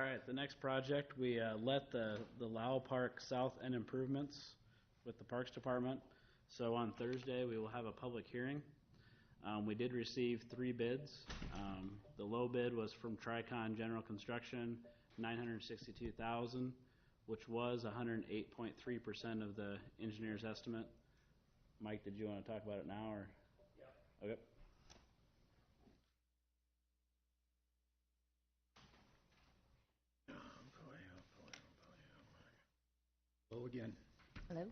right, the next project, we let the Lau Park South End improvements with the Parks Department. So on Thursday, we will have a public hearing. We did receive 3 bids. The low bid was from Tricon General Construction, $962,000, which was 108.3% of the engineer's estimate. Mike, did you want to talk about it now, or? Yeah. Okay. Hello again. Hello.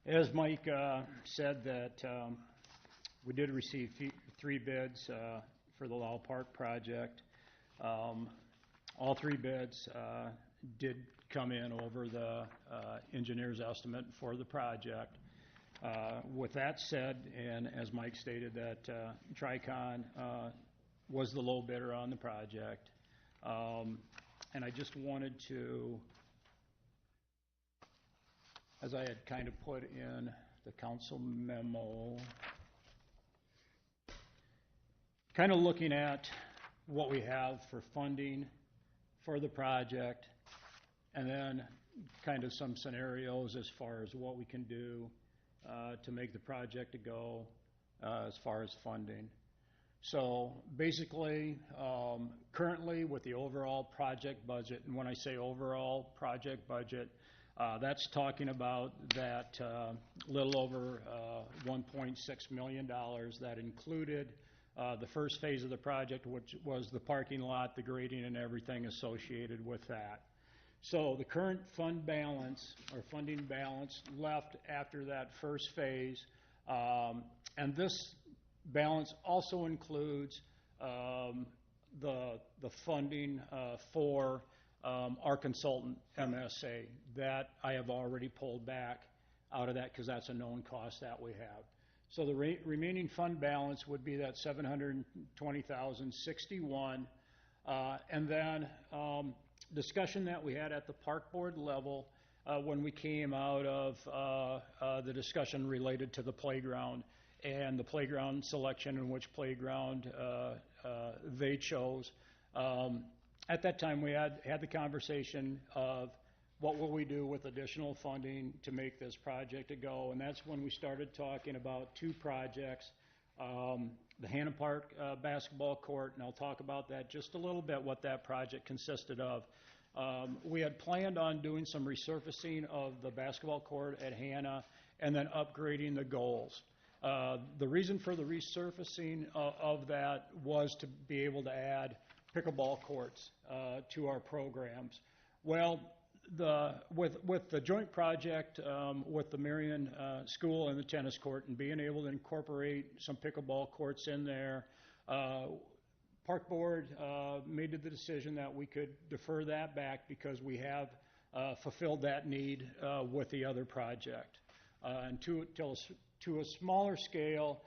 As Mike said, that we did receive 3 bids for the Lau Park project. All 3 bids did come in over the engineer's estimate for the project. With that said, and as Mike stated, that Tricon was the low bidder on the project. And I just wanted to, as I had kind of put in the council memo, kind of looking at what we have for funding for the project, and then kind of some scenarios as far as what we can do to make the project go as far as funding. So basically, currently with the overall project budget, and when I say overall project budget, that's talking about that little over $1.6 million that included the first phase of the project, which was the parking lot, the grading, and everything associated with that. So the current fund balance, or funding balance, left after that first phase, and this balance also includes the funding for our consultant MSA that I have already pulled back out of that because that's a known cost that we have. So the remaining fund balance would be that $720,061, and then discussion that we had at the park board level when we came out of the discussion related to the playground and the playground selection and which playground they chose. At that time, we had the conversation of what will we do with additional funding to make this project a go, and that's when we started talking about 2 projects, the Hannah Park basketball court, and I'll talk about that just a little bit, what that project consisted of. We had planned on doing some resurfacing of the basketball court at Hannah and then upgrading the goals. The reason for the resurfacing of that was to be able to add pickleball courts to our programs. Well, with the joint project with the Marion School and the tennis court and being able to incorporate some pickleball courts in there, Park Board made the decision that we could defer that back because we have fulfilled that need with the other project. And to a smaller scale,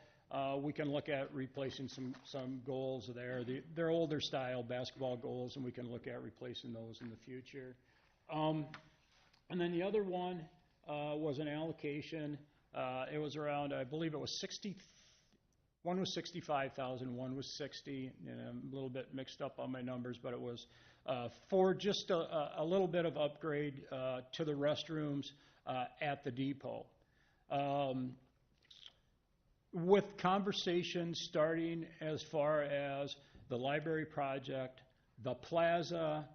we can look at replacing some goals there. They're older style basketball goals, and we can look at replacing those in the future. And then the other one was an allocation. It was around, I believe it was 60. One was 65,000, one was 60. And I'm a little bit mixed up on my numbers, but it was for just a little bit of upgrade to the restrooms at the depot. With conversations starting as far as the library project, the plaza,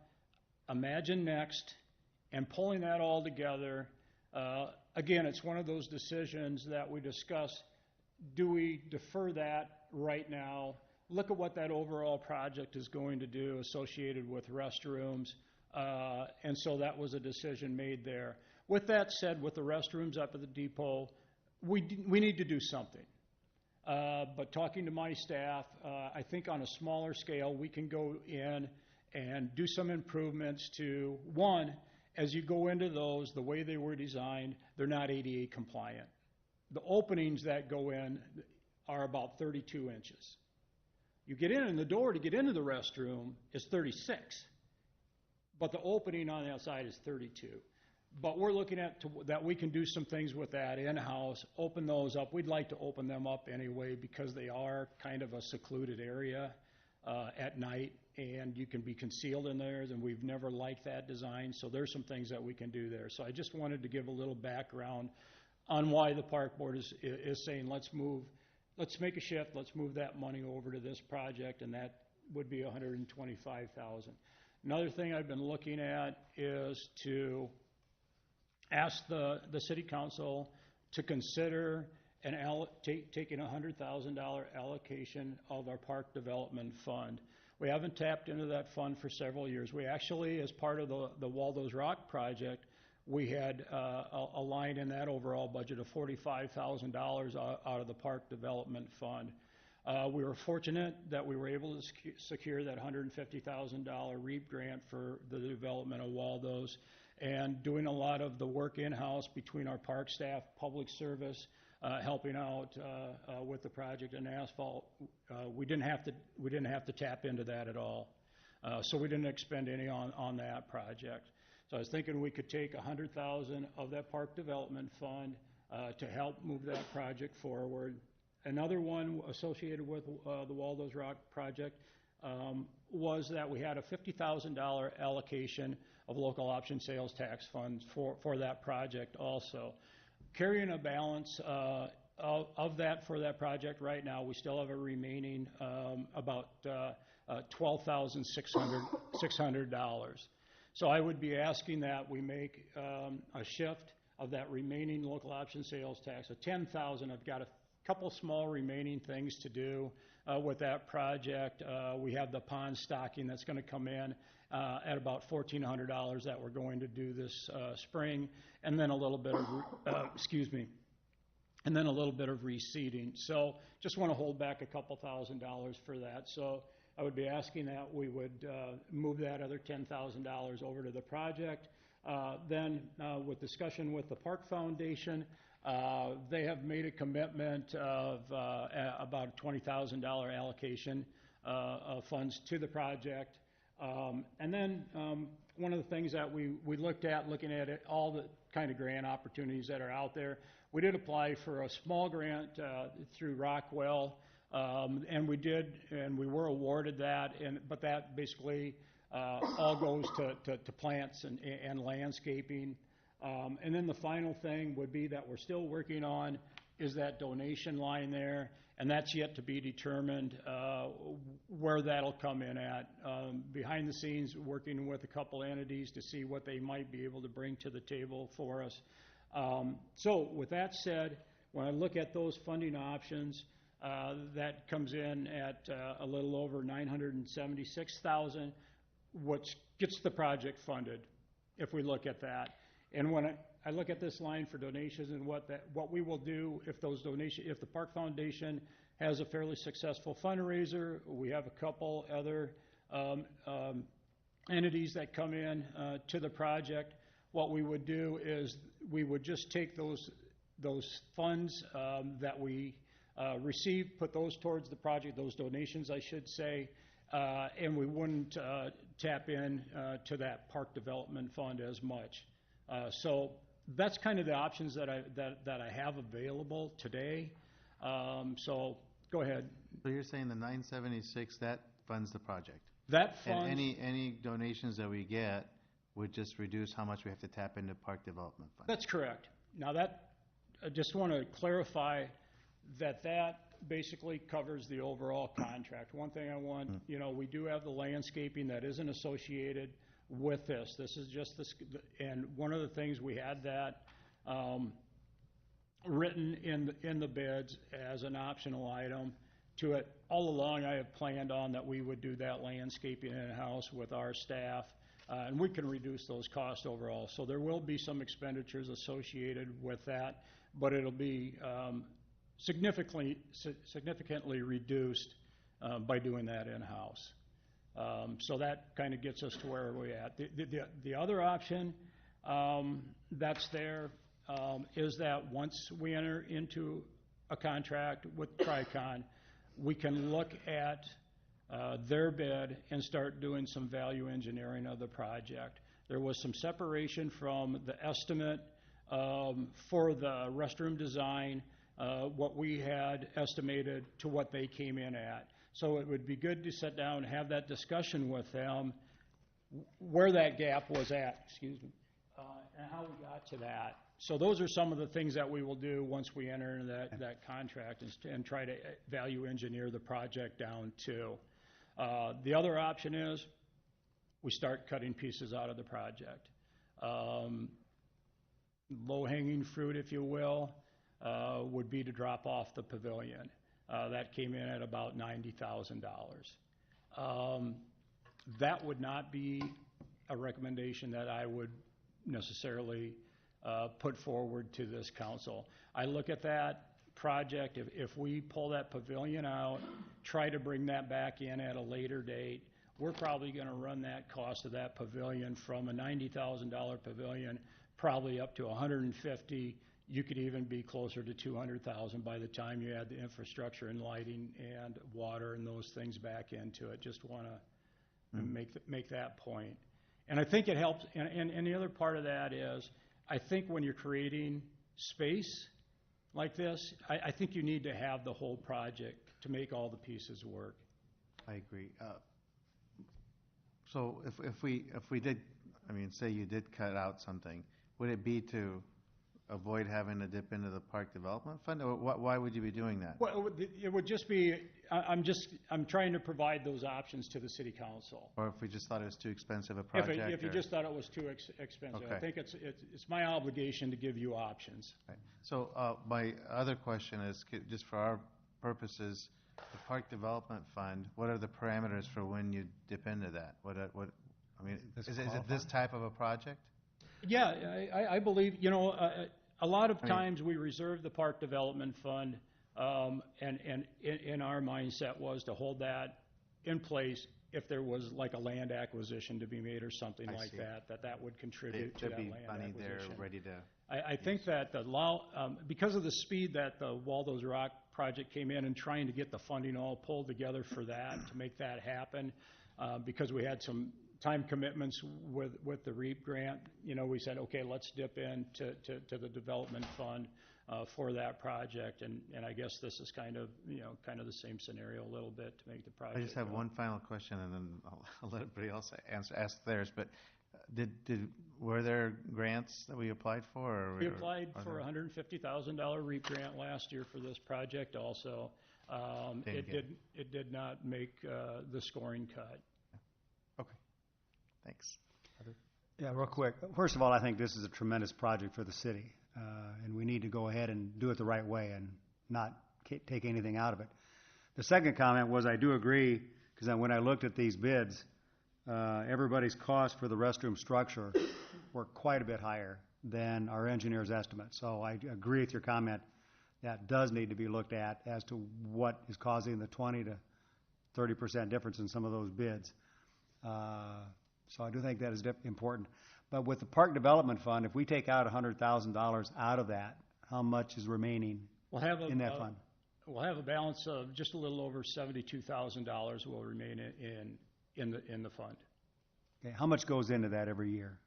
Imagine Next, and pulling that all together, again, it's one of those decisions that we discuss. Do we defer that right now? Look at what that overall project is going to do associated with restrooms, and so that was a decision made there. With that said, with the restrooms up at the depot, we need to do something. But talking to my staff, I think on a smaller scale, we can go in and do some improvements to, one, as you go into those, the way they were designed, they're not ADA compliant. The openings that go in are about 32 inches. You get in, and the door to get into the restroom is 36, but the opening on the outside is 32. But we're looking at that we can do some things with that in-house, open those up. We'd like to open them up anyway because they are kind of a secluded area. at night, and you can be concealed in there, and we've never liked that design, so there's some things that we can do there. So I just wanted to give a little background on why the park board is saying, let's make a shift, let's move that money over to this project, and that would be $125,000. Another thing I've been looking at is to ask the city council to consider taking a $100,000 allocation of our park development fund. We haven't tapped into that fund for several years. We actually, as part of the Waldo's Rock project, we had a line in that overall budget of $45,000 out of the park development fund. We were fortunate that we were able to secure that $150,000 REAP grant for the development of Waldo's, and doing a lot of the work in-house between our park staff, public service, helping out with the project and asphalt. We didn't have to tap into that at all, so we didn't expend any on that project. So I was thinking we could take $100,000 of that park development fund to help move that project forward. Another one associated with the Waldo's Rock project was that we had a $50,000 allocation of local option sales tax funds for that project also. Carrying a balance of that for that project right now, we still have a remaining about $12,600. So I would be asking that we make a shift of that remaining local option sales tax of $10,000. I've got a couple small remaining things to do with that project. We have the pond stocking that's going to come in at about $1,400 that we're going to do this spring, and then a little bit of and then a little bit of reseeding. So just want to hold back a couple $1,000s for that. So I would be asking that we would move that other $10,000 over to the project. Then with discussion with the Park Foundation, they have made a commitment of about a $20,000 allocation of funds to the project. And then one of the things that we looked at, looking at it, all the kind of grant opportunities that are out there, we did apply for a small grant through Rockwell, and we were awarded that, but that basically all goes to plants and landscaping. And then the final thing would be that we're still working on is that donation line there, and that's yet to be determined where that'll come in at. Behind the scenes, working with a couple entities to see what they might be able to bring to the table for us. So with that said, when I look at those funding options, that comes in at a little over $976,000, which gets the project funded, if we look at that. And when I look at this line for donations and what we will do if the Park Foundation has a fairly successful fundraiser, we have a couple other entities that come in to the project. What we would do is we would just take those funds that we receive, put those towards the project, those donations, I should say, and we wouldn't tap in to that park development fund as much. So that's kind of the options that I have available today. So go ahead. So you're saying the 976, that funds the project? That funds. And any donations that we get would just reduce how much we have to tap into park development fund? That's correct. Now I just want to clarify that basically covers the overall contract. One thing I want, we do have the landscaping that isn't associated with this. This is just this, and one of the things we had that written in the bids as an optional item to it. All along I have planned on that we would do that landscaping in-house with our staff, and we can reduce those costs overall. So there will be some expenditures associated with that, but it'll be significantly reduced by doing that in-house. So that kind of gets us to where we're at. The other option that's there is that once we enter into a contract with Tricon, we can look at their bid and start doing some value engineering of the project. There was some separation from the estimate for the restroom design, what we had estimated to what they came in at. So it would be good to sit down and have that discussion with them, where that gap was at, and how we got to that. So those are some of the things that we will do once we enter into that contract and try to value engineer the project down too. The other option is we start cutting pieces out of the project. Low-hanging fruit, if you will, would be to drop off the pavilion. That came in at about $90,000. That would not be a recommendation that I would necessarily put forward to this council. I look at that project, if we pull that pavilion out, try to bring that back in at a later date, we're probably going to run that cost of that pavilion from a $90,000 pavilion probably up to $150,000. You could even be closer to $200,000 by the time you add the infrastructure and lighting and water and those things back into it. Just want to make that point. And I think it helps, and the other part of that is, I think when you're creating space like this, I think you need to have the whole project to make all the pieces work. I agree. So if we did, I mean, say you did cut out something, would it be to avoid having to dip into the park development fund, or why would you be doing that? Well, it would just be, I'm trying to provide those options to the city council. Or if we just thought it was too expensive a project? If you just thought it was too expensive. Okay. I think it's my obligation to give you options. Right. So my other question is, just for our purposes, the park development fund, what are the parameters for when you dip into that? I mean, is it this type of a project? Yeah, I believe, a lot of times we reserve the park development fund, and in our mindset was to hold that in place if there was like a land acquisition to be made or something like that would contribute to that land acquisition. There'd be money there ready to I think that because of the speed that the Waldo's Rock project came in and trying to get the funding all pulled together for that, to make that happen, because we had some time commitments with the REAP grant, we said, okay, let's dip into the development fund for that project, and I guess this is kind of the same scenario a little bit to make the project. I just have one final question, and then I'll let everybody else ask theirs. But were there grants that we applied for? We applied for a $150,000 REAP grant last year for this project. Also, it did not make the scoring cut. Okay. Thanks. Yeah, real quick. First of all, I think this is a tremendous project for the city, and we need to go ahead and do it the right way and not take anything out of it. The second comment was I do agree, because when I looked at these bids, everybody's cost for the restroom structure were quite a bit higher than our engineer's estimate. So I agree with your comment. That does need to be looked at as to what is causing the 20 to 30% difference in some of those bids. So I do think that is important. But with the Park Development Fund, if we take out $100,000 out of that, how much is remaining in that fund? We'll have a balance of just a little over $72,000 will remain in the fund. Okay, how much goes into that every year?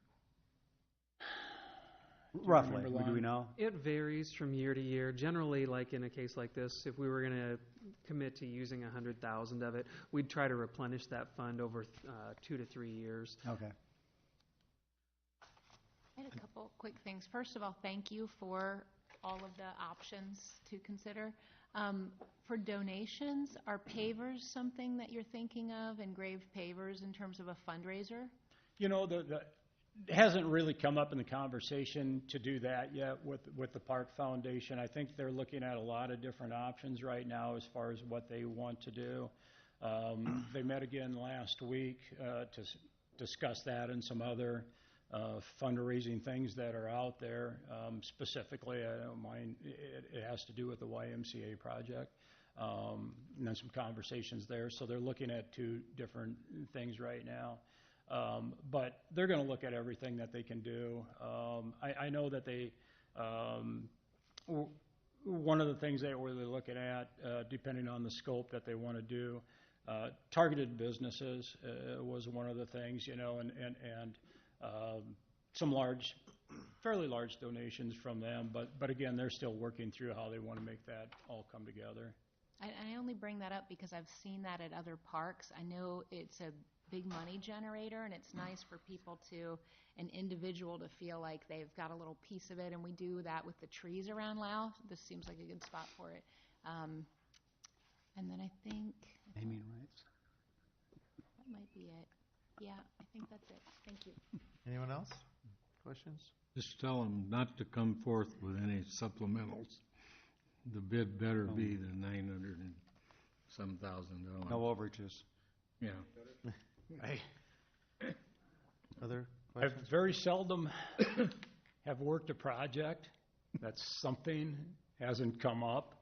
Roughly, do we know? It varies from year to year. Generally, like in a case like this, if we were going to commit to using $100,000 of it, we'd try to replenish that fund over 2 to 3 years. Okay. I had a couple quick things. First of all, thank you for all of the options to consider. For donations, are pavers something that you're thinking of, engraved pavers in terms of a fundraiser? It hasn't really come up in the conversation to do that yet with the Park Foundation. I think they're looking at a lot of different options right now as far as what they want to do. They met again last week to discuss that and some other fundraising things that are out there. Specifically, I don't mind, it has to do with the YMCA project. And then some conversations there. So they're looking at 2 different things right now. But they're going to look at everything that they can do. I know that one of the things that we're looking at, depending on the scope that they want to do, targeted businesses was one of the things, and some fairly large donations from them. But again, they're still working through how they want to make that all come together. I only bring that up because I've seen that at other parks. I know it's a big money generator, and it's nice for people an individual to feel like they've got a little piece of it, and we do that with the trees around Lau. This seems like a good spot for it. And then I think Naming rights. that might be it. Yeah, I think that's it. Thank you. Anyone else? Questions? Just tell them not to come forth with any supplementals. The bid better be the 900 and some thousand dollars. No overages. Yeah. Right. Other I questions? very seldom have worked a project that's something hasn't come up.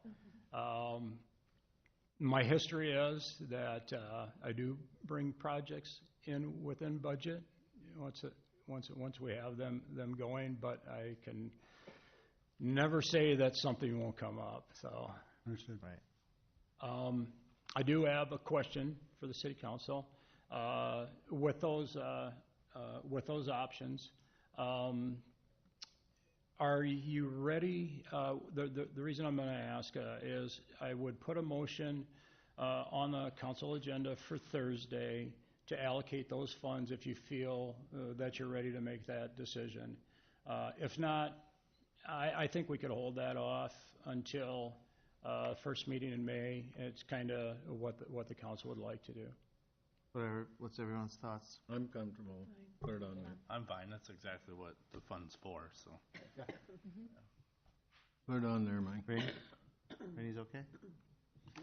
My history is that I do bring projects in within budget once we have them going, but I can never say that something won't come up. So Understood. Right. I do have a question for the city council. With those options, are you ready? The reason I'm going to ask is I would put a motion on the council agenda for Thursday to allocate those funds if you feel that you're ready to make that decision. If not, I think we could hold that off until first meeting in May. It's kind of what the council would like to do. What's everyone's thoughts? I'm comfortable. Put it on there. I'm fine. That's exactly what the fund's for, so. Put it on there, Mike. Rainey? Rainey's okay? I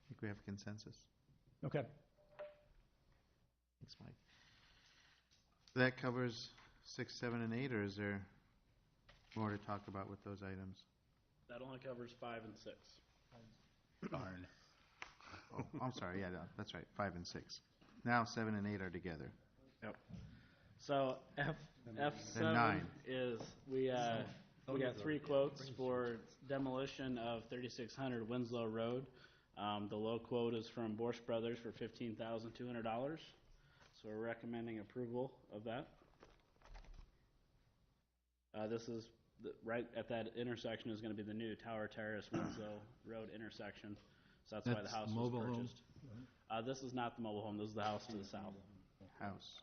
think we have consensus. Okay. Thanks, Mike. That covers 6, 7, and 8, or is there more to talk about with those items? That only covers 5 and 6. Darn. Oh, I'm sorry, yeah, no, that's right, 5 and 6. Now 7 and 8 are together. Yep. So F7 9. is, we got 3 quotes for demolition of 3600 Winslow Road. The low quote is from Borsch Brothers for $15,200. So we're recommending approval of that. This is right at that intersection is going to be the new Tower Terrace Winslow Road intersection. So that's why the house was mobile home? purchased. This is not the mobile home. This is the house to the south. House.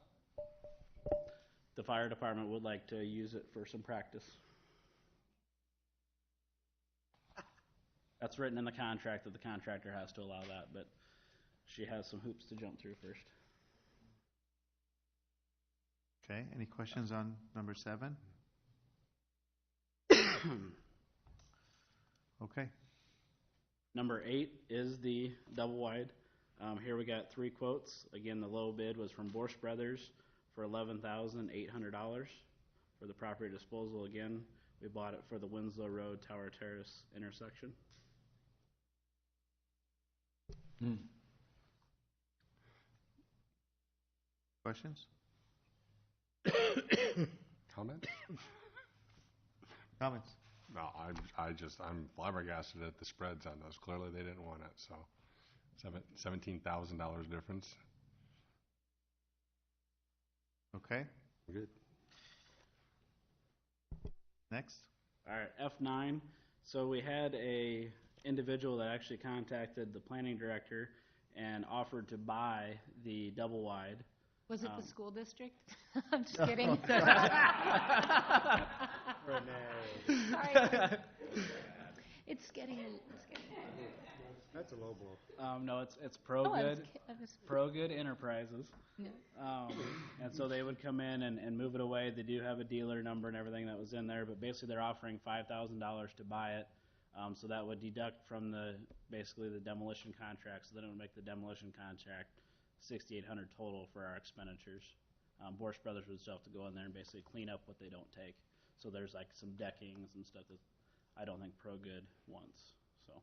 The fire department would like to use it for some practice. That's written in the contract that the contractor has to allow that, but she has some hoops to jump through first. Okay, any questions on number 7? Okay. Number 8 is the double wide. Here we got 3 quotes. Again, the low bid was from Borsch Brothers for $11,800 for the property disposal. Again, we bought it for the Winslow Road Tower Terrace intersection. Questions? Comment? Comments? No, I'm flabbergasted at the spreads on those. Clearly, they didn't want it, so $17,000 difference. Okay, Good. next. All right, F9. So we had a individual that actually contacted the planning director and offered to buy the double wide. Was it the school district? I'm just kidding. Sorry. It's getting. That's a low blow. No, it's Pro Good. Pro Good Enterprises. And so they would come in and move it away. They do have a dealer number and everything that was in there, but basically they're offering $5,000 to buy it. So that would deduct from basically the demolition contract. So then it would make the demolition contract $6,800 total for our expenditures. Borsch Brothers would still have to go in there and basically clean up what they don't take. So there's like some deckings and stuff that I don't think Pro Good wants. So.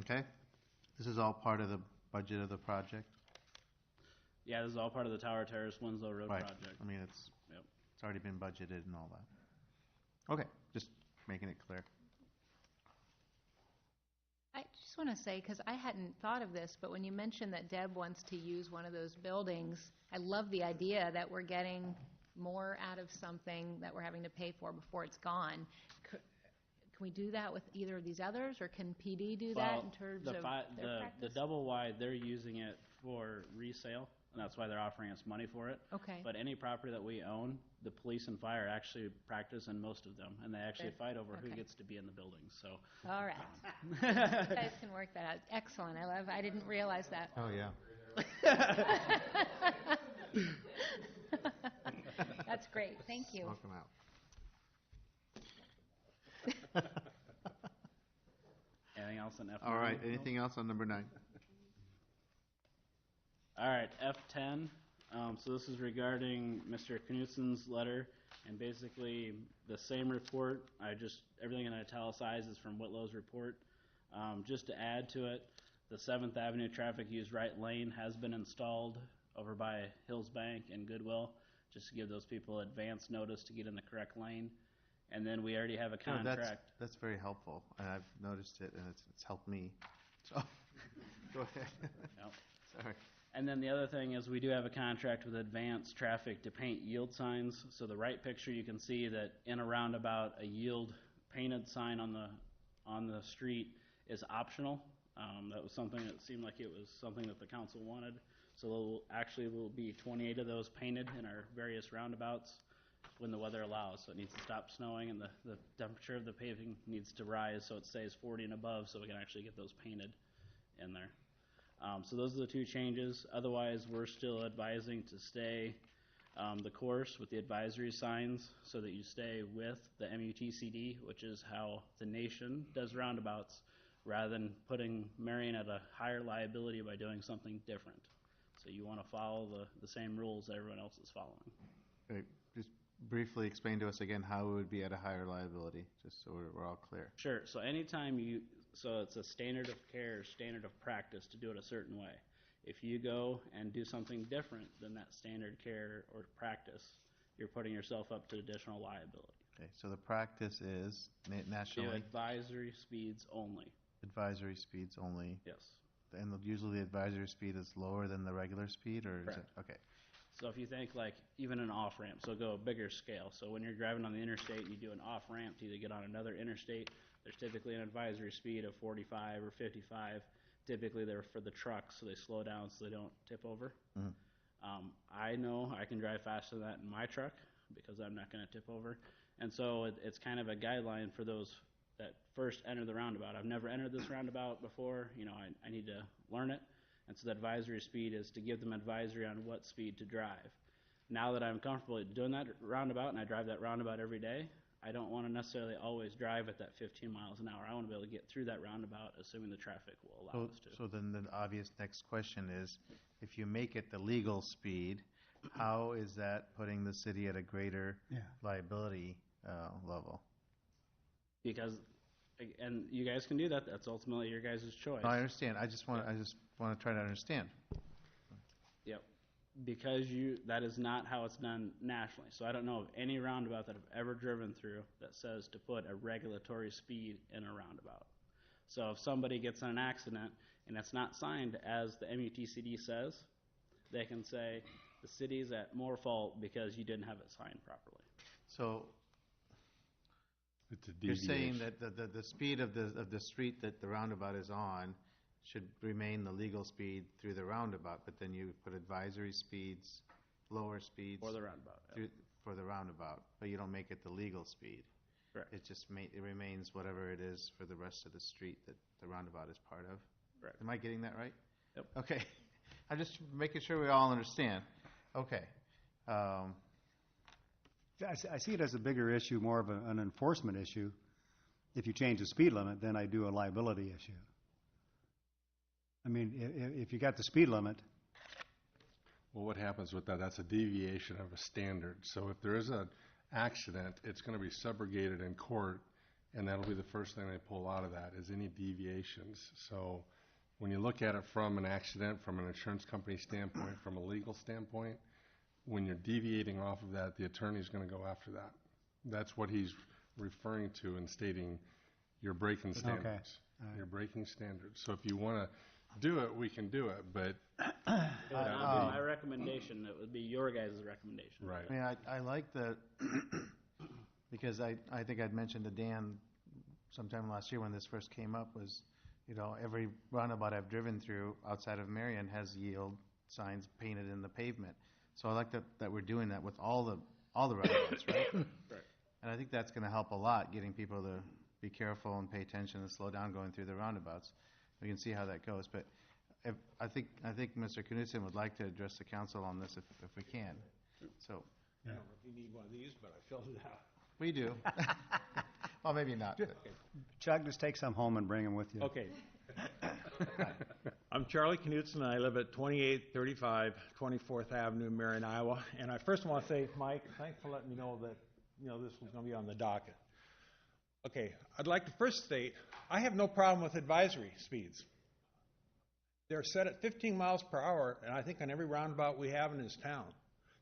Okay, this is all part of the budget of the project? Yeah, this is all part of the Tower Terrace Winslow Road Right. project. I mean, it's Yep. it's already been budgeted and all that. Okay, just making it clear. I just want to say, because I hadn't thought of this, but when you mentioned that Deb wants to use one of those buildings, I love the idea that we're getting more out of something that we're having to pay for before it's gone. Can we do that with either of these others, or can PD do that in terms of their practice? The double wide, they're using it for resale, and that's why they're offering us money for it. Okay. But any property that we own, the police and fire actually practice in most of them, and they actually fight over who Okay. gets to be in the buildings, so. All right. You guys can work that out. Excellent. I didn't realize that. Oh, yeah. That's great. Thank you. Smoke 'em out. Anything else on F9? All right, anything else on number 9? All right, F10. So this is regarding Mr. Knutsen's letter, and basically the same report. Everything in italicized is from Whitlow's report. Just to add to it, the 7th Avenue traffic use right lane has been installed over by Hills Bank and Goodwill, just to give those people advance notice to get in the correct lane. And then we already have a contract. That's very helpful, and I've noticed it, and it's helped me. So, go ahead. Yep. Sorry. And then the other thing is we do have a contract with Advanced Traffic to paint yield signs. So the right picture, you can see that in a roundabout, a yield painted sign on the street is optional. That was something that seemed like it was something that the council wanted. So there will be 28 of those painted in our various roundabouts when the weather allows. So it needs to stop snowing, and the temperature of the paving needs to rise so it stays 40 and above, so we can actually get those painted in there. So those are the two changes. Otherwise, we're still advising to stay the course with the advisory signs so that you stay with the MUTCD, which is how the nation does roundabouts, rather than putting Marion at a higher liability by doing something different. So you want to follow the same rules that everyone else is following. Great. Just briefly explain to us again how it would be at a higher liability, just so we're all clear. Sure. So anytime so it's a standard of care, standard of practice to do it a certain way. If you go and do something different than that standard care or practice, you're putting yourself up to additional liability. Okay, so the practice is Do nationally advisory speeds only. advisory speeds only, Yes. and usually the advisory speed is lower than the regular speed, or is it? Correct. Okay. So if you think like even an off ramp, so go a bigger scale. So when you're driving on the interstate and you do an off ramp to either get on another interstate, there's typically an advisory speed of 45 or 55. Typically they're for the trucks, so they slow down so they don't tip over. Mhm. I know I can drive faster than that in my truck because I'm not going to tip over. And so it's kind of a guideline for those that first enter the roundabout. I've never entered this roundabout before. I need to learn it. And so the advisory speed is to give them advisory on what speed to drive. Now that I'm comfortable doing that roundabout, and I drive that roundabout every day, I don't want to necessarily always drive at that 15 miles an hour. I want to be able to get through that roundabout, assuming the traffic will allow us to. So then the obvious next question is, if you make it the legal speed, how is that putting the city at a greater liability level? Because, and you guys can do that. That's ultimately your guys' choice. No, I understand. I just want to try to understand. Yep. Because that is not how it's done nationally. So I don't know of any roundabout that I've ever driven through that says to put a regulatory speed in a roundabout. So if somebody gets in an accident and it's not signed as the MUTCD says, they can say the city's at more fault because you didn't have it signed properly. So It's a you're deviation. saying that the speed of the street that the roundabout is on should remain the legal speed through the roundabout, but then you put advisory speeds, lower speeds For the roundabout. Yep. for the roundabout, but you don't make it the legal speed. Correct. It just it remains whatever it is for the rest of the street that the roundabout is part of. Correct. Am I getting that right? Yep. Okay. I'm just making sure we all understand. Okay. I see it as a bigger issue, more of an enforcement issue, if you change the speed limit, than I do a liability issue. I mean, if you got the speed limit, Well, what happens with that? That's a deviation of a standard. So if there is an accident, it's going to be subrogated in court, and that'll be the first thing they pull out of that is any deviations. So when you look at it from an accident, from an insurance company standpoint, from a legal standpoint, when you're deviating off of that, the attorney's going to go after that. That's what he's referring to in stating you're breaking standards. Okay. All right. You're breaking standards. So if you want to do it, we can do it, but It would not be my recommendation. It would be your guys' recommendation. right. I mean, I like the, because I think I'd mentioned to Dan sometime last year when this first came up was, every roundabout I've driven through outside of Marion has yield signs painted in the pavement. So I like that we're doing that with all the roundabouts, right? Right. And I think that's going to help a lot, getting people to be careful and pay attention and slow down going through the roundabouts. We can see how that goes. But I think Mr. Knudsen would like to address the council on this if we can. So. I don't know if you need one of these, but I filled it out. We do. Well, maybe not. Chuck, just take some home and bring them with you. Okay. I'm Charlie Knudsen, and I live at 2835 24th Avenue, Marion, Iowa. And I first want to say, Mike, thanks for letting me know that this was going to be on the docket. Okay, I'd like to first state, I have no problem with advisory speeds. They're set at 15 miles per hour, and I think on every roundabout we have in this town.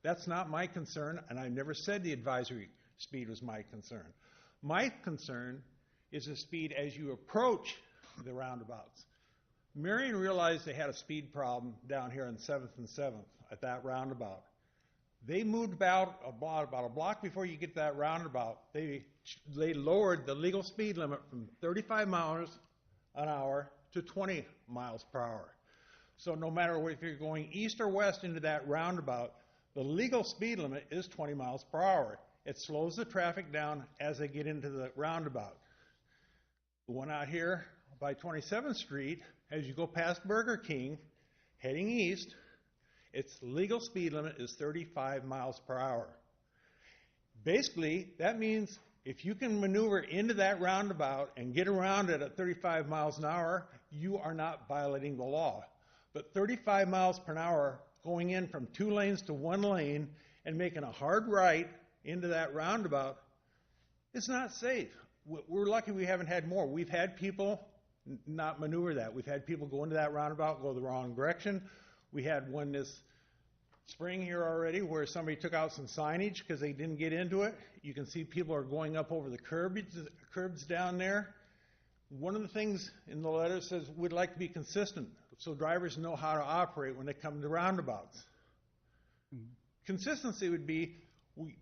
That's not my concern, and I never said the advisory speed was my concern. My concern is the speed as you approach the roundabouts. Marion realized they had a speed problem down here on 7th and 7th at that roundabout. They moved about a block before you get to that roundabout. They lowered the legal speed limit from 35 miles an hour to 20 miles per hour. So no matter if you're going east or west into that roundabout, the legal speed limit is 20 miles per hour. It slows the traffic down as they get into the roundabout. The one out here by 27th Street, as you go past Burger King, heading east, its legal speed limit is 35 miles per hour. Basically, that means if you can maneuver into that roundabout and get around it at 35 miles an hour, you are not violating the law. But 35 miles per hour going in from 2 lanes to 1 lane and making a hard right into that roundabout, it's not safe. We're lucky we haven't had more. We've had people not maneuver that. We've had people go into that roundabout, go the wrong direction. We had one this spring here already where somebody took out some signage because they didn't get into it. You can see people are going up over the curbs down there. One of the things in the letter says we'd like to be consistent so drivers know how to operate when they come to roundabouts. Consistency would be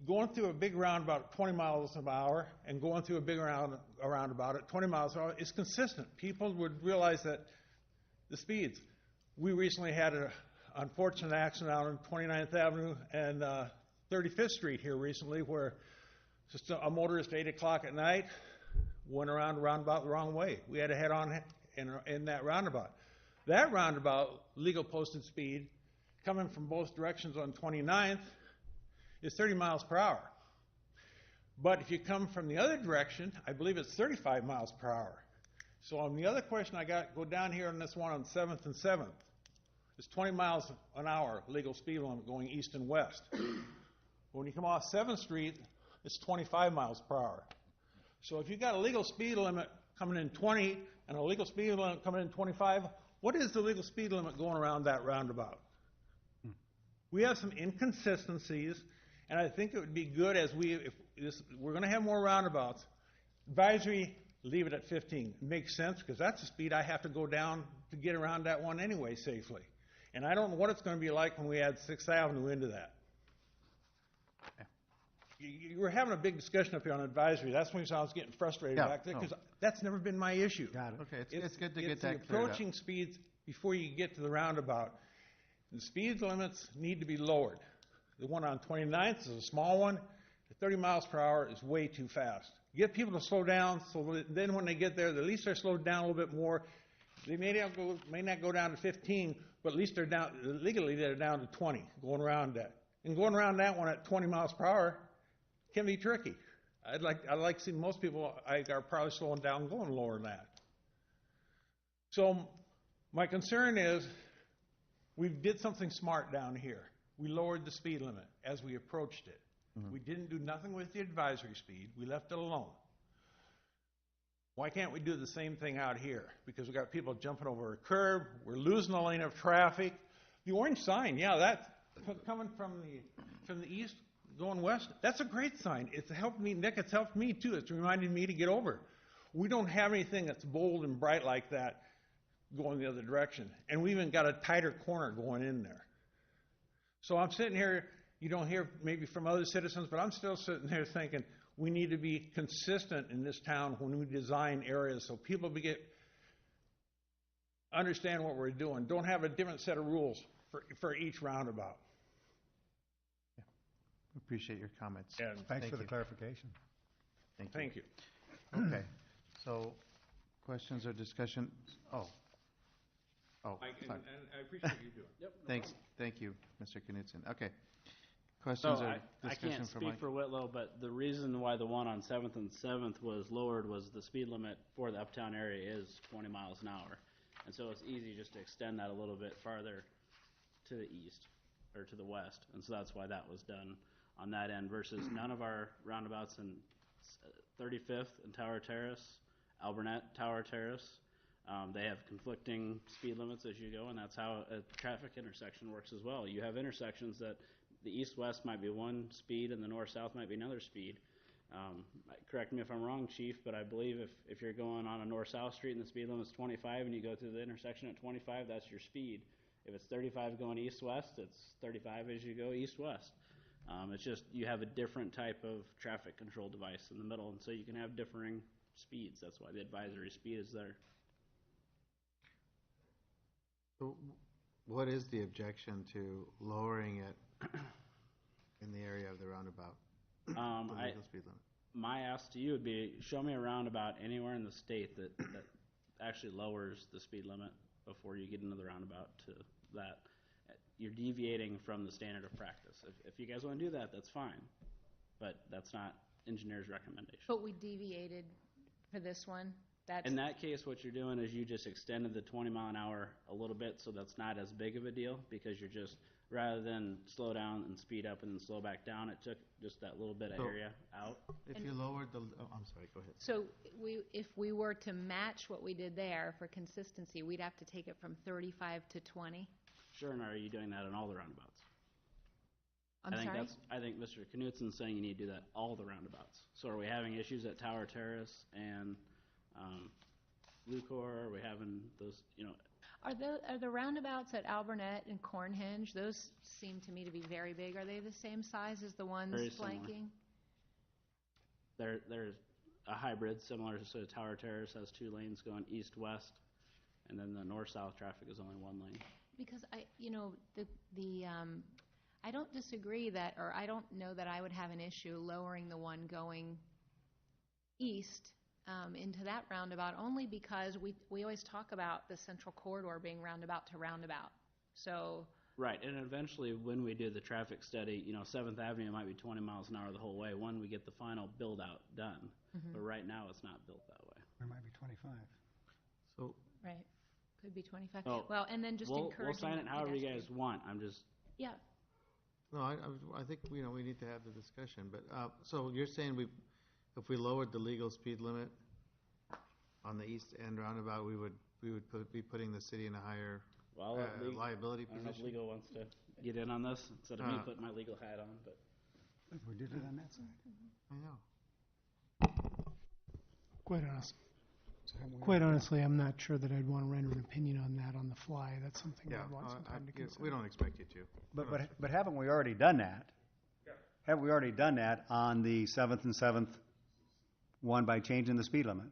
going through a big roundabout at 20 miles an hour and going through a big roundabout at 20 miles an hour is consistent. People would realize that the speeds. We recently had an unfortunate accident out on 29th Avenue and 35th Street here recently where just a motorist at 8 o'clock at night went around the roundabout the wrong way. We had to head on in that roundabout. That roundabout, legal posted speed, coming from both directions on 29th, is 30 miles per hour. But if you come from the other direction, I believe it's 35 miles per hour. So on the other question I got, go down here on this one on 7th and 7th. It's 20 miles an hour legal speed limit going east and west. When you come off 7th Street, it's 25 miles per hour. So if you've got a legal speed limit coming in 20 and a legal speed limit coming in 25, what is the legal speed limit going around that roundabout? We have some inconsistencies, and I think it would be good if we're going to have more roundabouts, advisory, leave it at 15. It makes sense because that's the speed I have to go down to get around that one anyway safely. And I don't know what it's going to be like when we add 6th Avenue into that. We're having a big discussion up here on advisory. That's when I was getting frustrated back there because that's never been my issue. Got it. Okay, it's good to get that cleared up. It's the approaching speeds before you get to the roundabout. The speed limits need to be lowered. The one on 29th is a small one. The 30 miles per hour is way too fast. Get people to slow down so that then when they get there, at least they're slowed down a little bit more. They may not go down to 15, but at least they're down, legally they're down to 20 going around that. And going around that one at 20 miles per hour can be tricky. I'd like to see most people are probably slowing down going lower than that. So my concern is we did something smart down here. We lowered the speed limit as we approached it. We didn't do nothing with the advisory speed. We left it alone. Why can't we do the same thing out here? Because we've got people jumping over a curb. We're losing a lane of traffic. The orange sign, yeah, that's coming from the east going west. That's a great sign. It's helped me, Nick, it's helped me too. It's reminded me to get over. We don't have anything that's bold and bright like that going the other direction. And we even got a tighter corner going in there. So I'm sitting here, you don't hear maybe from other citizens, but I'm still sitting here thinking, we need to be consistent in this town when we design areas so people understand what we're doing. Don't have a different set of rules for each roundabout. Appreciate your comments. And Thanks for the clarification. thank you. Okay, so questions or discussion? Oh, Mike, sorry. and I appreciate you doing it. Thanks, thank you, Mr. Knutson. Okay. Questions So or I discussion can't for speak Mike? for Whitlow, but the reason why the one on 7th and 7th was lowered was the speed limit for the uptown area is 20 miles an hour. And so it's easy just to extend that a little bit farther to the east or to the west. And so that's why that was done on that end versus none of our roundabouts in 35th and Tower Terrace, Alburnett, Tower Terrace, they have conflicting speed limits as you go, and that's how a traffic intersection works as well. You have intersections that the east-west might be one speed and the north-south might be another speed. Correct me if I'm wrong, Chief, but I believe if you're going on a north-south street and the speed limit is 25 and you go through the intersection at 25, that's your speed. If it's 35 going east-west, it's 35 as you go east-west. It's just you have a different type of traffic control device in the middle, and so you can have differing speeds. That's why the advisory speed is there. So what is the objection to lowering it in the area of the roundabout? The legal speed limit? My ask to you would be, show me a roundabout anywhere in the state that actually lowers the speed limit before you get into the roundabout to that. You're deviating from the standard of practice. If you guys want to do that, that's fine, but that's not engineer's recommendation. But we deviated for this one. That's In that case, what you're doing is you just extended the 20 mile an hour a little bit, so that's not as big of a deal because you're just, rather than slow down and speed up and then slow back down, it took just that little bit of area out. If you lowered the, I'm sorry, go ahead. So if we were to match what we did there for consistency, we'd have to take it from 35 to 20. Sure, and are you doing that on all the roundabouts? I'm sorry? I think Mr. Knutson's saying you need to do that all the roundabouts. So are we having issues at Tower Terrace and Lucor? Are we having those, Are the roundabouts at Alburnett and Cornhenge, those seem to me to be very big. Are they the same size as the ones Very similar. flanking? There's a hybrid similar to Tower Terrace has 2 lanes going east-west, and then the north-south traffic is only 1 lane. Because I don't disagree that, or I don't know that I would have an issue lowering the one going east into that roundabout, only because we always talk about the central corridor being roundabout to roundabout. So Right, and eventually when we do the traffic study, 7th Avenue might be 20 miles an hour the whole way when we get the final build-out done. But right now, it's not built that way. There might be 25. So right, could be 25. Oh, Well, and then just We'll encouraging sign it however you pedestrian. guys want. I'm just, Yeah. no, I think we need to have the discussion. But so you're saying if we lowered the legal speed limit on the east end roundabout, we would be putting the city in a higher well, liability I don't know if position? legal wants to get in on this instead of me putting my legal hat on, but. We did it on that side. I know. Quite honestly, I'm not sure that I'd want to render an opinion on that on the fly. That's something I'd want some time to consider. We don't expect you to. But haven't we already done that? Have we already done that on the 7th and 7th one by changing the speed limit?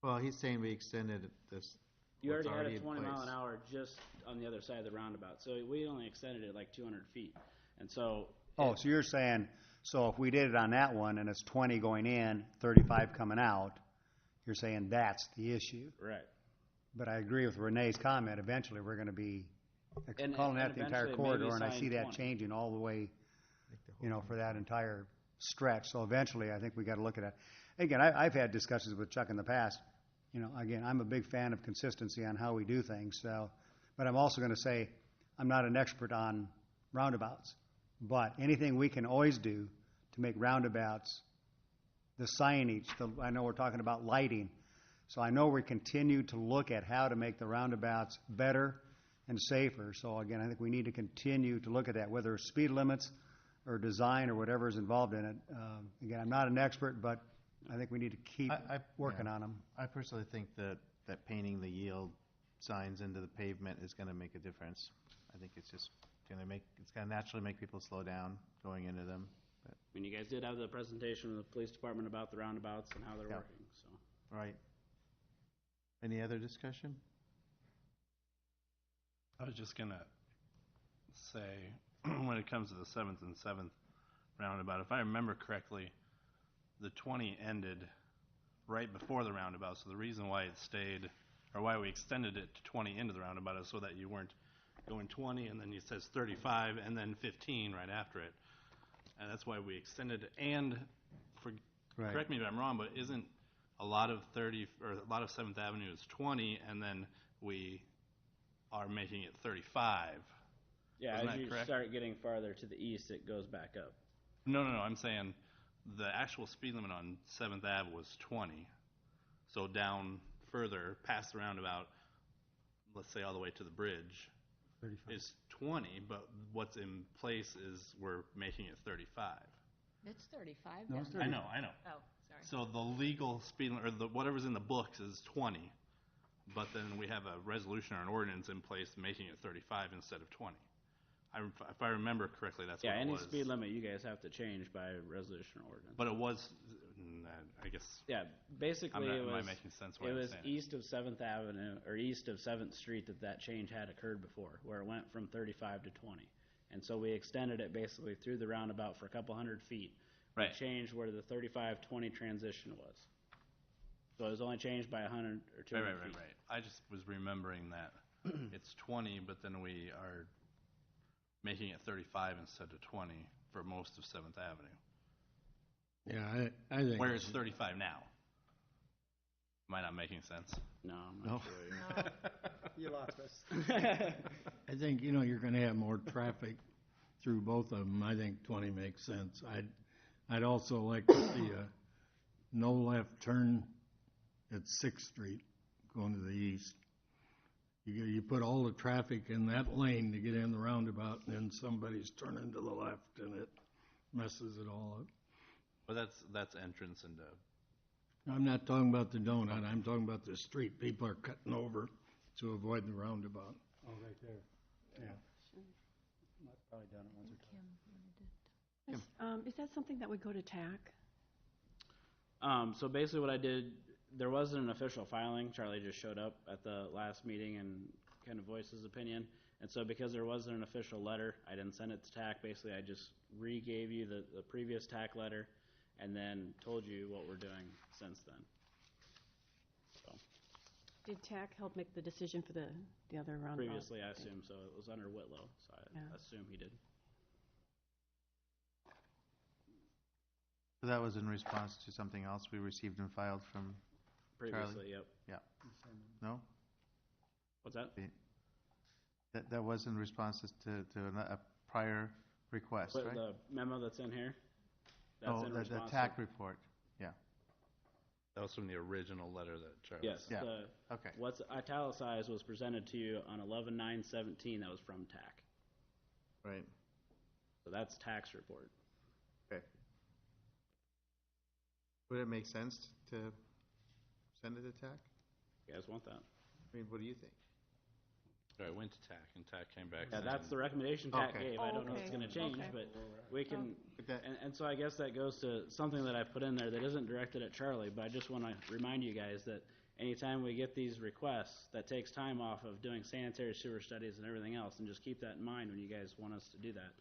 Well, he's saying we extended this. You what's already had a in 20 mile place. an hour just on the other side of the roundabout, so we only extended it like 200 feet. And so. Oh, so you're saying, so if we did it on that one and it's 20 going in, 35 coming out, you're saying that's the issue? Right. But I agree with Renee's comment, eventually we're going to be And calling that the entire eventually maybe corridor, and I see sign that 20. changing all the way, for that entire stretch. So eventually, I think we got to look at that. Again, I've had discussions with Chuck in the past. Again, I'm a big fan of consistency on how we do things. So, but I'm also going to say I'm not an expert on roundabouts. But anything we can always do to make roundabouts, the signage, I know we're talking about lighting. So I know we continue to look at how to make the roundabouts better and safer. So again, I think we need to continue to look at that, whether it's speed limits or design or whatever is involved in it. Again, I'm not an expert, but I think we need to keep working on them. I personally think that painting the yield signs into the pavement is going to make a difference. I think it's just going to naturally make people slow down going into them. But mean, you guys did have the presentation with the police department about the roundabouts and how they're Yeah. working, so. Right. Any other discussion? I was just gonna say, when it comes to the 7th and 7th roundabout, if I remember correctly, the 20 ended right before the roundabout, so the reason why it stayed, or why we extended it to 20 into the roundabout is so that you weren't going 20, and then it says 35, and then 15 right after it. And that's why we extended it, and Right. correct me if I'm wrong, but isn't a lot of 7th Avenue is 20, and then we are making it 35? Yeah, Isn't as that you correct? start getting farther to the east, it goes back up. No, I'm saying the actual speed limit on 7th Ave was 20. So down further, past the roundabout, let's say all the way to the bridge, is 20, but what's in place is we're making it 35. It's 35 No, down it's there. I know. Oh, sorry. So the legal speed limit, or whatever's in the books is 20, but then we have a resolution or an ordinance in place making it 35 instead of 20. If I remember correctly, that's Yeah, what it any was. speed limit you guys have to change by resolution or ordinance. But it was, I guess, Yeah, basically it am I was, making sense what it I'm was saying? east of 7th Avenue, or east of 7th Street that change had occurred before, where it went from 35 to 20. And so we extended it basically through the roundabout for a couple hundred feet. We Right. changed where the 35-20 transition was. So it was only changed by 100 or 200 feet. Right. I just was remembering that it's 20, but then we are making it 35 instead of 20 for most of 7th Avenue, Yeah, I think. where it's 35 now. Am I not making sense? No, I'm No. not sure. You lost us. I think, you're gonna have more traffic through both of them. I think 20 makes sense. I'd also like to see a no left turn at Sixth Street going to the east. You put all the traffic in that lane to get in the roundabout, and then somebody's turning to the left, and it messes it all up. But that's entrance into. I'm not talking about the donut, I'm talking about the street. People are cutting over to avoid the roundabout. Oh, right there. Yeah. I've probably done it once or twice. Is that something that would go to TAC? So basically what I did, there wasn't an official filing. Charlie just showed up at the last meeting and kind of voiced his opinion. And so because there wasn't an official letter, I didn't send it to TAC. Basically, I just re-gave you the previous TAC letter and then told you what we're doing since then. So Did TAC help make the decision for the other roundabout? previously, I assume so. It was under Whitlow, so I Yeah. assume he did. So that was in response to something else we received and filed from Previously, yep. No? What's that? That was in response to a prior request, But right? the memo that's in here? That's Oh, in the response to- TAC report, yeah. That was from the original letter that Charlie. Yes. Yeah. the- Okay. What's italicized was presented to you on 11/9/17. That was from TAC. Right. So that's TAC's report. Okay. Would it make sense to send it to TAC? You guys want that? I mean, what do you think? I went to TAC, and TAC came back. Yeah, saying- that's the recommendation TAC Okay. gave. I don't know if Okay. it's gonna change, Okay. but we can, But that- and so I guess that goes to something that I put in there that isn't directed at Charlie, but I just wanna remind you guys that anytime we get these requests, that takes time off of doing sanitary sewer studies and everything else, and just keep that in mind when you guys want us to do that.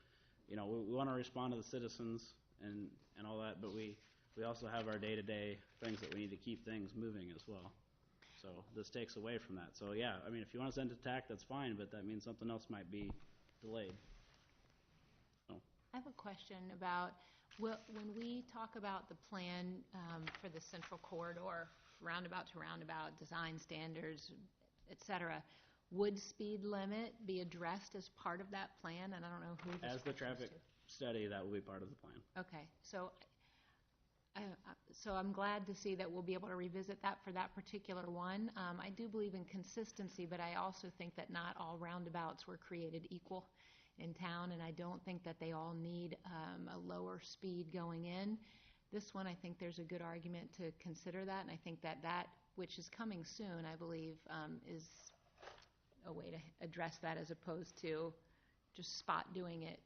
You know, we wanna respond to the citizens and all that, but we also have our day-to-day things that we need to keep things moving as well. So this takes away from that. So yeah, I mean, if you want to send it to TAC, that's fine, but that means something else might be delayed. I have a question about, when we talk about the plan for the central corridor, roundabout to roundabout, design standards, et cetera, would speed limit be addressed as part of that plan? And I don't know who this As the question's traffic study, that will be part of the plan. to. Okay, so I'm glad to see that we'll be able to revisit that for that particular one. I do believe in consistency, but I also think that not all roundabouts were created equal in town, and I don't think that they all need a lower speed going in. This one, I think there's a good argument to consider that, and I think that which is coming soon, I believe, is a way to address that as opposed to just spot doing it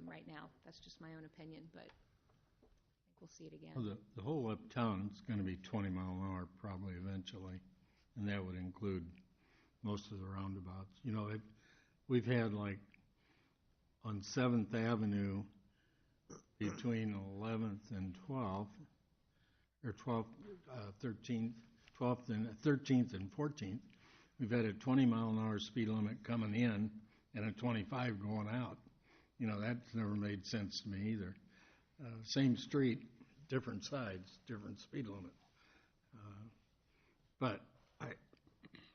right now. That's just my own opinion, but we'll see it again. Well, the whole uptown's gonna be 20 mile an hour probably eventually, and that would include most of the roundabouts. You know, we've had like on 7th Avenue between 11th and 12th, or 12th, 13th, 12th and 13th and 14th, we've had a 20 mile an hour speed limit coming in and a 25 going out. You know, that's never made sense to me either. Same street, different sides, different speed limit. But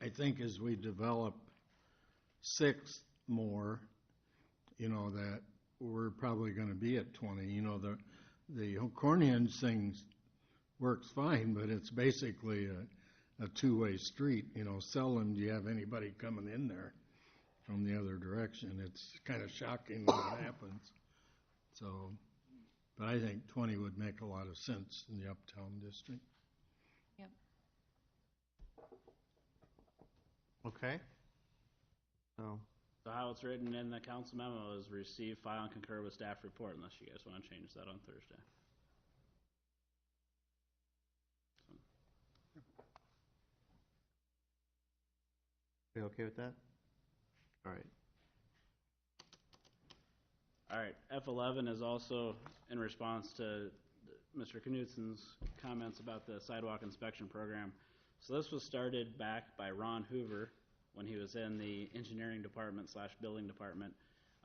I think as we develop 6 more, you know, that we're probably going to be at 20. You know, the Cornians thing works fine, but it's basically a two-way street. You know, seldom do you have anybody coming in there from the other direction. It's kind of shocking when it happens. So, but I think 20 would make a lot of sense in the uptown district. Yep. Okay. So, So how it's written in the council memo is receive, file, and concur with staff report, unless you guys want to change that on Thursday. are you okay with that? All right. All right, F11 is also in response to Mr. Knudsen's comments about the sidewalk inspection program. So this was started back by Ron Hoover when he was in the engineering department / building department.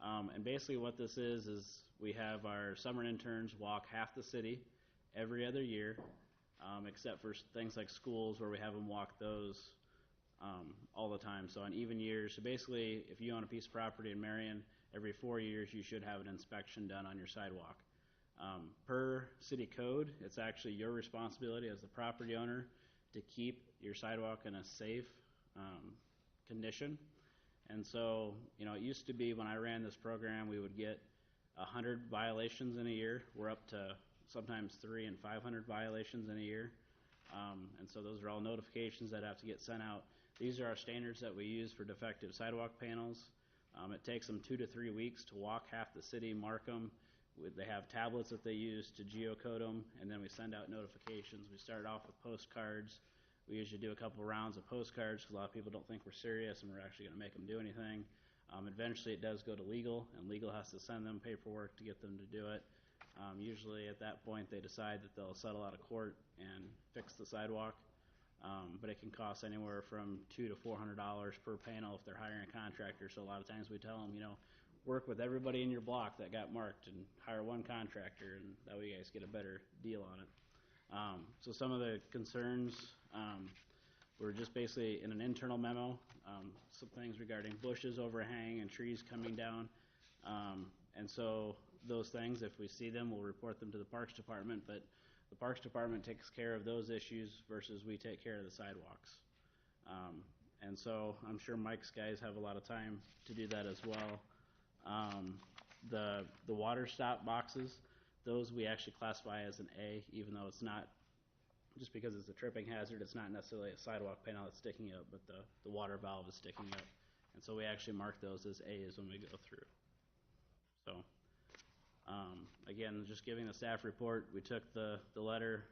And basically what this is we have our summer interns walk half the city every other year, except for things like schools where we have them walk those all the time. So on even years, so basically if you own a piece of property in Marion, every 4 years you should have an inspection done on your sidewalk. Per city code, it's actually your responsibility as the property owner to keep your sidewalk in a safe condition. And so, you know, it used to be when I ran this program, we would get 100 violations in a year. We're up to sometimes 300 and 500 violations in a year. And so those are all notifications that have to get sent out. These are our standards that we use for defective sidewalk panels. It takes them 2 to 3 weeks to walk half the city, mark them. They have tablets that they use to geocode them, and then we send out notifications. We start off with postcards. We usually do a couple rounds of postcards because a lot of people don't think we're serious and we're actually going to make them do anything. Eventually it does go to legal, and legal has to send them paperwork to get them to do it. Usually at that point they decide that they'll settle out of court and fix the sidewalk. But it can cost anywhere from $200 to $400 per panel if they're hiring a contractor. So a lot of times we tell them, you know, work with everybody in your block that got marked and hire one contractor, and that way you guys get a better deal on it. So some of the concerns were just basically in an internal memo, some things regarding bushes overhang and trees coming down. And so those things, if we see them, we'll report them to the Parks Department, but the Parks Department takes care of those issues versus we take care of the sidewalks. And so I'm sure Mike's guys have a lot of time to do that as well. The water stop boxes, those we actually classify as an A, even though it's not, just because it's a tripping hazard, it's not necessarily a sidewalk panel that's sticking up, but the water valve is sticking up. And so we actually mark those as A's when we go through. So, again, just giving the staff report, we took the letter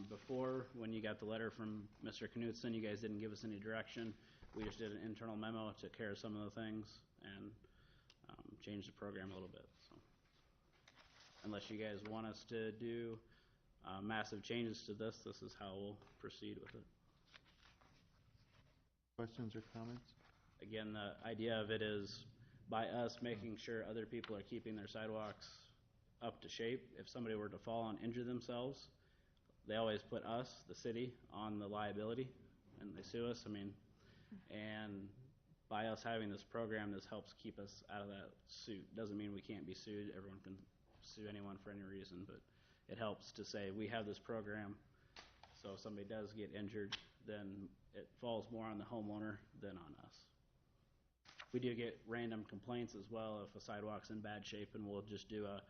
before, when you got the letter from Mr. Knudsen, you guys didn't give us any direction. We just did an internal memo, took care of some of the things, and changed the program a little bit. So, unless you guys want us to do massive changes to this is how we'll proceed with it. Questions or comments? Again, the idea of it is by us making sure other people are keeping their sidewalks up to shape. If somebody were to fall and injure themselves, they always put us, the city, on the liability, and they sue us. I mean, and by us having this program, this helps keep us out of that suit. Doesn't mean we can't be sued. Everyone can sue anyone for any reason, but it helps to say we have this program, so if somebody does get injured, then it falls more on the homeowner than on us. We do get random complaints as well if a sidewalk's in bad shape, and we'll just do a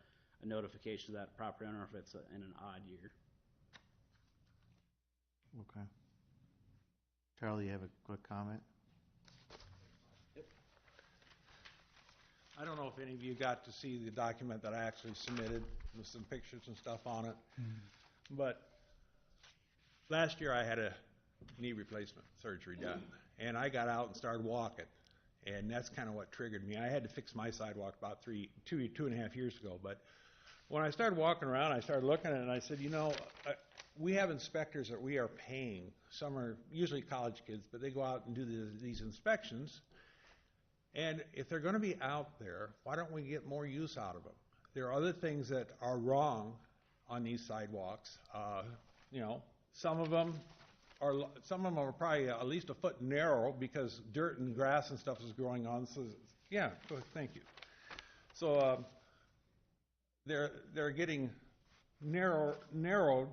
notification to that property owner if it's in an odd year. Okay. Charlie, you have a quick comment? I don't know if any of you got to see the document that I actually submitted with some pictures and stuff on it. But last year I had a knee replacement surgery done, and I got out and started walking. And that's kind of what triggered me. I had to fix my sidewalk about two and a half years ago. But when I started walking around, I started looking at it, and I said, we have inspectors that we are paying. Some are usually college kids, but they go out and do these inspections. And if they're going to be out there, why don't we get more use out of them? There are other things that are wrong on these sidewalks. Some of them are probably at least a foot narrow because dirt and grass and stuff is growing on. So yeah, thank you. So they're getting narrowed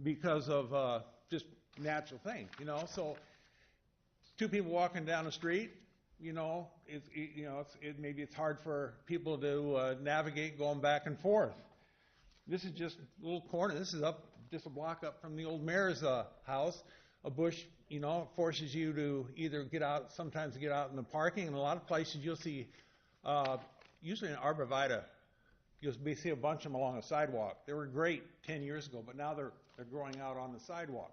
because of just natural things, So two people walking down the street, maybe it's hard for people to navigate going back and forth. This is just a little corner. This is up just a block up from the old mayor's house. A bush, forces you to either get out, sometimes get out in the parking. In a lot of places you'll see, usually in arborvitae, you'll see a bunch of them along the sidewalk. They were great 10 years ago, but now they're growing out on the sidewalk.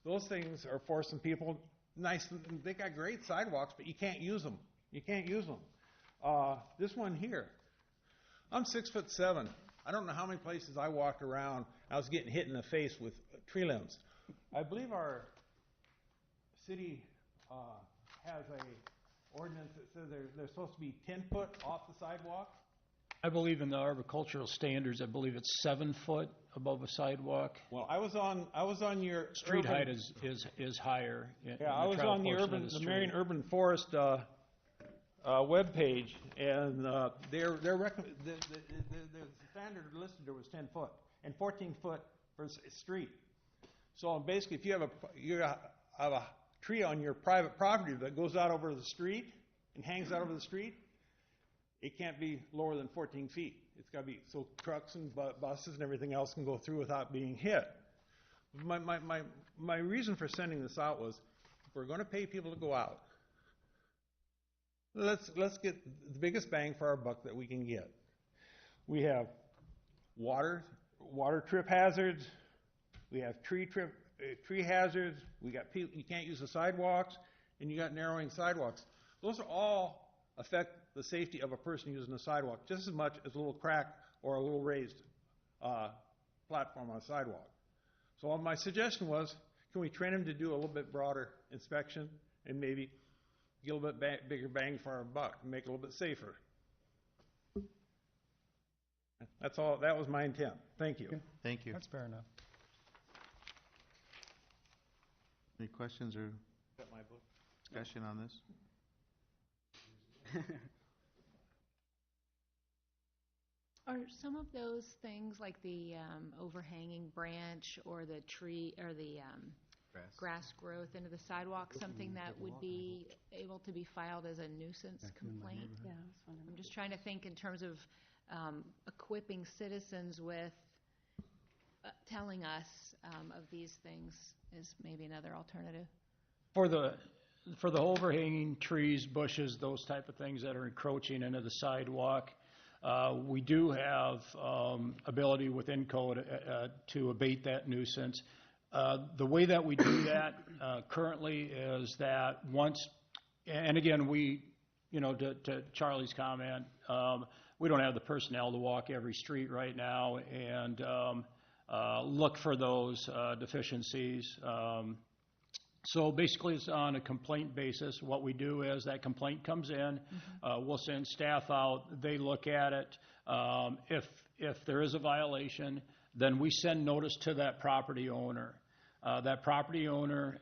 Those things are forcing people, they got great sidewalks, but you can't use them. This one here, I'm 6'7". I don't know how many places I walked around, I was getting hit in the face with tree limbs. I believe our city has a ordinance that says they're supposed to be 10 foot off the sidewalk. I believe in the arboricultural standards, I believe it's 7 foot above a sidewalk. Well, I was on your Street height is higher. I was on the Marion Urban Forest web page, and the standard listed there was 10 foot and 14 foot for a street. So basically, if you have a tree on your private property that goes out over the street and hangs out over the street, it can't be lower than 14 feet. It's got to be so trucks and buses and everything else can go through without being hit. My reason for sending this out was, if we're going to pay people to go out, let's get the biggest bang for our buck that we can get. We have water trip hazards. We have tree hazards. We got people, you can't use the sidewalks, and you got narrowing sidewalks. Those are all affect the safety of a person using a sidewalk just as much as a little crack or a little raised platform on a sidewalk. So my suggestion was, can we train them to do a little bit broader inspection and maybe get a little bit bigger bang for our buck and make it a little bit safer? That's all. That was my intent. Thank you. Okay. Thank you. That's fair enough. Any questions or discussion on this? Are some of those things like the overhanging branch or the tree or the grass growth into the sidewalk something that would be able to be filed as a nuisance complaint? Yeah, I'm just trying to think in terms of equipping citizens with telling us of these things is maybe another alternative. For the overhanging trees, bushes, those type of things that are encroaching into the sidewalk, we do have ability within code to abate that nuisance. The way that we do that currently is that once, and again, to Charlie's comment, we don't have the personnel to walk every street right now and look for those deficiencies. So basically, it's on a complaint basis. What we do is that complaint comes in, we'll send staff out, they look at it. If there is a violation, then we send notice to that property owner. That property owner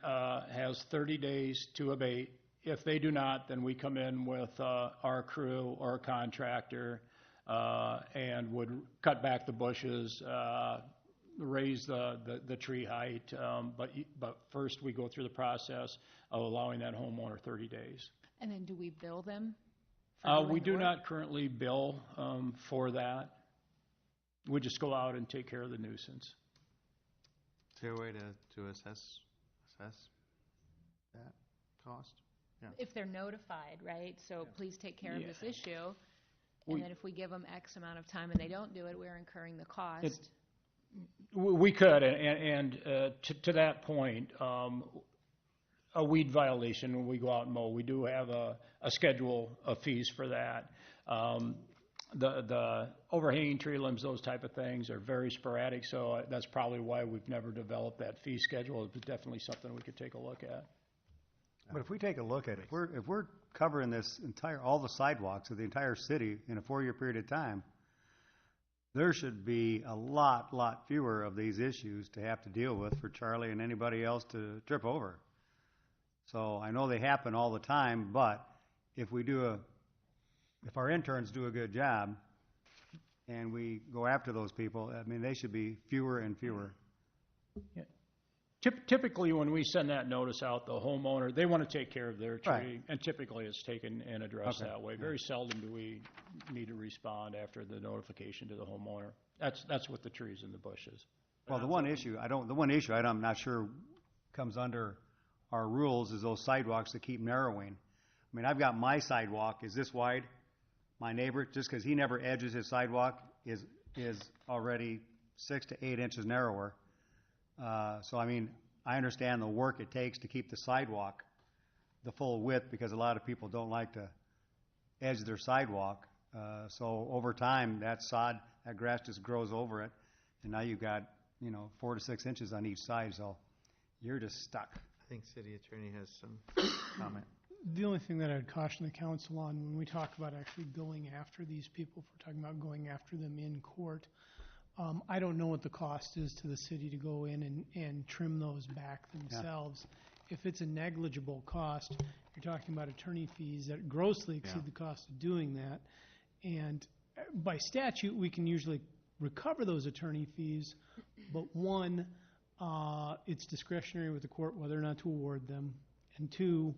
has 30 days to abate. If they do not, then we come in with our crew or contractor and would cut back the bushes, raise the tree height, but first we go through the process of allowing that homeowner 30 days. And then do we bill them? We do not currently bill for that. We just go out and take care of the nuisance. Is there a way to assess that cost? Yeah. If they're notified, right? So please take care of this issue. And then if we give them X amount of time and they don't do it, we're incurring the cost. We could, and to that point, a weed violation, when we go out and mow, we do have a schedule of fees for that. The overhanging tree limbs, those type of things are very sporadic, so that's probably why we've never developed that fee schedule. It's definitely something we could take a look at. But if we take a look at it, if we're covering all the sidewalks of the entire city in a 4-year period of time, there should be a lot fewer of these issues to have to deal with for Charlie and anybody else to trip over. So I know they happen all the time, but if our interns do a good job and we go after those people, I mean, they should be fewer and fewer. Yeah. Typically, when we send that notice out, the homeowner, they want to take care of their tree, Right. and typically it's taken and addressed Okay. that way. Very seldom do we need to respond after the notification to the homeowner. That's with the trees and the bushes. Well, the one issue I'm not sure comes under our rules is those sidewalks that keep narrowing. I mean, I've got my sidewalk is this wide. My neighbor, just because he never edges his sidewalk, is already 6 to 8 inches narrower. So, I mean, I understand the work it takes to keep the sidewalk the full width because a lot of people don't like to edge their sidewalk. So over time, that grass just grows over it, and now you've got, 4 to 6 inches on each side, so you're just stuck. I think city attorney has some comment. The only thing that I'd caution the council on when we talk about actually going after these people, if we're talking about going after them in court, I don't know what the cost is to the city to go in and trim those back themselves. If it's a negligible cost, you're talking about attorney fees that grossly exceed the cost of doing that. And by statute, we can usually recover those attorney fees, but one, it's discretionary with the court whether or not to award them. And two,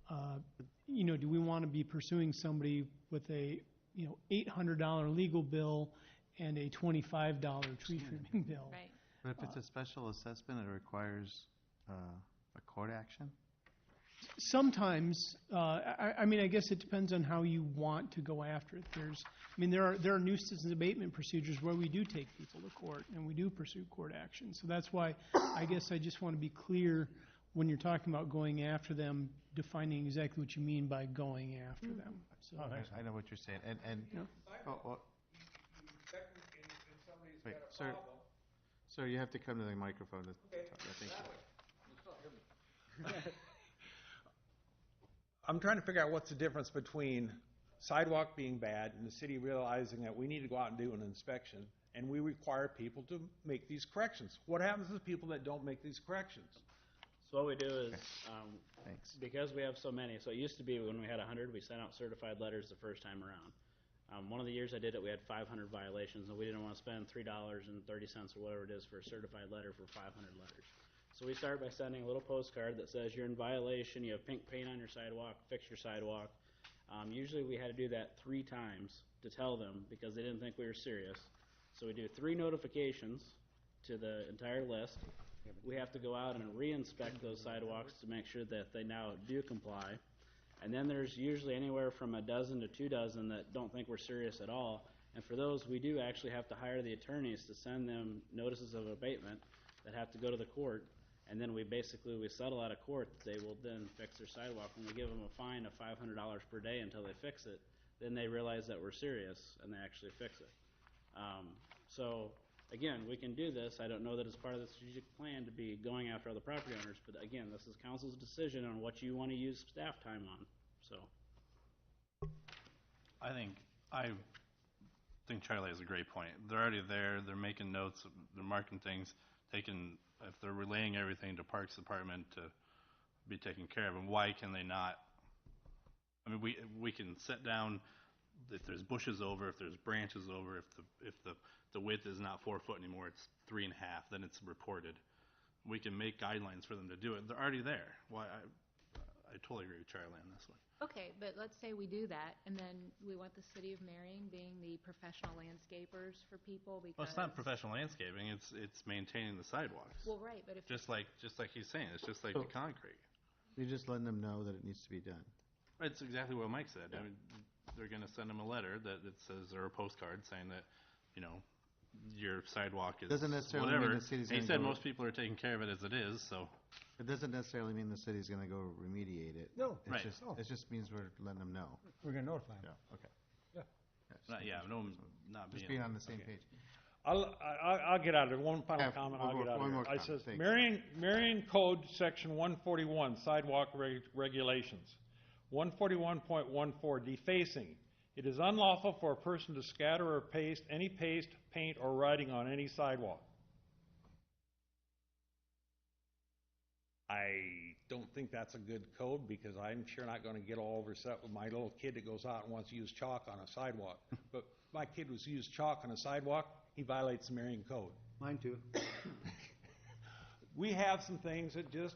do we want to be pursuing somebody with a, $800 legal bill and a $25 tree trimming bill? Right. But if it's a special assessment, it requires a court action? Sometimes, I guess it depends on how you want to go after it. There are nuisance abatement procedures where we do take people to court and we do pursue court action. So that's why I guess I just want to be clear when you're talking about going after them, defining exactly what you mean by going after them. So, I know what you're saying. Wait, sir, you have to come to the microphone. Thank you. I'm trying to figure out what's the difference between sidewalk being bad and the city realizing that we need to go out and do an inspection, and we require people to make these corrections. What happens to the people that don't make these corrections? So what we do is, Thanks. because we have so many, so it used to be when we had 100, we sent out certified letters the first time around. One of the years I did it, we had 500 violations, and we didn't want to spend $3.30 or whatever it is for a certified letter for 500 letters. So we start by sending a little postcard that says you're in violation, you have pink paint on your sidewalk, fix your sidewalk. Usually we had to do that 3 times to tell them because they didn't think we were serious. So we do 3 notifications to the entire list. We have to go out and re-inspect those sidewalks to make sure that they now do comply. And then there's usually anywhere from a dozen to 2 dozen that don't think we're serious at all. And for those, we do actually have to hire the attorneys to send them notices of abatement that have to go to the court. And then we settle out of court. They will then fix their sidewalk. When we give them a fine of $500 per day until they fix it, then they realize that we're serious and they actually fix it. So again, we can do this. I don't know that it's part of the strategic plan to be going after other property owners, but again, this is council's decision on what you want to use staff time on. So I think Charlie has a great point. They're already there. They're making notes. They're marking things. If they're relaying everything to Parks Department to be taken care of, and why can they not? I mean, we can sit down. If there's bushes over, if there's branches over, if the width is not 4 foot anymore, it's 3.5. Then it's reported. We can make guidelines for them to do it. They're already there. Why? I totally agree with Charlie on this one. Okay, but let's say we do that, and then we want the city of Marion being the professional landscapers for people because... Well, it's not professional landscaping. It's maintaining the sidewalks. Well, right, but if... Just like he's saying, it's just like the concrete. You're just letting them know that it needs to be done. It's exactly what Mike said. Yeah. I mean, they're gonna send them a letter that it says, or a postcard saying that, you know, your sidewalk is Doesn't necessarily whatever. mean the city's And he gonna said go- most people are taking care of it as it is, so. It doesn't necessarily mean the city's gonna go remediate it. No. It's Right. just, it just means we're letting them know. We're gonna notify them. Yeah, okay. Yeah. Not Just being. being on the same page. I'll get out of it. One final Have comment, one I'll more- get out one of more here. I comment, says, thanks. Marion Code, Section 141, sidewalk regulations. 141.14, defacing. It is unlawful for a person to scatter or paste any paste, paint, or writing on any sidewalk. I don't think that's a good code, because I'm sure not gonna get all overset with my little kid that goes out and wants to use chalk on a sidewalk. But if my kid was to use chalk on a sidewalk, he violates the Marion Code. Mine too. We have some things that just,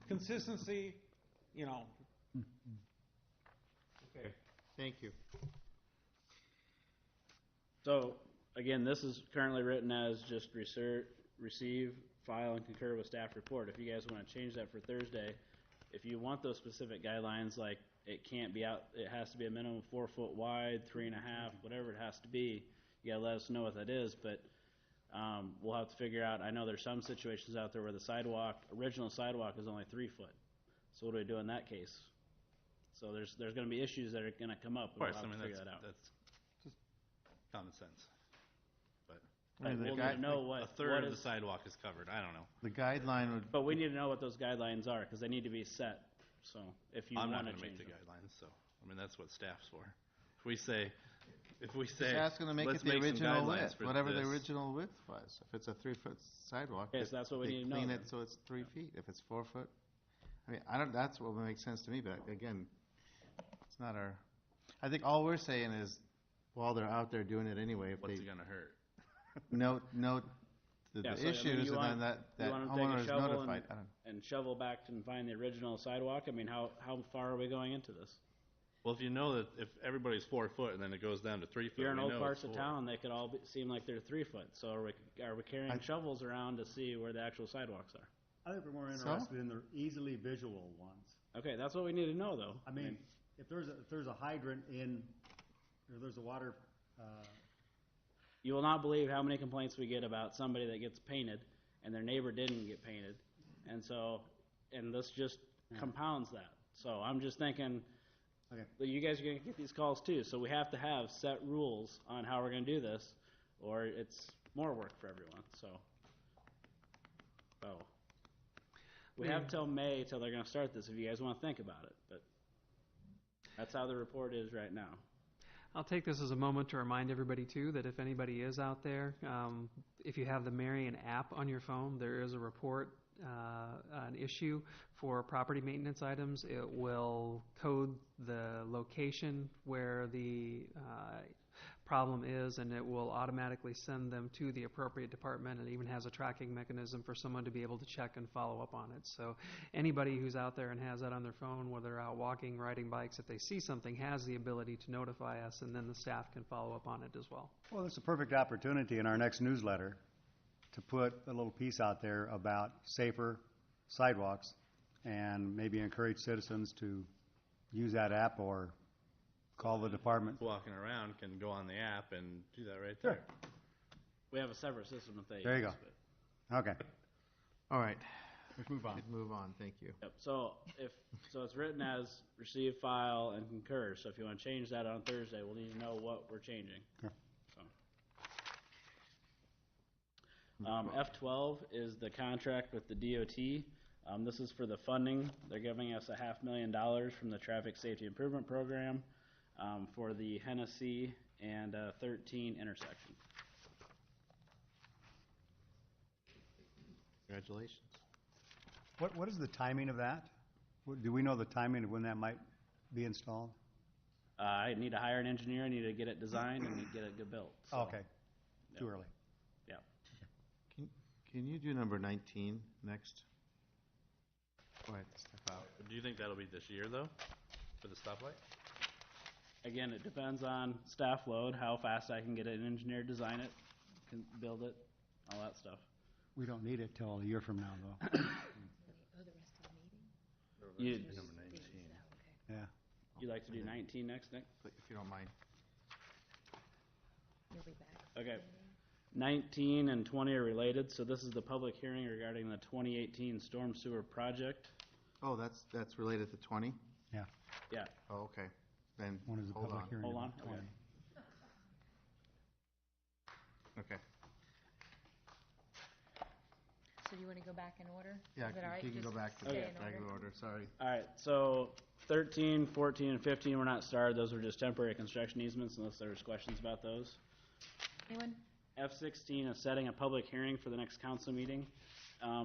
consistency, you know. Okay. Thank you. So, again, this is currently written as just receive, file, and concur with staff report. If you guys want to change that for Thursday, if you want those specific guidelines, like it can't be out, it has to be a minimum of 4 foot wide, 3.5, whatever it has to be, you gotta let us know what that is, but we'll have to figure out, I know there's some situations out there where the original sidewalk is only 3 foot. So what do we do in that case? So there's gonna be issues that are gonna come up, Of and course, we'll I have mean, to figure that out. that's just common sense. But I mean, the We'll guy- need to know what. a third what of the is- sidewalk is covered, I don't know. The guideline would, But we need to know what those guidelines are, because they need to be set, so if you I'm want not to gonna make change the them. guidelines, so, I mean, that's what staff's for. If we say, just ask them to make it let's the make some original guidelines width, for whatever the this. original width was. If it's a 3 foot sidewalk. Okay, so that's what we they need to know Clean then. it so it's 3 feet. If it's 4 foot, I mean, I don't, that's what would make sense to me, but again, it's not our, I think all we're saying is, while they're out there doing it anyway, if What's they it gonna hurt? note the Yeah, so, I mean, issues, you and want- then that you want 'em to homeowner take a is shovel notified. I don't, and shovel back and find the original sidewalk? I mean, how far are we going into this? Well, if you know that if everybody's 4 foot and then it goes down to 3 If foot, you're in we old know parts it's of 4. town, they could all seem like they're 3 foot, so are we carrying shovels around to see where the actual sidewalks are? I think we're more So? interested in the easily visual ones. Okay, that's what we need to know, though. I mean, if there's a hydrant or there's a water, You will not believe how many complaints we get about somebody that gets painted and their neighbor didn't get painted. And this just compounds that. So I'm just thinking, Okay. that you guys are gonna get these calls too. So we have to have set rules on how we're gonna do this, or it's more work for everyone, so. We have till May till they're gonna start this, if you guys wanna think about it, but that's how the report is right now. I'll take this as a moment to remind everybody too that if anybody is out there, if you have the Marion app on your phone, there is a report, an issue for property maintenance items. It will code the location where the problem is, and it will automatically send them to the appropriate department. It even has a tracking mechanism for someone to be able to check and follow up on it. So anybody who's out there and has that on their phone, whether they're out walking, riding bikes, if they see something, has the ability to notify us, and then the staff can follow up on it as well. well, it's a perfect opportunity in our next newsletter to put a little piece out there about safer sidewalks and maybe encourage citizens to use that app or call the department. Walking around can go on the app and do that right there. We have a separate system that they use. There you go. but- Okay. all right, Let's move on. move on, thank you. Yep, so it's written as receive, file, and concur, so if you wanna change that on Thursday, we'll need to know what we're changing. Okay. So. F12 is the contract with the DOT. This is for the funding. They're giving us $500,000 from the Traffic Safety Improvement Program for the Hennessy and 13 intersection. Congratulations. What is the timing of that? Do we know the timing of when that might be installed? I need to hire an engineer, I need to get it designed, and get it built. So, Okay, too early. yeah. Can you do number 19 next? Go ahead, step out. Do you think that'll be this year, though, for the stoplight? Again, it depends on staff load, how fast I can get an engineer to design it, can build it, all that stuff. We don't need it till a year from now, though. You, Number 19. Yeah. you like to do 19 next, Nick? If you don't mind. You'll be back. Okay. 19 and 20 are related, so this is the public hearing regarding the 2018 storm sewer project. Oh, that's related to 20? Yeah. Yeah. Oh, okay. Then, One is a hold public on. hearing Hold on. about 20. Okay. So do you want to go back in order? Yeah, Is it all right? you can go Just back to the stay in regular order, sorry. All right, so 13, 14, and 15 were not started. Those were just temporary construction easements unless there's questions about those. Anyone? F16 is setting a public hearing for the next council meeting.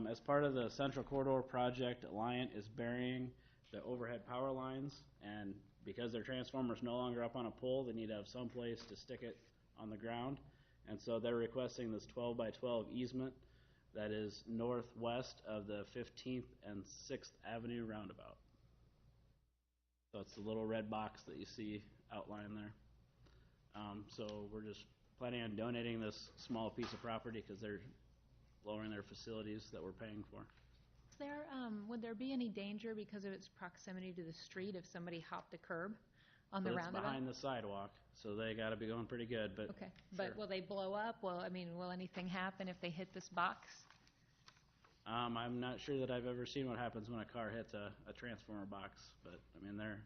As part of the Central Corridor project, Alliant is burying the overhead power lines, and because their transformer's no longer up on a pole, they need to have some place to stick it on the ground. And so they're requesting this 12 by 12 easement that is northwest of the 15th and 6th Avenue roundabout. So it's the little red box that you see outlined there. So we're just planning on donating this small piece of property because they're lowering their facilities that we're paying for. Is there, would there be any danger because of its proximity to the street if somebody hopped a curb on the So it's roundabout? behind the sidewalk, so they gotta be going pretty good, but. Okay, but sure. will they blow up? Will anything happen if they hit this box? I'm not sure that I've ever seen what happens when a car hits a transformer box, but, I mean, they're,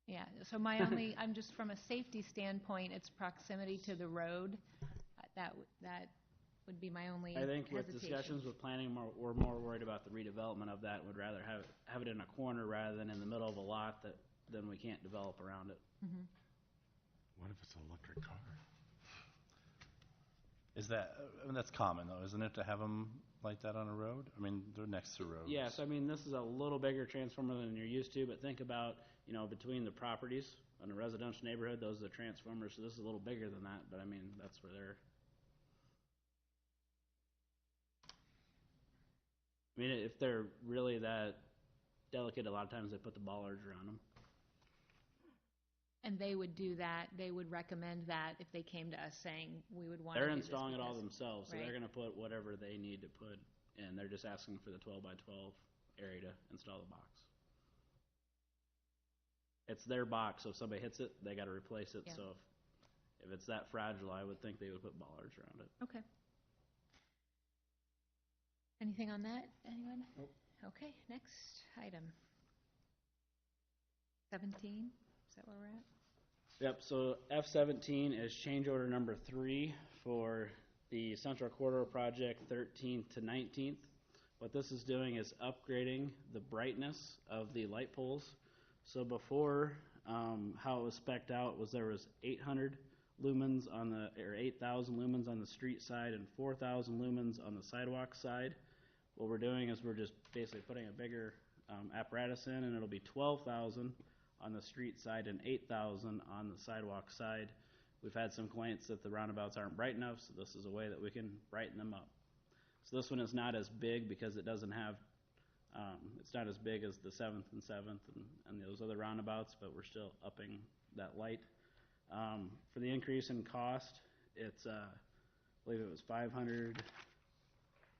Yeah, so I'm just from a safety standpoint, its proximity to the road, that would be my only I think with hesitation. discussions with planning, we're more worried about the redevelopment of that, would rather have it in a corner rather than in the middle of a lot that, then we can't develop around it. Mhm. What if it's an electric car? Is that, I mean, that's common though, isn't it, to have them like that on a road? I mean, they're next to roads. Yes, I mean, this is a little bigger transformer than you're used to, but think about, between the properties in a residential neighborhood, those are the transformers, so this is a little bigger than that, but I mean, that's where they're. I mean, if they're really that delicate, a lot of times they put the bollards around them. And they would do that, they would recommend that if they came to us saying, we would want to They're do this installing it all because-" themselves, so Right. they're gonna put whatever they need to put in. They're just asking for the 12 by 12 area to install the box. It's their box, so if somebody hits it, they gotta replace it, Yeah. so if it's that fragile, I would think they would put bollards around it. Okay. Anything on that, anyone? Nope. Okay, next item. 17, is that where we're at? Yep, so F17 is change order number 3 for the Central Corridor project 13th to 19th. What this is doing is upgrading the brightness of the light poles. So before, how it was spec'd out was there was 800 lumens or 8,000 lumens on the street side and 4,000 lumens on the sidewalk side. What we're doing is we're just basically putting a bigger apparatus in, and it'll be 12,000 on the street side and 8,000 on the sidewalk side. We've had some complaints that the roundabouts aren't bright enough, so this is a way that we can brighten them up. So this one is not as big because it doesn't have, it's not as big as the 7th and 7th and those other roundabouts, but we're still upping that light. For the increase in cost, it's, I believe it was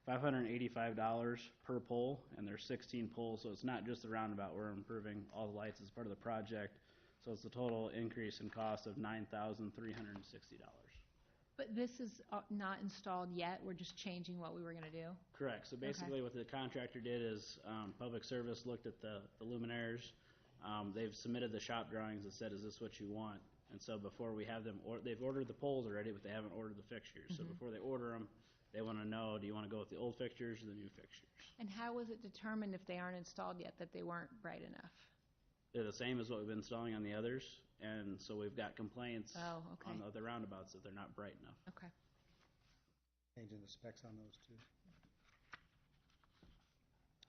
$585 per pole, and there's 16 poles, so it's not just the roundabout. We're improving all the lights as part of the project, so it's a total increase in cost of $9,360. But this is not installed yet, we're just changing what we were gonna do? Correct. So basically what the contractor did is Public Service looked at the luminaires. They've submitted the shop drawings that said, is this what you want? And so before we have them, they've ordered the poles already, but they haven't ordered the fixtures. So before they order them, they want to know, do you want to go with the old fixtures or the new fixtures? And how was it determined if they aren't installed yet that they weren't bright enough? They're the same as what we've been installing on the others, and so we've got complaints Oh, okay. on the other roundabouts that they're not bright enough. Okay. Changing the specs on those too.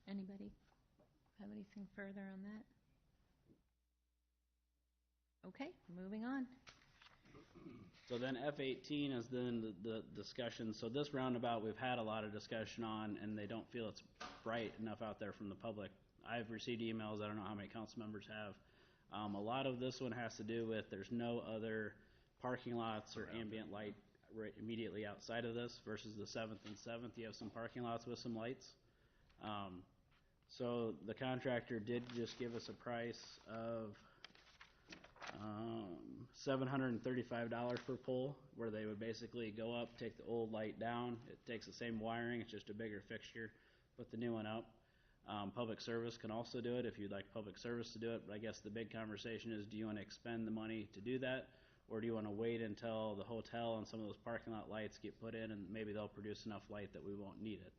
Anybody have anything further on that? Okay, moving on. So then F18 is then the discussion. So this roundabout we've had a lot of discussion on, and they don't feel it's bright enough out there from the public. I've received emails, I don't know how many council members have. A lot of this one has to do with there's no other parking lots or ambient light right immediately outside of this versus the 7th and 7th. You have some parking lots with some lights. So the contractor did just give us a price of $735 per pole, where they would basically go up, take the old light down. It takes the same wiring, it's just a bigger fixture, put the new one up. Public service can also do it if you'd like public service to do it, but I guess the big conversation is, do you want to expend the money to do that? Or do you want to wait until the hotel and some of those parking lot lights get put in and maybe they'll produce enough light that we won't need it?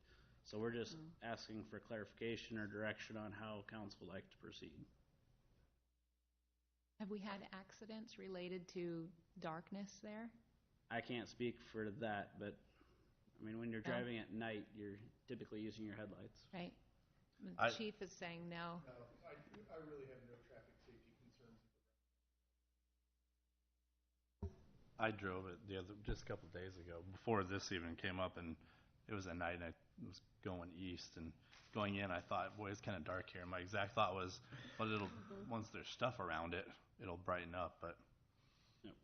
So we're just asking for clarification or direction on how council would like to proceed. Have we had accidents related to darkness there? I can't speak for that, but I mean, when you're driving at night, you're typically using your headlights. Right. The chief is saying no. No, I really have no traffic safety concerns. I drove it just a couple of days ago, before this even came up, and it was at night, and I was going east, and going in, I thought, boy, it's kind of dark here. My exact thought was, well, once there's stuff around it, it'll brighten up, but. Yep.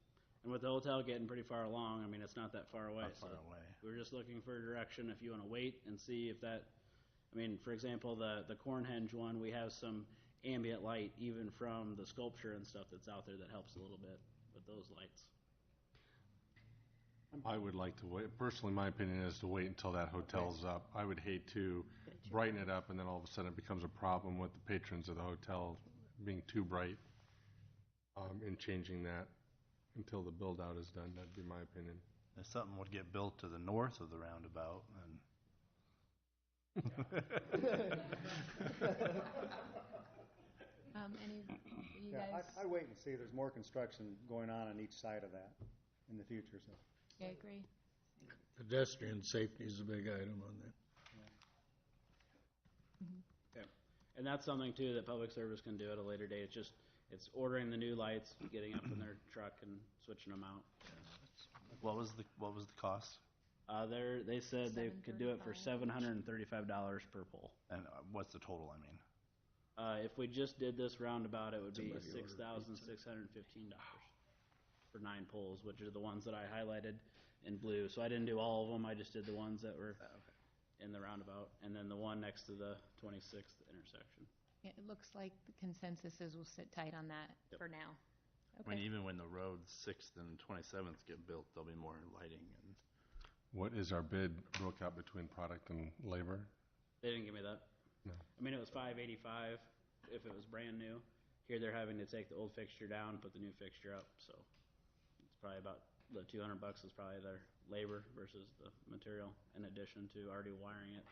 And with the hotel getting pretty far along, I mean, it's not that far away. Not far away. We're just looking for a direction if you want to wait and see if that, I mean, for example, the Cornhenge one, we have some ambient light even from the sculpture and stuff that's out there that helps a little bit with those lights. I would like to wait, personally, my opinion is to wait until that hotel's up. I would hate to brighten it up and then all of a sudden it becomes a problem with the patrons of the hotel being too bright in changing that until the build-out is done. That'd be my opinion. If something would get built to the north of the roundabout, You guys? I wait and see. There's more construction going on each side of that in the future, so. I agree. Pedestrian safety is a big item on that. Yeah. And that's something too that public service can do at a later date. It's ordering the new lights, getting up in their truck and switching them out. what was the cost? They said they could do it for $735 per pole. And what's the total, I mean? If we just did this roundabout, it would be $6,615 for 9 poles, which are the ones that I highlighted in blue. So I didn't do all of them. I just did the ones that were in the roundabout, and then the one next to the 26th intersection. Yeah, it looks like the consensus is we'll sit tight on that for now. I mean, even when the roads 6th and 27th get built, there'll be more lighting. And What is our bid broke out between product and labor? They didn't give me that. No. I mean, it was $585 if it was brand new. Here they're having to take the old fixture down, put the new fixture up, so it's probably about the $200 is probably their labor versus the material, in addition to already wiring it,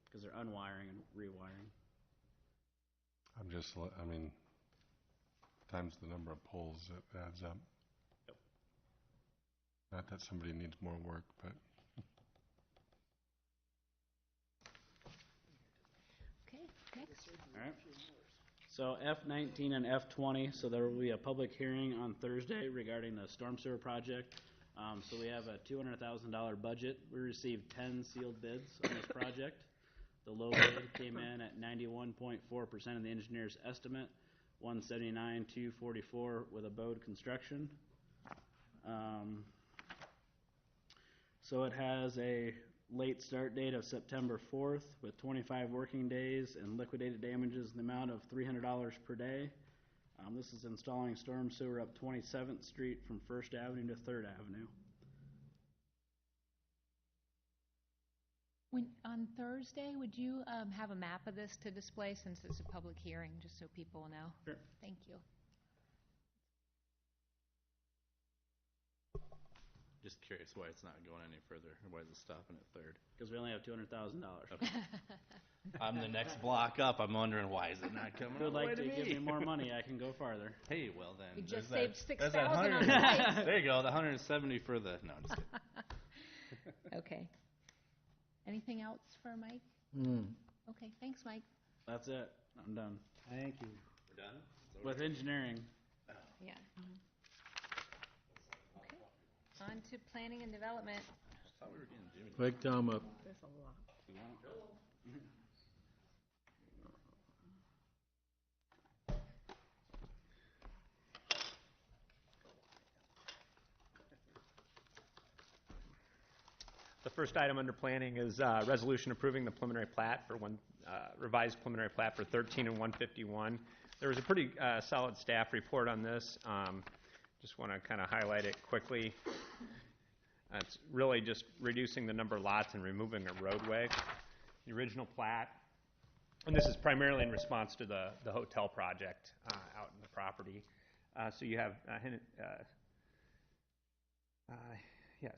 because they're unwiring and rewiring. I mean, times the number of poles, it adds up. Yep. Not that somebody needs more work, but. Okay, next. All right. So F19 and F20, so there will be a public hearing on Thursday regarding the storm sewer project. So we have a $200,000 budget. We received 10 sealed bids on this project. The low bid came in at 91.4% of the engineer's estimate, $179,244 with Abode Construction. So it has a late start date of September 4th with 25 working days and liquidated damages in the amount of $300 per day. This is installing storm sewer up 27th Street from 1st Avenue to 3rd Avenue. On Thursday, would you have a map of this to display since it's a public hearing, just so people will know? Sure. Thank you. just curious why it's not going any further, or why is it stopping at 3rd? Because we only have $200,000. Okay. I'm the next block up. I'm wondering why is it not coming If you'd all the way like to to give me? me more money, I can go farther. Hey, well then. We there's just that- saved there's that 6,000 on 100 the lights. There you go, the 170 for the, no, I'm just kidding. Okay. Anything else for Mike? Okay, thanks, Mike. That's it. I'm done. Thank you. We're done? With engineering. Yeah. Okay. On to planning and development. I thought we were getting Jimmy. Wake Tom up. There's a lot. The The first item under planning is resolution approving the preliminary plat for revised preliminary plat for 13 and 151. There was a pretty solid staff report on this. Just want to kind of highlight it quickly. It's really just reducing the number of lots and removing a roadway. The original plat, and this is primarily in response to the hotel project out in the property. So you have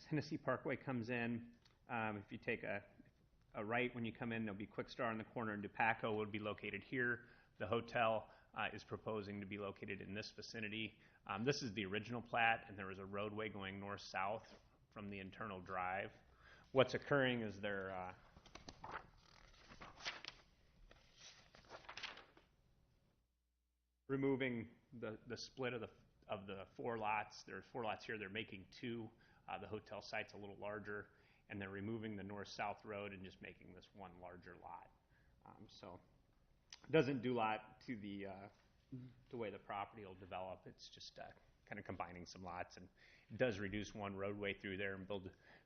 Hennessy Parkway comes in. If you take a right when you come in, there'll be Quick Star on the corner, and DePaco would be located here. The hotel is proposing to be located in this vicinity. This is the original plat, and there was a roadway going north-south from the internal drive. What's occurring is they're removing the split of the 4 lots. There's 4 lots here. They're making 2. The hotel site's a little larger, and they're removing the north-south road and just making this one larger lot. So it doesn't do a lot to the way the property will develop. It's just kind of combining some lots, and it does reduce one roadway through there and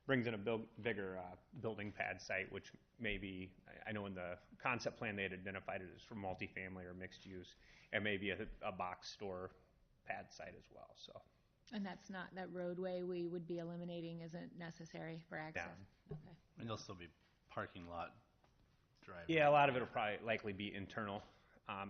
brings in a bigger building pad site, which may be, I know in the concept plan they had identified it as for multifamily or mixed use, and maybe a box store pad site as well. So. And that's not, that roadway we would be eliminating isn't necessary for access? Yeah. Okay. And there'll still be parking lot driving. Yeah, a lot of it will probably likely be internal.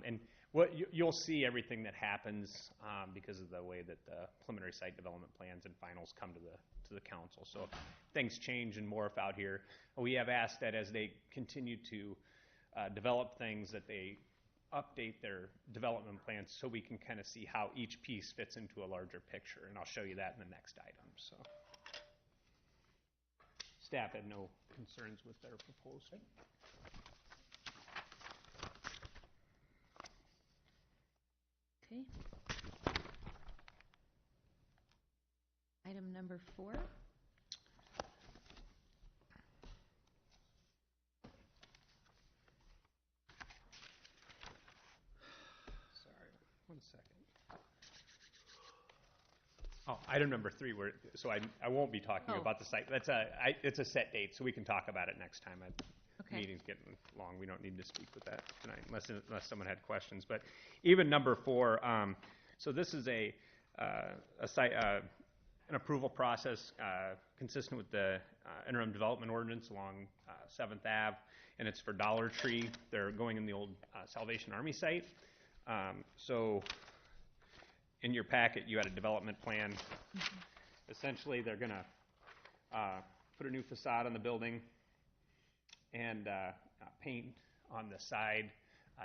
And what you'll see everything that happens because of the way that the preliminary site development plans and finals come to the council. So if things change and morph out here, we have asked that as they continue to develop things that they update their development plans so we can kind of see how each piece fits into a larger picture, and I'll show you that in the next item. So staff had no concerns with their proposal. Okay. Item number 4. One second. Oh, item number 3. So I won't be talking about the site. It's a set date, so we can talk about it next time. Okay. Meeting's getting long. We don't need to speak with that tonight, unless someone had questions. But even number 4. So this is a site, an approval process consistent with the interim development ordinance along 7th Ave, and it's for Dollar Tree. They're going in the old Salvation Army site. So in your packet, you had a development plan. Mm-hmm. Essentially, they're going to put a new facade on the building and paint on the side.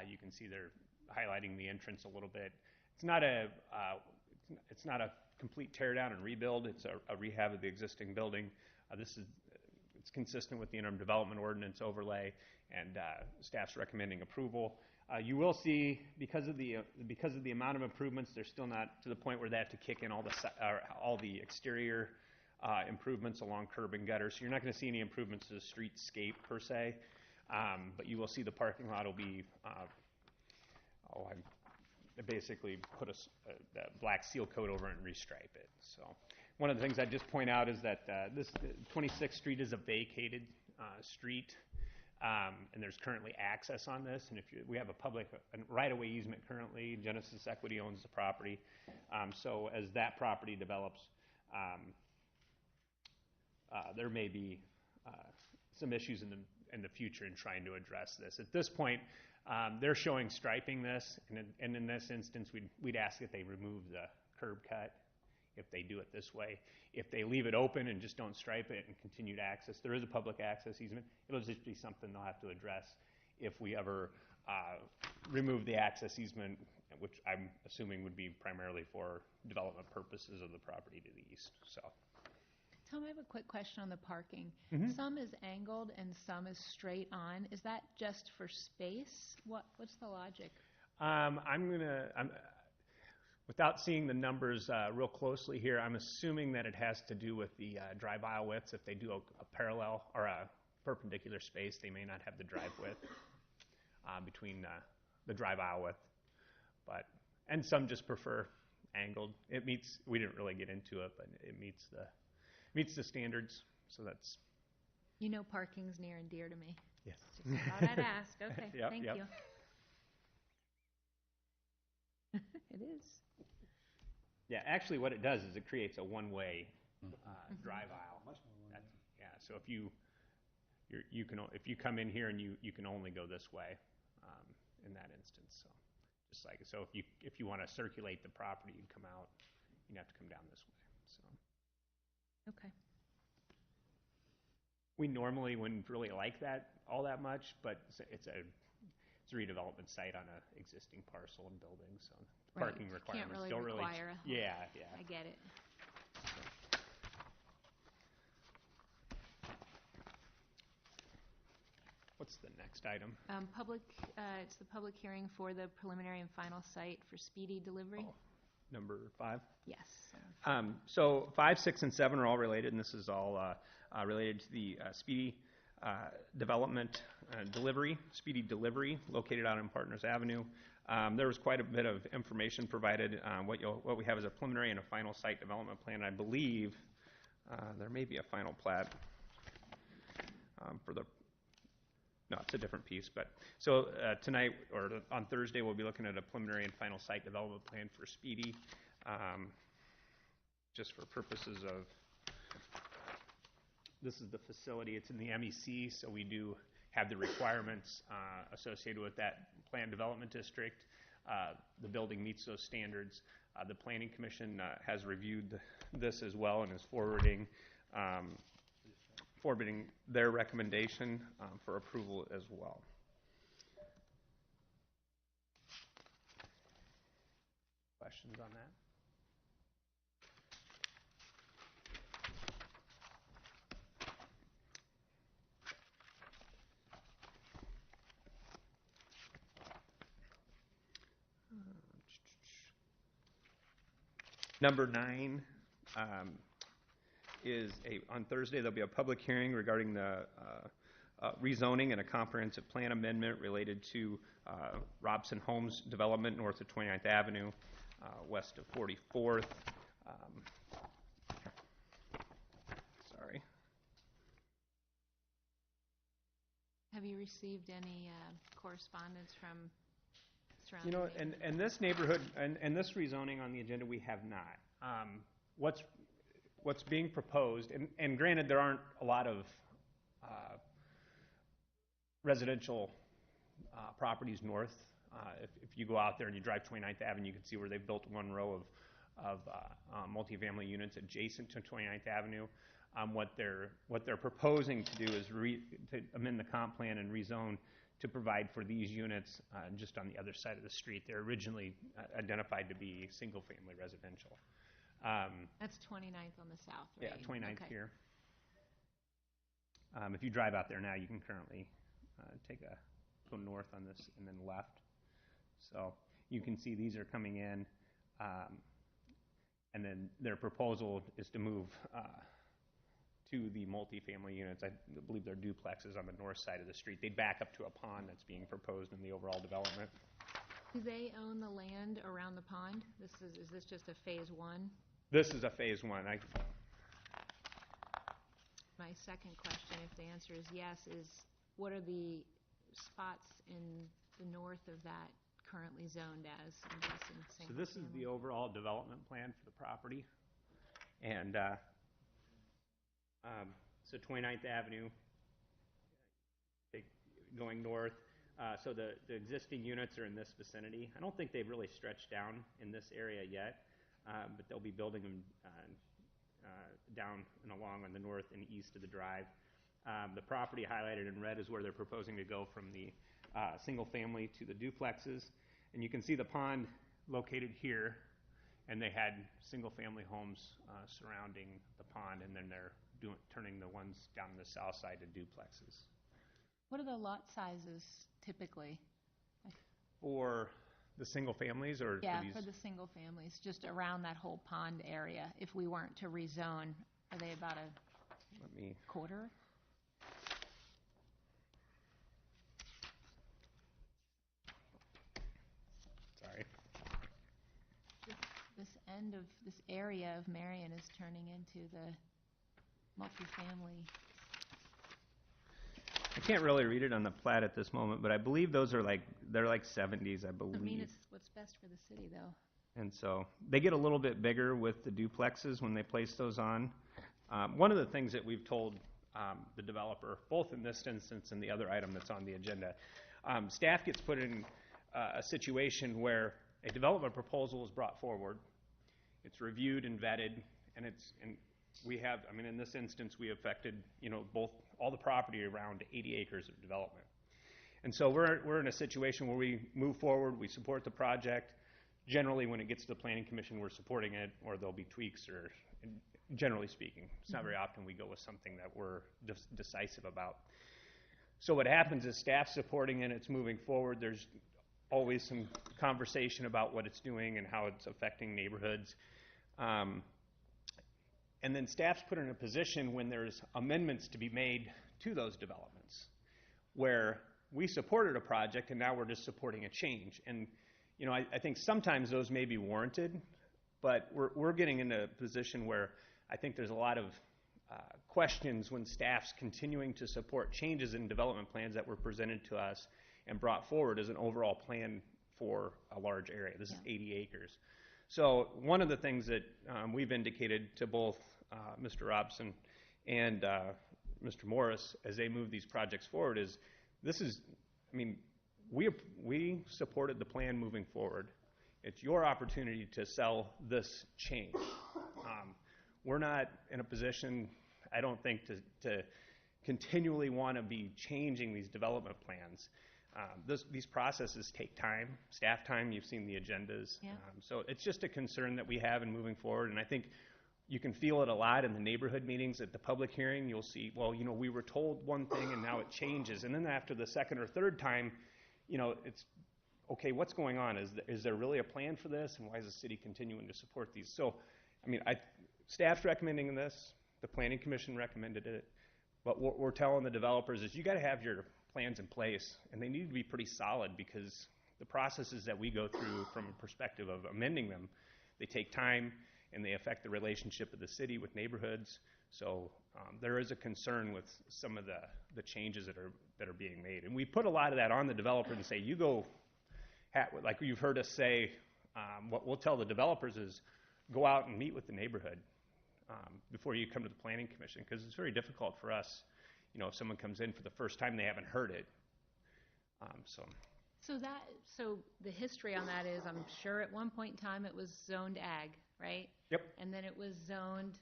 You can see they're highlighting the entrance a little bit. It's not a complete tear down and rebuild. It's a rehab of the existing building. It's consistent with the interim development ordinance overlay, and staff's recommending approval. You will see, because of the amount of improvements, they're still not to the point where they have to kick in all the exterior improvements along curb and gutter. So you're not going to see any improvements to the streetscape per se, but you will see the parking lot will be. I basically put a black seal coat over it and restripe it. So one of the things I'd just point out is that this 26th Street is a vacated street. And there's currently access on this, and we have a right-of-way easement currently. Genesis Equity owns the property, so as that property develops, there may be some issues in the future in trying to address this. At this point, they're showing striping this, and in this instance, we'd ask that they remove the curb cut if they do it this way. If they leave it open and just don't stripe it and continue to access, there is a public access easement. It'll just be something they'll have to address if we ever remove the access easement, which I'm assuming would be primarily for development purposes of the property to the east. So, Tom, I have a quick question on the parking. Mm-hmm. Some is angled and some is straight on. Is that just for space? What's the logic? Without seeing the numbers real closely here, I'm assuming that it has to do with the drive aisle widths. If they do a parallel or a perpendicular space, they may not have the drive width between the drive aisle width. And some just prefer angled. We didn't really get into it, but it meets the standards. So that's You know parking's near and dear to me. Yes. Just thought I'd ask. Okay, Yep, thank yep. you. It is. Yeah, actually what it does is it creates a one-way drive aisle. Yeah, so if if you come in here and you can only go this way in that instance. So just like, so if you want to circulate the property, you'd come out, you'd have to come down this way. So Okay. we normally wouldn't really like that all that much, but it's a redevelopment site on an existing parcel and building, so Right. parking You requirements can't really don't require. yeah. I get it. What's the next item? It's the public hearing for the preliminary and final site for speedy delivery. Number 5? Yes. So 5, 6, and 7 are all related, and this is all related to the speedy development speedy delivery located out on Partners Avenue. There was quite a bit of information provided. What we have is a preliminary and a final site development plan. I believe there may be a final plat no, it's a different piece. But so tonight or on Thursday, we'll be looking at a preliminary and final site development plan for Speedy, just for purposes of. This is the facility. It's in the MEC, so we do have the requirements associated with that planned development district. The building meets those standards. The Planning Commission has reviewed this as well and is forwarding their recommendation for approval as well. Questions on that? Number 9 is on Thursday. There'll be a public hearing regarding the rezoning and a comprehensive plan amendment related to Robson Homes development north of 29th Avenue, west of 44th. Sorry. Have you received any correspondence from You surrounding know, neighbors? and this neighborhood, and this rezoning on the agenda, we have not. What's being proposed, and granted, there aren't a lot of residential properties north. If you go out there and you drive 29th Avenue, you can see where they've built one row of multifamily units adjacent to 29th Avenue. What they're proposing to do is to amend the comp plan and rezone to provide for these units just on the other side of the street. They're originally identified to be single-family residential. That's 29th on the south, right? Yeah, 29th Okay. here. If you drive out there now, you can currently go north on this and then left. So you can see these are coming in, and then their proposal is to move to the multifamily units. I believe they're duplexes on the north side of the street. They back up to a pond that's being proposed in the overall development. Do they own the land around the pond? Is this just a phase 1? This is a phase 1. My second question, if the answer is yes, is what are the spots in the north of that currently zoned as? I'm guessing So this is single-family. the overall development plan for the property. And so 29th Avenue, going north. So the existing units are in this vicinity. I don't think they've really stretched down in this area yet, but they'll be building them down and along on the north and east of the drive. The property highlighted in red is where they're proposing to go from the single family to the duplexes. And you can see the pond located here, and they had single family homes surrounding the pond, and then they're turning the ones down the south side to duplexes. What are the lot sizes typically? For the single families or Yeah, for these? for the single families, just around that whole pond area. If we weren't to rezone, are they about a quarter? Sorry. This end of this area of Marion is turning into the multifamily I can't really read it on the plat at this moment, but I believe those are they're like 70s, I believe. I mean, it's what's best for the city, though. And so they get a little bit bigger with the duplexes when they place those on. One of the things that we've told the developer, both in this instance and the other item that's on the agenda, staff gets put in a situation where a development proposal is brought forward, it's reviewed and vetted, and we have, I mean, in this instance, we affected, all the property around 80 acres of development. And so we're in a situation where we move forward, we support the project. Generally, when it gets to the Planning Commission, we're supporting it, or there'll be tweaks, or generally speaking. It's not very often we go with something that we're decisive about. So what happens is staff supporting it, it's moving forward. There's always some conversation about what it's doing and how it's affecting neighborhoods. And then staff's put in a position when there's amendments to be made to those developments, where we supported a project and now we're just supporting a change. And I think sometimes those may be warranted, but we're getting in a position where I think there's a lot of questions when staff's continuing to support changes in development plans that were presented to us and brought forward as an overall plan for a large area. This is 80 acres. So one of the things that we've indicated to both Mr. Robson and Mr. Morris as they move these projects forward is we supported the plan moving forward. It's your opportunity to sell this change. We're not in a position, I don't think, to continually want to be changing these development plans. These processes take time, staff time. You've seen the agendas. Yeah. So it's just a concern that we have in moving forward. And I think you can feel it a lot in the neighborhood meetings. At the public hearing, you'll see, well, we were told one thing and now it changes. And then after the second or third time, it's, okay, what's going on? Is there really a plan for this? And why is the city continuing to support these? So, staff's recommending this. The Planning Commission recommended it. But what we're telling the developers is you got to have your plans in place, and they need to be pretty solid because the processes that we go through from a perspective of amending them, they take time and they affect the relationship of the city with neighborhoods. So there is a concern with some of the changes that are being made. And we put a lot of that on the developer and say, you go, like you've heard us say, what we'll tell the developers is go out and meet with the neighborhood before you come to the Planning Commission, because it's very difficult for us, if someone comes in for the first time, they haven't heard it. So the history on that is, I'm sure at one point in time it was zoned ag, right? Yep. And then it was zoned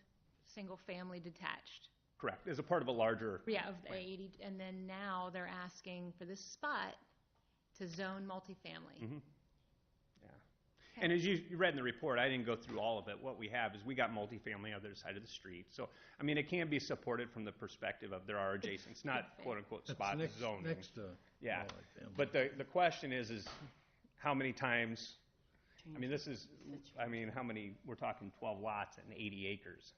single-family detached. Correct, as a part of a larger. Yeah, of the 80, and then now they're asking for this spot to zone multifamily. Mm-hmm. Yeah. And as you read in the report, I didn't go through all of it. What we have is we got multifamily on the other side of the street. So, it can be supported from the perspective of there are adjacent. It's not quote-unquote spot zoning. Next to yeah. multifamily. But the question is how many times, how many, we're talking 12 lots and 80 acres.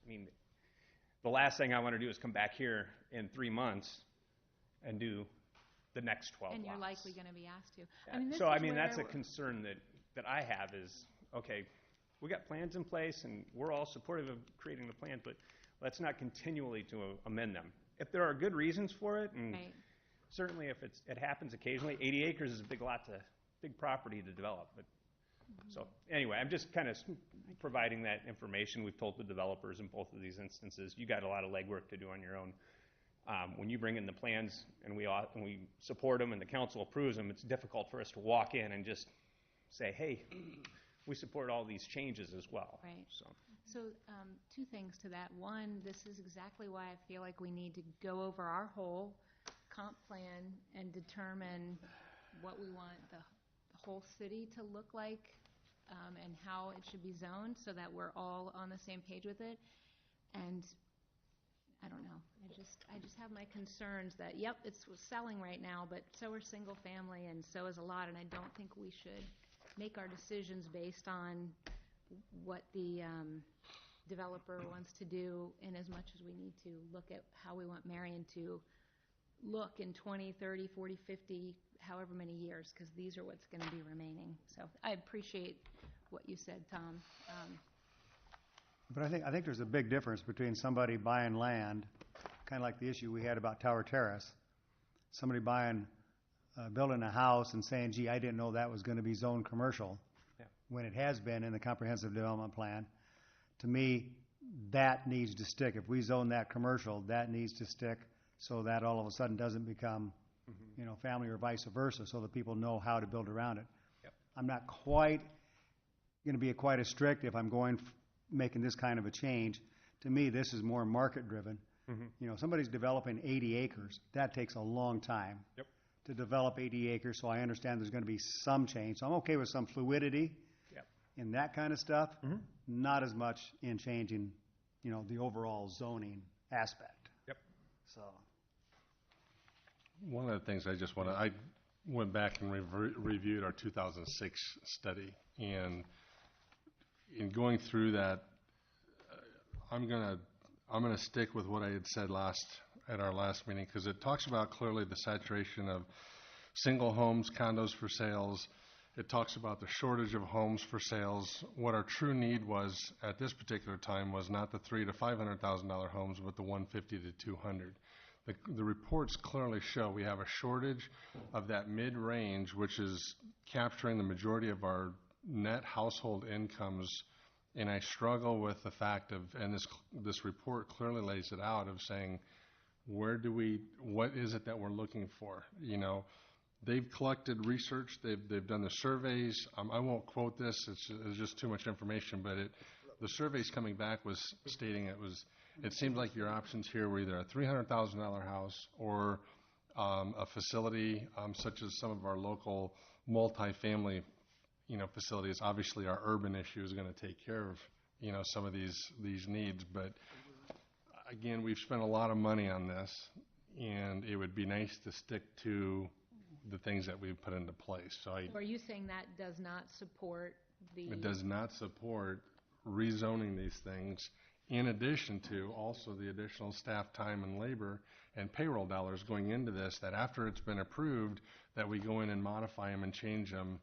The last thing I want to do is come back here in 3 months and do the next 12 And lots. you're likely going to be asked to. That's a concern that I have is, okay, we got plans in place and we're all supportive of creating the plans, but let's not continually to amend them. If there are good reasons for it, and Right. certainly if it happens occasionally, 80 acres is a big property to develop. But so anyway, I'm just kind of providing that information. We've told the developers in both of these instances, you got a lot of legwork to do on your own. When you bring in the plans and we support them and the council approves them, it's difficult for us to walk in and just say, hey, we support all these changes as well. Right. So two things to that. One, this is exactly why I feel like we need to go over our whole comp plan and determine what we want the whole city to look like and how it should be zoned so that we're all on the same page with it. And I don't know. I just have my concerns that, yep, it's selling right now, but so are single family and so is a lot, and I don't think we should make our decisions based on what the developer wants to do, in as much as we need to look at how we want Marion to look in 20, 30, 40, 50, however many years, because these are what's going to be remaining. So I appreciate what you said, Tom. But I think there's a big difference between somebody buying land, kind of like the issue we had about Tower Terrace, somebody building a house and saying, gee, I didn't know that was gonna be zoned commercial, Yeah. when it has been in the comprehensive development plan. To me, that needs to stick. If we zone that commercial, that needs to stick, so that all of a sudden doesn't become, family or vice versa, so that people know how to build around it. Yep. I'm not quite gonna be quite as strict if I'm making this kind of a change. To me, this is more market-driven. Somebody's developing 80 acres. That takes a long time. Yep. To develop 80 acres, so I understand there's going to be some change. So I'm okay with some fluidity Yep. in that kind of stuff, not as much in changing, the overall zoning aspect. Yep. So, One of the things I went back and reviewed our 2006 study, and in going through that, I'm gonna stick with what I had said at our last meeting, because it talks about clearly the saturation of single homes, condos for sales. It talks about the shortage of homes for sales. What our true need was at this particular time was not the $300,000 to $500,000 homes, but the 150 to 200. The reports clearly show we have a shortage of that mid-range, which is capturing the majority of our net household incomes. And I struggle with the fact of, and this report clearly lays it out, of saying, what is it that we're looking for? They've collected research, they've done the surveys. I won't quote this, it's just too much information, but the surveys coming back was stating it seems like your options here were either a $300,000 house or a facility such as some of our local multifamily facilities. Obviously, our urban issue is going to take care of, some of these needs. But again, we've spent a lot of money on this, and it would be nice to stick to the things that we've put into place. So Are you saying that does not support it does not support rezoning these things, in addition to also the additional staff time and labor and payroll dollars going into this, that after it's been approved, that we go in and modify them and change them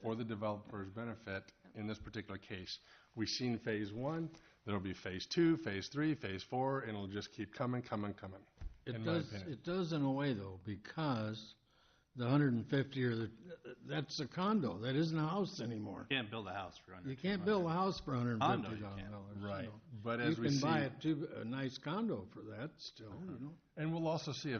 for the developer's benefit in this particular case. We've seen phase 1, there'll be phase 2, phase 3, phase 4, and it'll just keep coming. It does in a way, though, because the 150 that's a condo, that isn't a house anymore. You can't build a house for under You can't build a house for $150,000. Condo you can. Right. So But as you we can see, buy a nice condo for that still, and we'll also see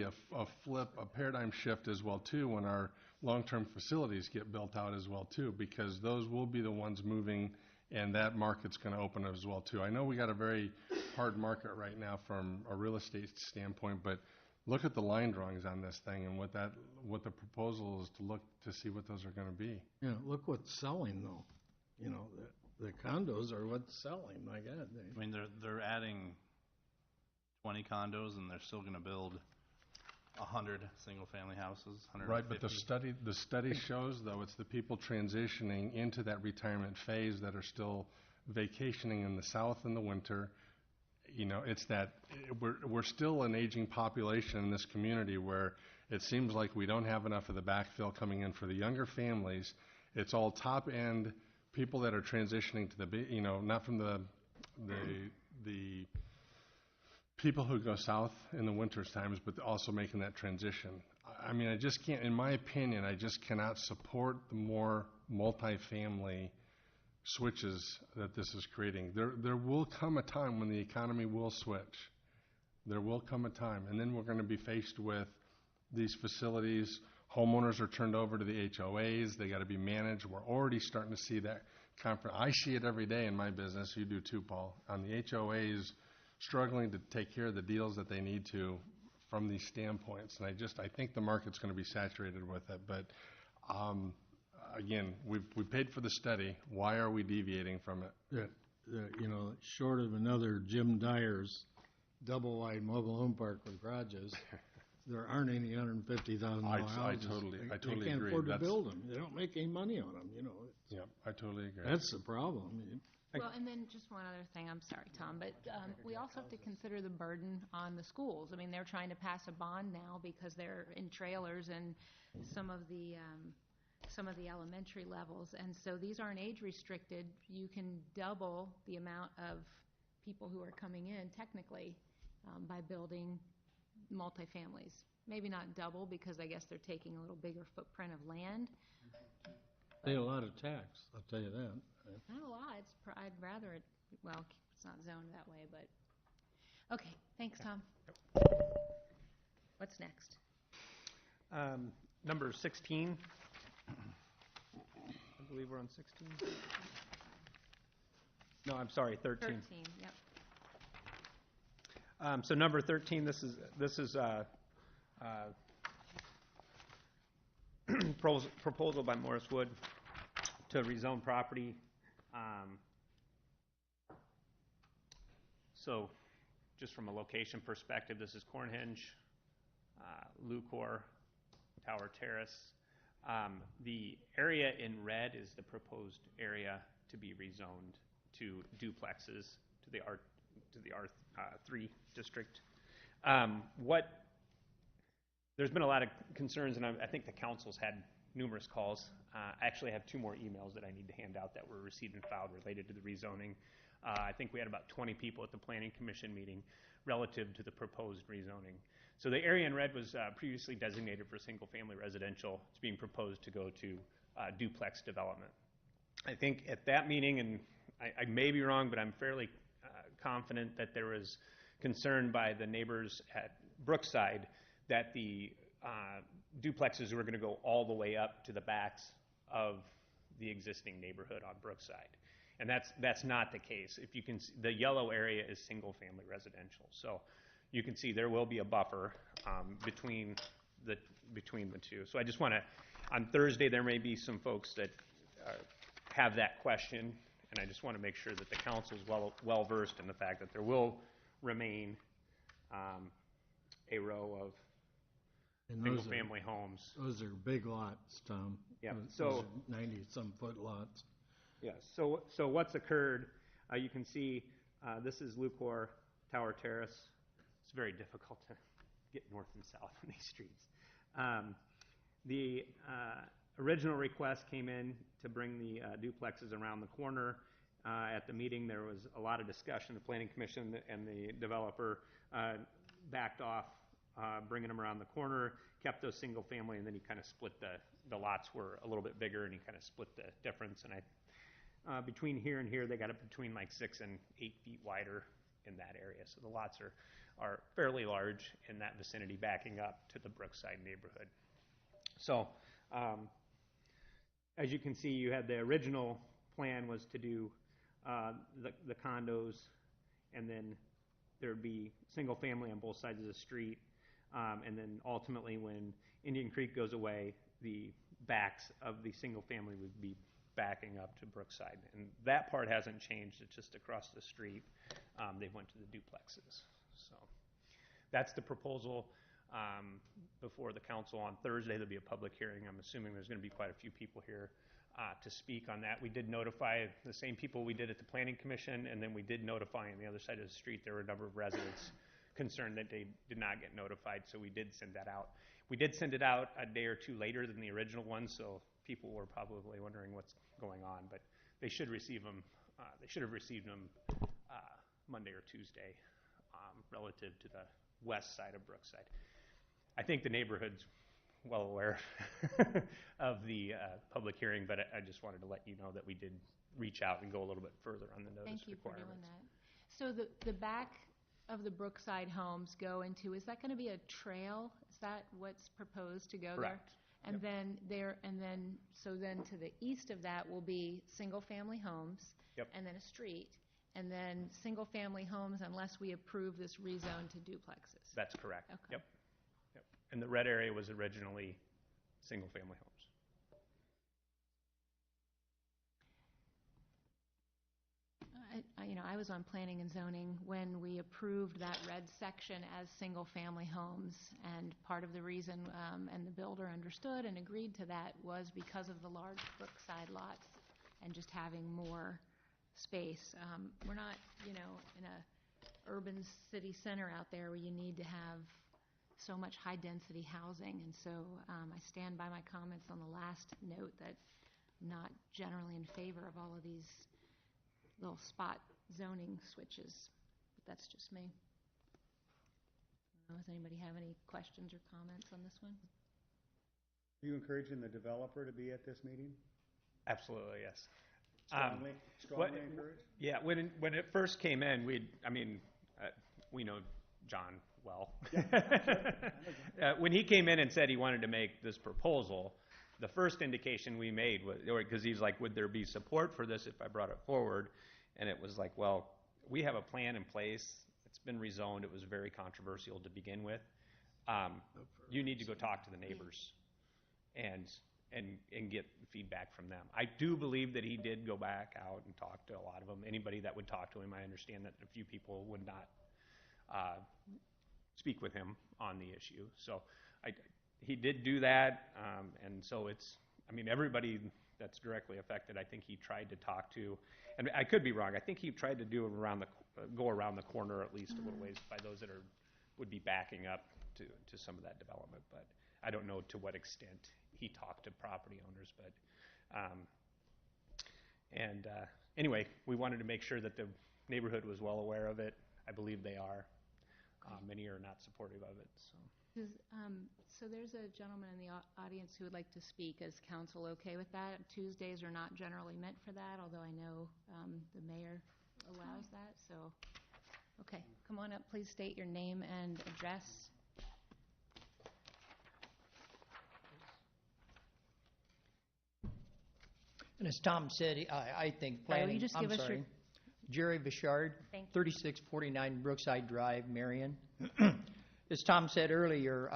a flip, a paradigm shift as well too, when our long-term facilities get built out as well too, because those will be the ones moving, and that market's going to open as well too. I know we got a very hard market right now from a real estate standpoint, but look at the line drawings on this thing and what the proposal is to see what those are going to be. Yeah, look what's selling though. The condos are what's selling. My God, I mean, they're adding 20 condos, and they're still going to build 100 single-family houses. 150. Right, but the study shows, though, it's the people transitioning into that retirement phase that are still vacationing in the south in the winter. It's that we're still an aging population in this community where it seems like we don't have enough of the backfill coming in for the younger families. It's all top-end people that are transitioning to not from the people who go south in the winter times, but also making that transition. I mean, I just can't, in my opinion, I just cannot support the more multifamily switches that this is creating. There will come a time when the economy will switch. There will come a time, and then we're going to be faced with these facilities. Homeowners are turned over to the HOAs. They got to be managed. We're already starting to see that. I see it every day in my business. You do too, Paul. On the HOAs struggling to take care of the deals that they need to from these standpoints. And I think the market's going to be saturated with it. But again, we paid for the study. Why are we deviating from it? short of another Jim Dyer's double-wide mobile home park with garages, there aren't any $150,000 houses. I totally agree. They can't afford to build them. They don't make any money on them, Yeah, I totally agree. That's the problem. Well, and then just one other thing, I'm sorry, Tom, but we also have to consider the burden on the schools. I mean, they're trying to pass a bond now because they're in trailers and some of the elementary levels, and so these aren't age restricted. You can double the amount of people who are coming in technically by building, multifamilies. Maybe not double, because I guess they're taking a little bigger footprint of land. Pay a lot of tax, I'll tell you that. Not a lot, I'd rather it, well, it's not zoned that way, but, okay, thanks, Tom. What's next? Number 16. I believe we're on 16. No, I'm sorry, 13. 13, yep. So number 13, this is proposal by Morris Wood to rezone property. So just from a location perspective, this is Cornhenge, Lucor, Tower Terrace. The area in red is the proposed area to be rezoned to duplexes to the R3 district. There's been a lot of concerns, and I think the council's had numerous calls. I actually have 2 more emails that I need to hand out that were received and filed related to the rezoning. I think we had about 20 people at the Planning Commission meeting relative to the proposed rezoning. So the area in red was previously designated for single-family residential. It's being proposed to go to duplex development. I think at that meeting, and I may be wrong, but I'm fairly confident that there was concern by the neighbors at Brookside that the duplexes were going to go all the way up to the backs of the existing neighborhood on Brookside. And that's not the case. If you can see, the yellow area is single-family residential. So you can see there will be a buffer between the two. So I just want to, on Thursday, there may be some folks that have that question, and I just want to make sure that the council is well versed in the fact that there will remain a row of single-family homes. Those are big lots, Tom. Yeah. Those are 90-some foot lots. Yes. So what's occurred? You can see this is Lucor Tower Terrace. It's very difficult to get north and south on these streets. The original request came in to bring the duplexes around the corner. At the meeting, there was a lot of discussion. The Planning Commission and the developer backed off, bringing them around the corner, kept those single family, and then he kind of split the lots were a little bit bigger, and he kind of split the difference. And between here and here, they got it between like 6 and 8 feet wider in that area. So the lots are fairly large in that vicinity, backing up to the Brookside neighborhood. So as you can see, you had the original plan was to do the condos, and then there'd be single family on both sides of the street. And then ultimately, when Indian Creek goes away, the backs of the single family would be backing up to Brookside. And that part hasn't changed. It's just across the street. They went to the duplexes. So that's the proposal before the council on Thursday. There'll be a public hearing. I'm assuming there's going to be quite a few people here to speak on that. We did notify the same people we did at the Planning Commission, and then we did notify on the other side of the street. There were a number of residents concerned that they did not get notified, so we did send that out. We did send it out a day or two later than the original one, so people were probably wondering what's going on, but they should receive them. They should have received them Monday or Tuesday relative to the west side of Brookside. I think the neighborhood's well aware of the public hearing, but I just wanted to let you know that we did reach out and go a little bit further on the notice requirements. Thank you for doing that. So the back of the Brookside homes go into, is that going to be a trail? Is that what's proposed to go Correct. there? And then so then to the east of that will be single-family homes. Yep. And then a street, and then single-family homes unless we approve this rezone to duplexes. That's correct. Okay. Yep. And the red area was originally single-family homes. I was on planning and zoning when we approved that red section as single-family homes, and part of the reason, and the builder understood and agreed to that, was because of the large Brookside lots and just having more space. We're not, in a urban city center out there where you need to have so much high-density housing, and so I stand by my comments on the last note that I'm not generally in favor of all of these little spot zoning switches, but that's just me. Does anybody have any questions or comments on this one? Are you encouraging the developer to be at this meeting? Absolutely, yes. Strongly encouraged? Yeah, when it first came in, we know John well. When he came in and said he wanted to make this proposal, the first indication we made was, because he's like, would there be support for this if I brought it forward? And it was like, well, we have a plan in place. It's been rezoned. It was very controversial to begin with. You need to go talk to the neighbors and get feedback from them. I do believe that he did go back out and talk to a lot of them. Anybody that would talk to him, I understand that a few people would not speak with him on the issue. So he did do that, and so everybody that's directly affected, I think he tried to talk to, and I could be wrong, I think he tried to do go around the corner at least a little ways by those that would be backing up to some of that development, but I don't know to what extent he talked to property owners, but anyway, we wanted to make sure that the neighborhood was well aware of it. I believe they are. Many are not supportive of it. So there's a gentleman in the audience who would like to speak. Is council okay with that? Tuesdays are not generally meant for that, although I know the mayor allows that. So, okay, come on up. Please state your name and address. And as Tom said, I think Sorry, will planning, you just I'm give us sorry, your- Jerry Bouchard, Thank you. 3649 Brookside Drive, Marion. As Tom said earlier,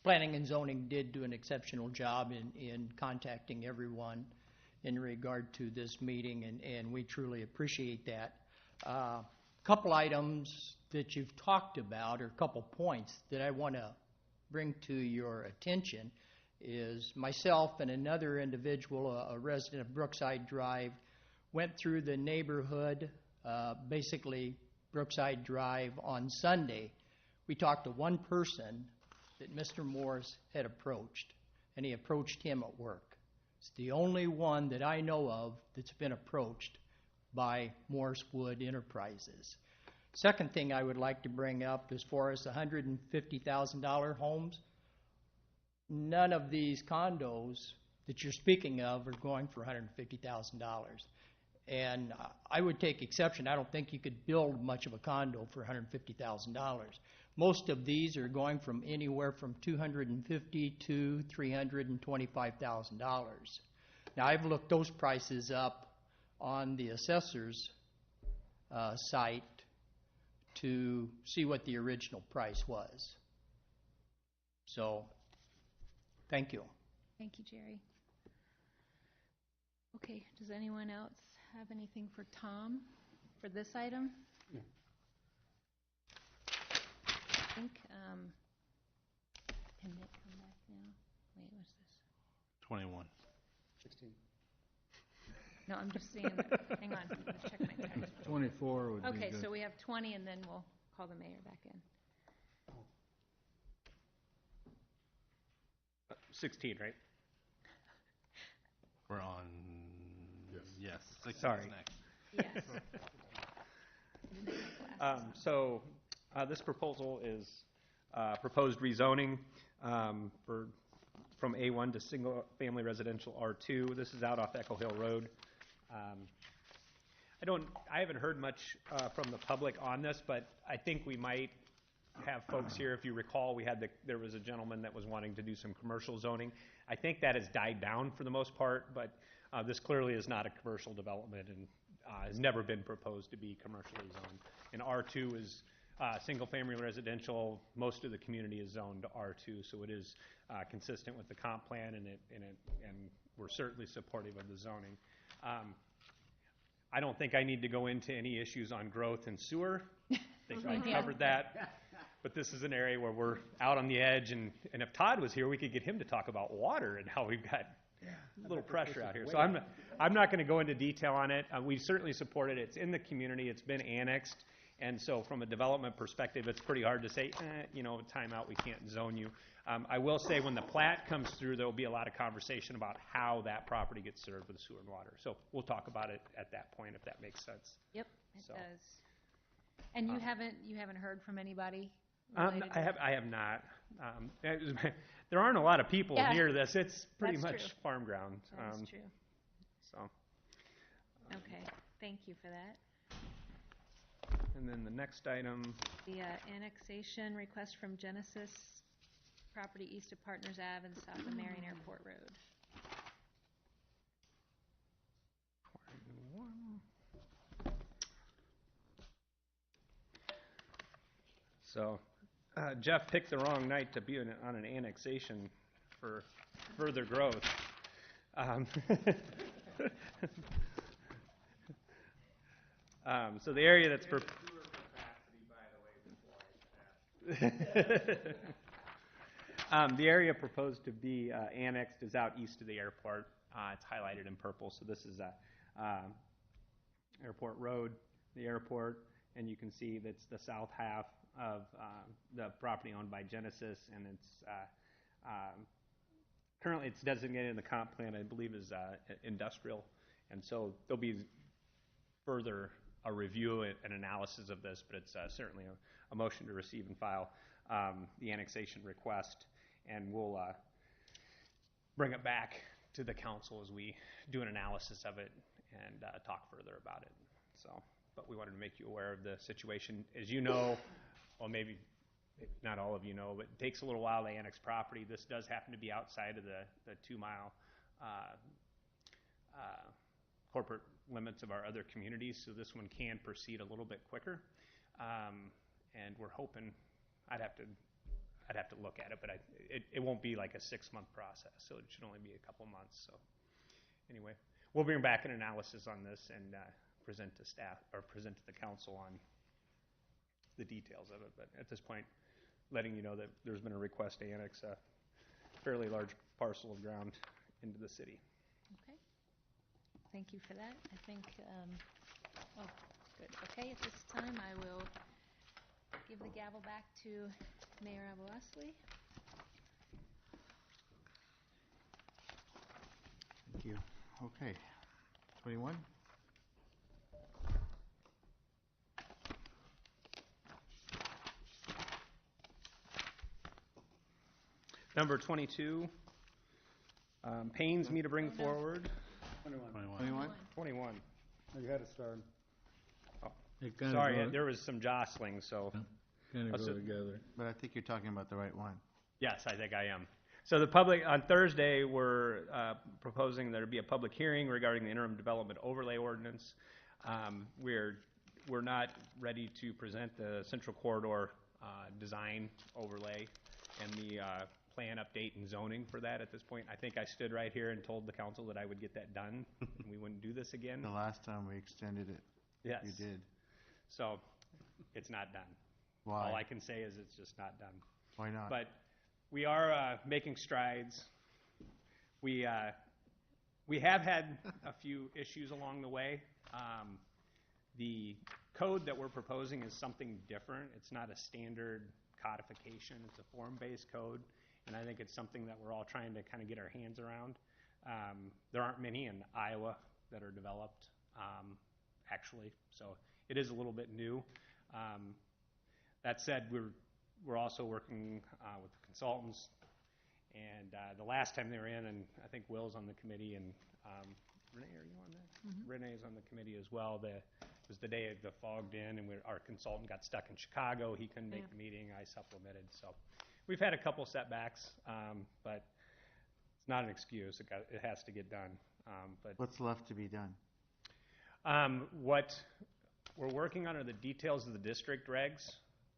planning and zoning did do an exceptional job in contacting everyone in regard to this meeting, and we truly appreciate that. Couple items that you've talked about, or a couple points that I want to bring to your attention is myself and another individual, a resident of Brookside Drive, went through the neighborhood, basically Brookside Drive on Sunday. We talked to one person that Mr. Morris had approached, and he approached him at work. It's the only one that I know of that's been approached by Morris Wood Enterprises. Second thing I would like to bring up as far as the $150,000 homes, none of these condos that you're speaking of are going for $150,000. And I would take exception. I don't think you could build much of a condo for $150,000. Most of these are going from anywhere from $250,000 to $325,000. Now, I've looked those prices up on the assessor's site to see what the original price was. So, thank you. Thank you, Jerry. Okay, does anyone else have anything for Tom for this item? No. I think, can Nick come back now? Wait, what's this? 21. 16. No, I'm just seeing, hang on, let's check my text. 24 would be good. Okay, so we have 20, and then we'll call the mayor back in. 16, right? We're on, yes, 16 Sorry. is next. Yes. So this proposal is proposed rezoning from A1 to single-family residential R2. This is out off Echo Hill Road. I haven't heard much from the public on this, but I think we might have folks here. If you recall, there was a gentleman that was wanting to do some commercial zoning. I think that has died down for the most part, but this clearly is not a commercial development and has never been proposed to be commercially zoned. And R2 is single-family residential. Most of the community is zoned R2, so it is consistent with the comp plan, and we're certainly supportive of the zoning. I don't think I need to go into any issues on growth and sewer. I think I covered that. But this is an area where we're out on the edge, and if Todd was here, we could get him to talk about water and how we've got a little pressure out here. So I'm not going to go into detail on it. We certainly support it. It's in the community. It's been annexed. And so from a development perspective, it's pretty hard to say, time out, we can't zone you. I will say when the plat comes through, there will be a lot of conversation about how that property gets served with sewer and water. So we'll talk about it at that point, if that makes sense. Yep, it does. And you haven't heard from anybody related to I have not. There aren't a lot of people Yeah. near this. It's pretty That's much true. farm ground. That is true. So, Okay, thank you for that. and then the next item, The annexation request from Genesis, property east of Partners Ave and south of Marion Airport Road. So, Jeff picked the wrong night to be on an annexation for further growth. So the area that's the area proposed to be annexed is out east of the airport. It's highlighted in purple. So this is Airport Road, the airport, and you can see that's the south half of the property owned by Genesis, and it's currently it's designated in the comp plan, I believe, as industrial, and so there'll be further a review and analysis of this, but it's certainly a motion to receive and file the annexation request, and we'll bring it back to the council as we do an analysis of it and talk further about it. So, but we wanted to make you aware of the situation. As you know, well, maybe not all of you know, but it takes a little while to annex property. This does happen to be outside of the 2-mile corporate limits of our other communities, so this one can proceed a little bit quicker. And we're hoping, I'd have to look at it, but it won't be like a 6-month process, so it should only be a couple months. So anyway, we'll bring back an analysis on this and present to staff or present to the council on the details of it. But at this point, letting you know that there's been a request to annex a fairly large parcel of ground into the city. Okay. Thank you for that. I think, oh, good. Okay, at this time, I will give the gavel back to Mayor Abously. Thank you. Okay. 21? Number 22 pains me to bring forward. 21? 21. You had to start. It kinda Sorry, go- there was some jostling, so. Kind of Let's go ju- together. But I think you're talking about the right one. Yes, I think I am. So the public, on Thursday, we're proposing there be a public hearing regarding the interim development overlay ordinance. We're not ready to present the central corridor design overlay and the plan update and zoning for that at this point. I think I stood right here and told the council that I would get that done and we wouldn't do this again. The last time we extended it, Yes. you did. So it's not done. Why? All I can say is it's just not done. Why not? But we are making strides. We have had a few issues along the way. The code that we're proposing is something different. It's not a standard codification. It's a form-based code, and I think it's something that we're all trying to kind of get our hands around. There aren't many in Iowa that are developed, actually, so it is a little bit new. That said, we're also working with the consultants, and the last time they were in, and I think Will's on the committee, and Renee, are you on that? Mm-hmm. Renee's on the committee as well. It was the day the fogged in, and our consultant got stuck in Chicago. He couldn't make the meeting. I supplemented. So we've had a couple setbacks, but it's not an excuse. It has to get done. But What's left to be done? what we're working on are the details of the district regs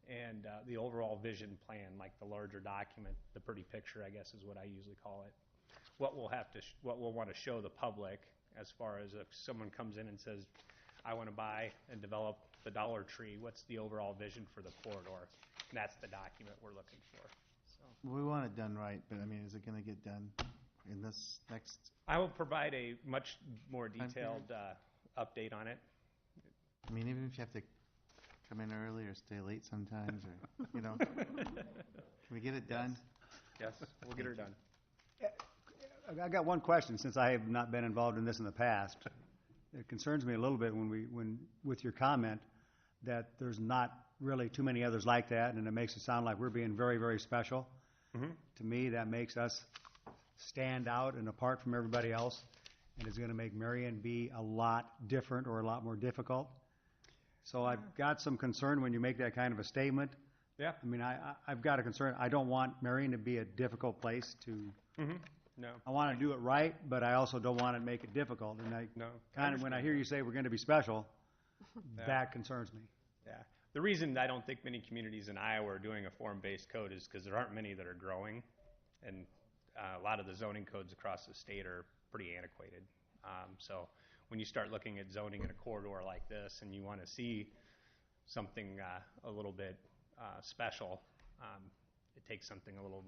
and the overall vision plan, like the larger document, the pretty picture, I guess is what I usually call it. What we'll want to show the public as far as if someone comes in and says, I want to buy and develop the Dollar Tree, what's the overall vision for the corridor? And that's the document we're looking for. So We want it done right, but I mean, is it going to get done in this next? I will provide a much more detailed update on it. I mean, even if you have to come in early or stay late sometimes, or, you know, can we get it done? Yes, we'll get her done. I got one question, since I have not been involved in this in the past. It concerns me a little bit when with your comment that there's not really too many others like that, and it makes it sound like we're being very, very special. To me, that makes us stand out and apart from everybody else, and is going to make Marion be a lot different or a lot more difficult. So I've got some concern when you make that kind of a statement. Yeah. I mean, I've got a concern. I don't want Marion to be a difficult place to. No. I want to do it right, but I also don't want to make it difficult. And kind of when I hear you say we're going to be special, that concerns me. Yeah. The reason I don't think many communities in Iowa are doing a form-based code is because there aren't many that are growing, and a lot of the zoning codes across the state are pretty antiquated. So when you start looking at zoning in a corridor like this, and you want to see something a little bit special, it takes something a little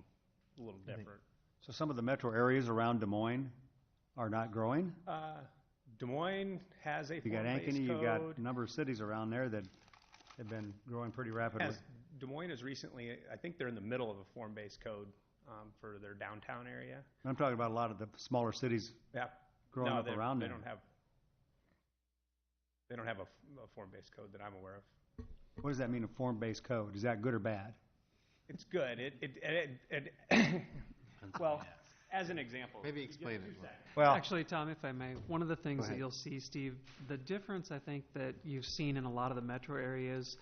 different. So some of the metro areas around Des Moines are not growing? Des Moines has a You got form-based Ankeny, code. you got a number of cities around there that have been growing pretty rapidly. Des Moines is recently, I think they're in the middle of a form-based code for their downtown area. I'm talking about a lot of the smaller cities growing up around they there. They don't have a form-based code that I'm aware of. What does that mean, a form-based code? Is that good or bad? It's good. Well, as an example. Maybe explain it. Well, Actually, Tom, if I may, one of the things that you'll see, Steve, the difference I think that you've seen in a lot of the metro areas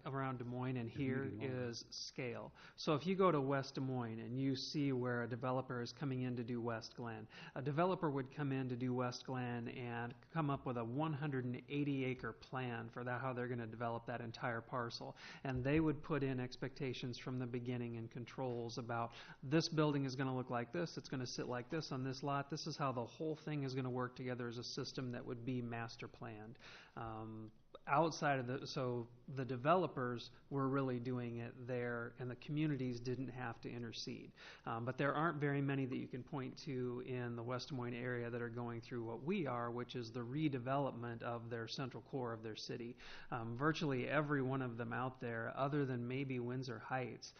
around Des Moines and here is scale. So if you go to West Des Moines and you see where a developer is coming in to do West Glen, a developer would come in to do West Glen and come up with a 180-acre plan for how they're going to develop that entire parcel. And they would put in expectations from the beginning and controls about this building is going to look like this, it's going to sit like this on this lot, this is how the whole thing is going to work together as a system that would be master planned. Outside of so the developers were really doing it there, and the communities didn't have to intercede. But there aren't very many that you can point to in the West Des Moines area that are going through what we are, which is the redevelopment of their central core of their city. Virtually every one of them out there, other than maybe Windsor Heights,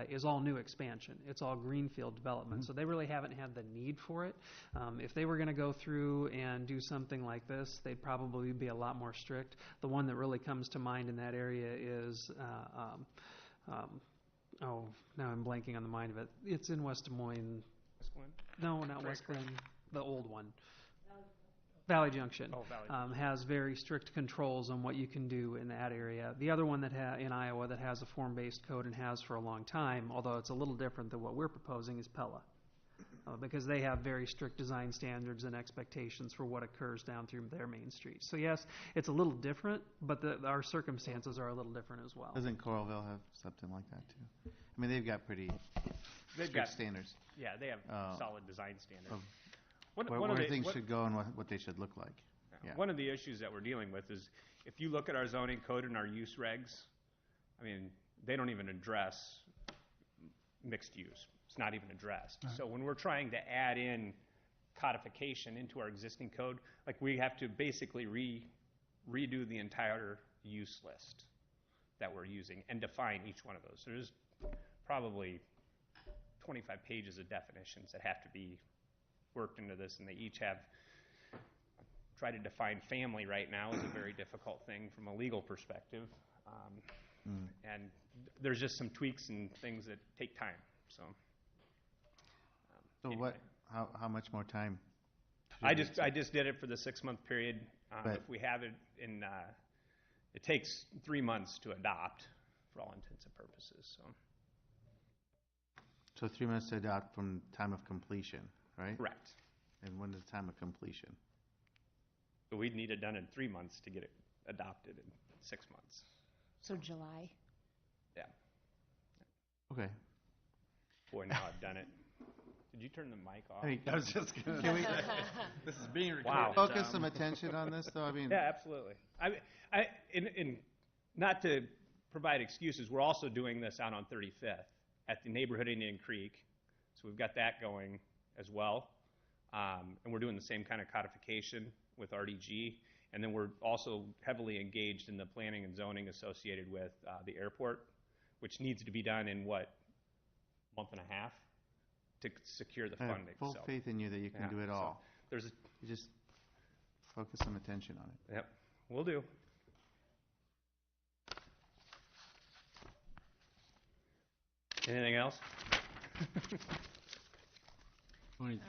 is all new expansion. It's all greenfield development. So they really haven't had the need for it. If they were going to go through and do something like this, they'd probably be a lot more strict. The one that really comes to mind in that area is, now I'm blanking on the mind of it. It's in West Des Moines. West Glen? No, not West Glen, the old one. Valley Junction. Oh, Valley Junction. Has very strict controls on what you can do in that area. The other one that in Iowa that has a form-based code and has for a long time, although it's a little different than what we're proposing, is Pella. Because they have very strict design standards and expectations for what occurs down through their main street. So yes, it's a little different, but our circumstances are a little different as well. Doesn't Coralville have something like that too? I mean, they've got pretty strict standards. Yeah, they have solid design standards. Where things should go and what they should look like. Yeah. One of the issues that we're dealing with is if you look at our zoning code and our use regs, I mean, they don't even address mixed use. It's not even addressed. Right. So when we're trying to add in codification into our existing code, like we have to basically redo the entire use list that we're using and define each one of those. So there's probably 25 pages of definitions that have to be worked into this, and they each have try to define family right now is a very difficult thing from a legal perspective. And there's just some tweaks and things that take time. So anyway. How much more time? I just did it for the 6-month period. If we have it in, it takes 3 months to adopt for all intents and purposes. So 3 months to adopt from time of completion, right? Correct. And when is the time of completion? So we'd need it done in 3 months to get it adopted in 6 months. So July? Yeah. Okay. Boy, now I've done it. Did you turn the mic off? I was just going to. This is being recorded. Wow. Focus some attention on this, though. I mean. Yeah, absolutely. In not to provide excuses, we're also doing this out on 35th at the neighborhood Indian Creek. So we've got that going as well. And we're doing the same kind of codification with RDG. And then we're also heavily engaged in the planning and zoning associated with the airport, which needs to be done in, month and a half to secure the funding. I have full faith in you that you can do it all. So you just focus some attention on it. Yep, we'll do. Anything else? 23.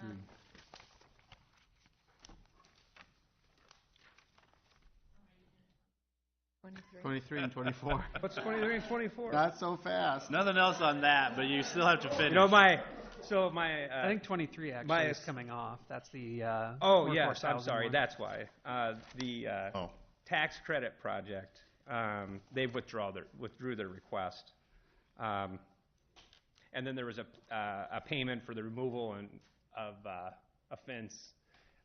23 and 24. What's 23 and 24? Not so fast. Nothing else on that, but you still have to finish. You know, my I think 23 actually is coming off. That's the oh workforce yes, I'm housing sorry. one. That's why the tax credit project. They've withdrew their request, and then there was a payment for the removal of a fence,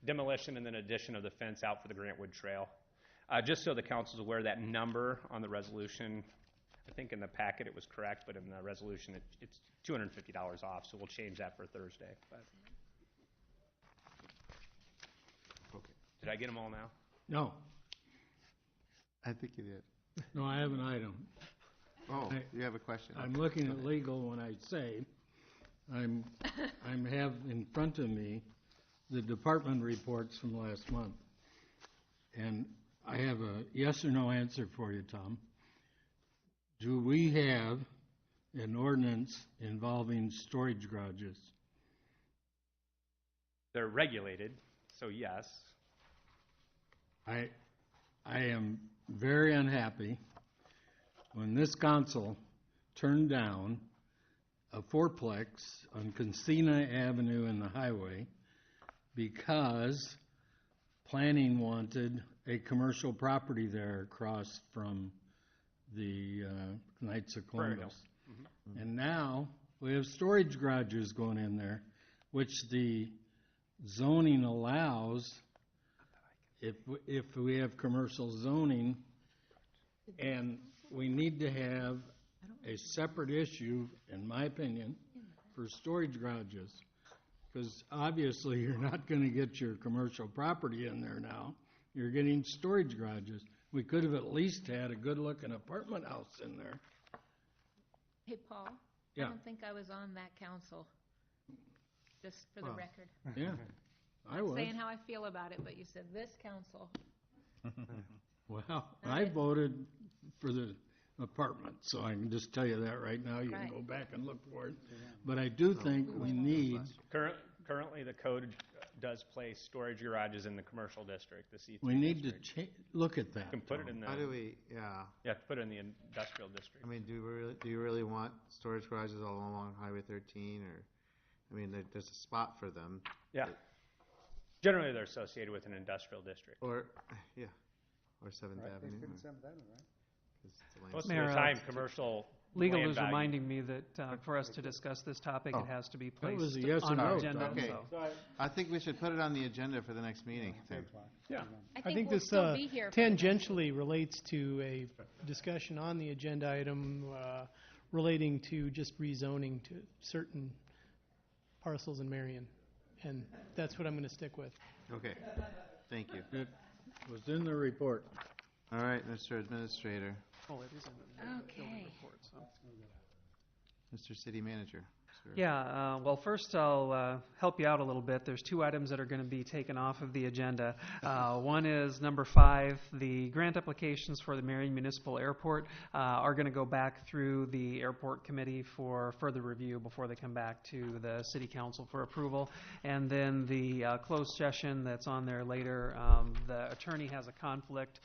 demolition, and then addition of the fence out for the Grantwood Trail. Just so the council's aware, that number on the resolution, I think in the packet it was correct, but in the resolution it's $250 off, so we'll change that for Thursday. But. Okay. Did I get them all now? No, I think you did. no, I have an item. Oh, you have a question? I'm looking at legal when I say, I'm have in front of me the department reports from last month. And I have a yes or no answer for you, Tom. Do we have an ordinance involving storage garages? They're regulated, so yes. I am very unhappy when this council turned down a fourplex on Consina Avenue in the highway because planning wanted a commercial property there across from the Knights of Columbus. Mm-hmm. And now we have storage garages going in there, which the zoning allows if we have commercial zoning, and we need to have a separate issue, in my opinion, for storage garages. Because obviously you're not going to get your commercial property in there now. You're getting storage garages. We could have at least had a good-looking apartment house in there. Hey, Paul? Yeah. I don't think I was on that council, just for the record. Yeah, I was. Saying how I feel about it, but you said this council. Well, I voted for the apartment, so I can just tell you that right now. You can go back and look for it. But I do think we need... Currently, the code does place storage garages in the commercial district, the C3 We need district. to look at that. You can put it in the... How do we, yeah. Yeah, put it in the industrial district. I mean, do you really want storage garages all along Highway 13, or, I mean, there's a spot for them. Yeah. Generally, they're associated with an industrial district. Or, yeah, or 7th Avenue. Most Mayor, of the time, commercial Legal land is value. reminding me that for us to discuss this topic, it has to be placed was a yes or on no, the agenda. Okay. So. I think we should put it on the agenda for the next meeting. Yeah. I think we'll this still be here for the next tangentially relates to a discussion on the agenda item relating to just rezoning to certain parcels in Marion. And that's what I'm going to stick with. Okay, thank you. It was in the report. All right, Mr. Administrator, Oh, it is in the Okay. report, so. Mr. City Manager. Sir. Yeah, well, first I'll help you out a little bit. There's two items that are going to be taken off of the agenda. One is number 5, the grant applications for the Marion Municipal Airport are going to go back through the Airport Committee for further review before they come back to the City Council for approval. And then the closed session that's on there later, the attorney has a conflict.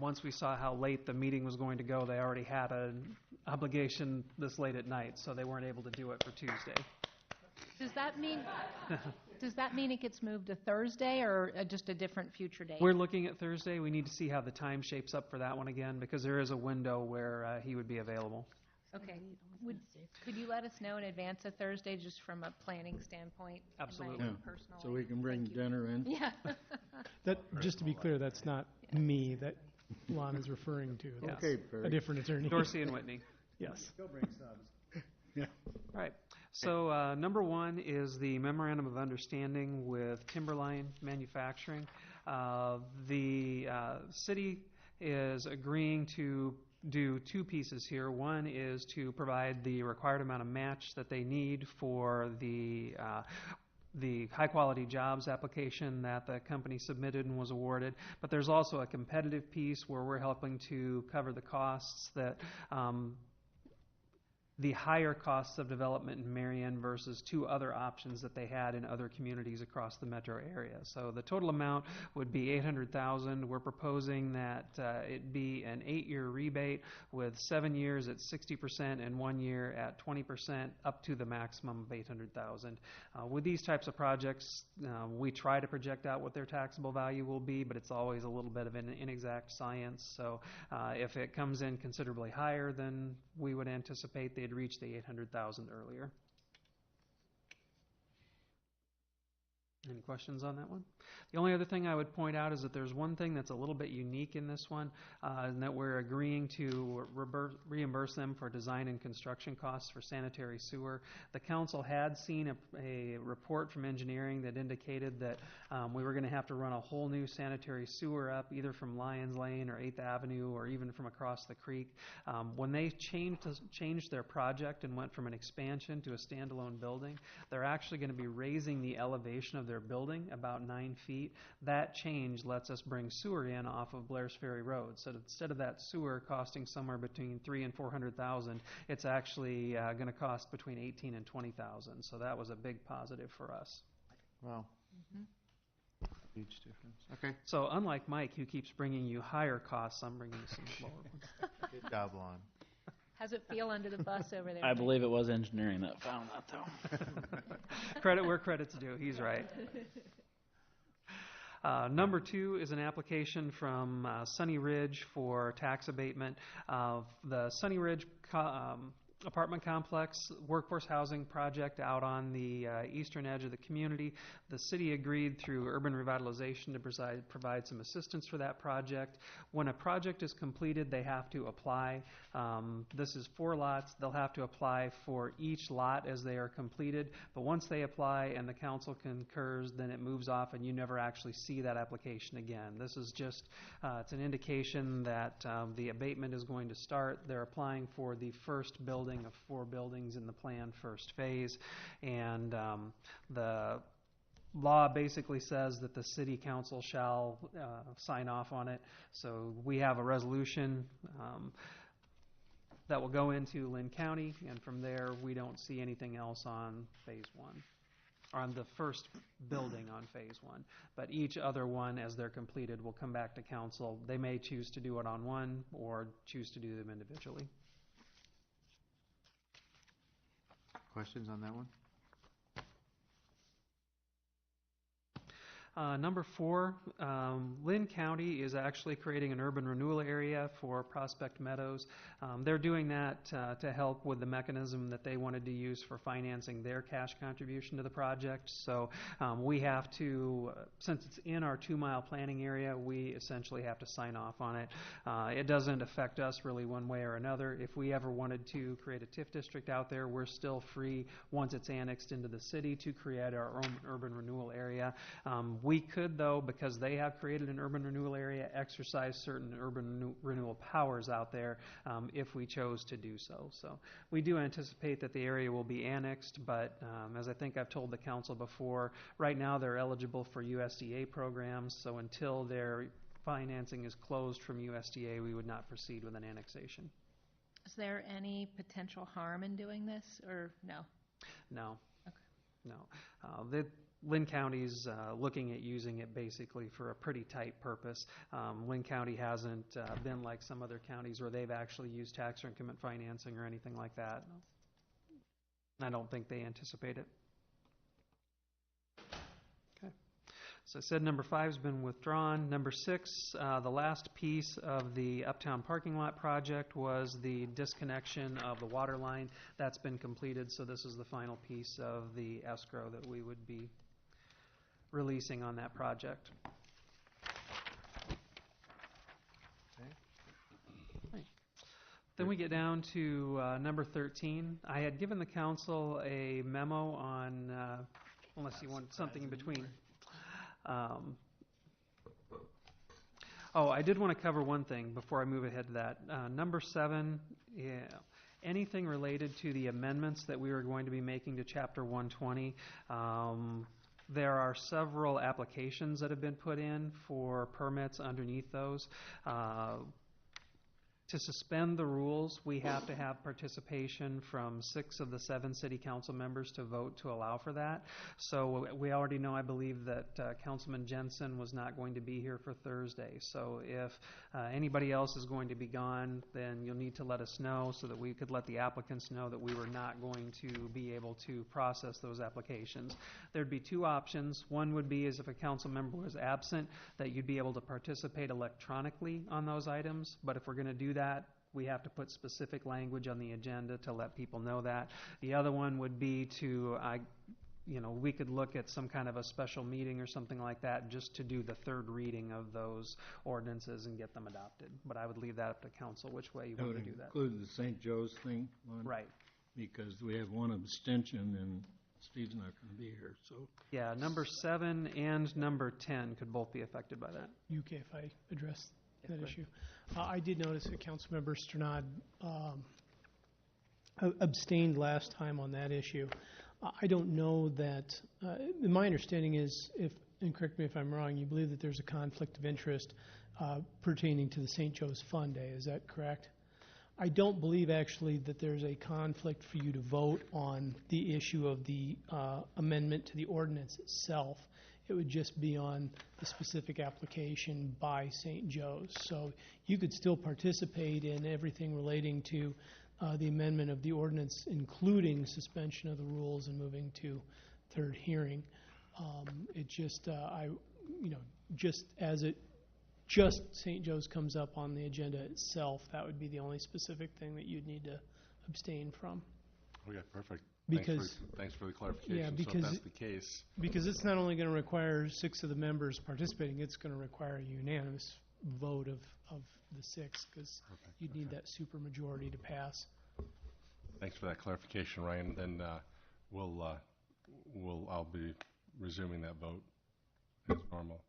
Once we saw how late the meeting was going to go, they already had an obligation this late at night, so they weren't able to do it for Tuesday. Does that mean it gets moved to Thursday or just a different future date? We're looking at Thursday. We need to see how the time shapes up for that one again, because there is a window where he would be available. Okay. Could you let us know in advance of Thursday, just from a planning standpoint? and my Absolutely. own personal So we life? can bring Thank you. dinner in. Yeah. That, just to be clear, that's not me that Lon is referring to. Yeah. That's Okay, a Perry. different attorney. Dorsey and Whitney. Yes. Yeah. All right. So number 1 is the memorandum of understanding with Timberline Manufacturing. The city is agreeing to do 2 pieces here. One is to provide the required amount of match that they need for the high-quality jobs application that the company submitted and was awarded. But there's also a competitive piece where we're helping to cover the costs that the higher costs of development in Marion versus two other options that they had in other communities across the metro area. So the total amount would be $800,000. We're proposing that it be an 8-year rebate with 7 years at 60% and 1 year at 20%, up to the maximum of $800,000. With these types of projects, we try to project out what their taxable value will be, but it's always a little bit of an inexact science. So if it comes in considerably higher than we would anticipate, they'd reach the $800,000 earlier. Any questions on that one? The only other thing I would point out is that there's one thing that's a little bit unique in this one, and that we're agreeing to reimburse them for design and construction costs for sanitary sewer. The council had seen a report from engineering that indicated that we were going to have to run a whole new sanitary sewer up, either from Lyons Lane or 8th Avenue or even from across the creek. When they changed their project and went from an expansion to a standalone building, they're actually going to be raising the elevation of their building about 9 feet. That change lets us bring sewer in off of Blair's Ferry Road. So instead of that sewer costing somewhere between $300,000 and $400,000, it's actually going to cost between $18,000 and $20,000. So that was a big positive for us. Wow. Huge difference. Okay. So unlike Mike, who keeps bringing you higher costs, I'm bringing you some lower ones. Good job, Lon. How's it feel under the bus over there? I believe it was engineering that found that, though. Credit where credit's due. He's right. Number 2 is an application from Sunny Ridge for tax abatement. The Sunny Ridge apartment complex workforce housing project out on the eastern edge of the community. The city agreed through urban revitalization to provide some assistance for that project. When a project is completed, they have to apply. This is 4 lots. They'll have to apply for each lot as they are completed. But once they apply and the council concurs, then it moves off and you never actually see that application again. This is just, it's an indication that the abatement is going to start. They're applying for the first building of 4 buildings in the planned first phase, and the law basically says that the city council shall sign off on it. So we have a resolution that will go into Lynn County, and from there we don't see anything else on phase 1, or on the first building on phase 1. But each other one, as they're completed, will come back to council. They may choose to do it on one or choose to do them individually. Questions on that one? Number 4, Lynn County is actually creating an urban renewal area for Prospect Meadows. They're doing that to help with the mechanism that they wanted to use for financing their cash contribution to the project. So we have to, since it's in our 2-mile planning area, we essentially have to sign off on it. It doesn't affect us really one way or another. If we ever wanted to create a TIF district out there, we're still free, once it's annexed into the city, to create our own urban renewal area. We could, though, because they have created an urban renewal area, exercise certain urban renewal powers out there if we chose to do so. So we do anticipate that the area will be annexed, but as I think I've told the council before, right now they're eligible for USDA programs, so until their financing is closed from USDA, we would not proceed with an annexation. Is there any potential harm in doing this, or no? No. Okay. No. Lynn County's looking at using it basically for a pretty tight purpose. Lynn County hasn't been like some other counties where they've actually used tax or increment financing or anything like that. I don't think they anticipate it. Okay. So I said number 5 has been withdrawn. Number 6, the last piece of the Uptown parking lot project was the disconnection of the water line. That's been completed, so this is the final piece of the escrow that we would be releasing on that project. Right. Then we get down to number 13. I had given the council a memo on, unless you want something in between. I did want to cover one thing before I move ahead to that. Number 7, anything related to the amendments that we were going to be making to Chapter 120. There are several applications that have been put in for permits underneath those. To suspend the rules, we have to have participation from 6 of the 7 city council members to vote to allow for that. So we already know, I believe, that Councilman Jensen was not going to be here for Thursday. So if anybody else is going to be gone, then you'll need to let us know so that we could let the applicants know that we were not going to be able to process those applications. There'd be 2 options. One would be is if a council member was absent, that you'd be able to participate electronically on those items. But if we're going to do that, we have to put specific language on the agenda to let people know that. The other one would be to, we could look at some kind of a special meeting or something like that just to do the 3rd reading of those ordinances and get them adopted. But I would leave that up to council which way you want to do that. Include the St. Joe's thing? Right. Because we have one abstention and Steve's not going to be here, so. Yeah, number 7 and number 10 could both be affected by that. UK, if I address that issue. I did notice that Councilmember Sternad abstained last time on that issue. I don't know that, my understanding is, and correct me if I'm wrong, you believe that there's a conflict of interest pertaining to the St. Joe's Fund Day, is that correct? I don't believe actually that there's a conflict for you to vote on the issue of the amendment to the ordinance itself. It would just be on the specific application by St. Joe's. So you could still participate in everything relating to the amendment of the ordinance, including suspension of the rules and moving to 3rd hearing. It just, just St. Joe's comes up on the agenda itself, that would be the only specific thing that you'd need to abstain from. Okay, perfect. Because thanks for the clarification. Yeah, So because if that's the case, because it's not only going to require 6 of the members participating, it's going to require a unanimous vote of the 6, because you'd need that supermajority to pass. thanks for that clarification, Ryan. Then I'll be resuming that vote as normal.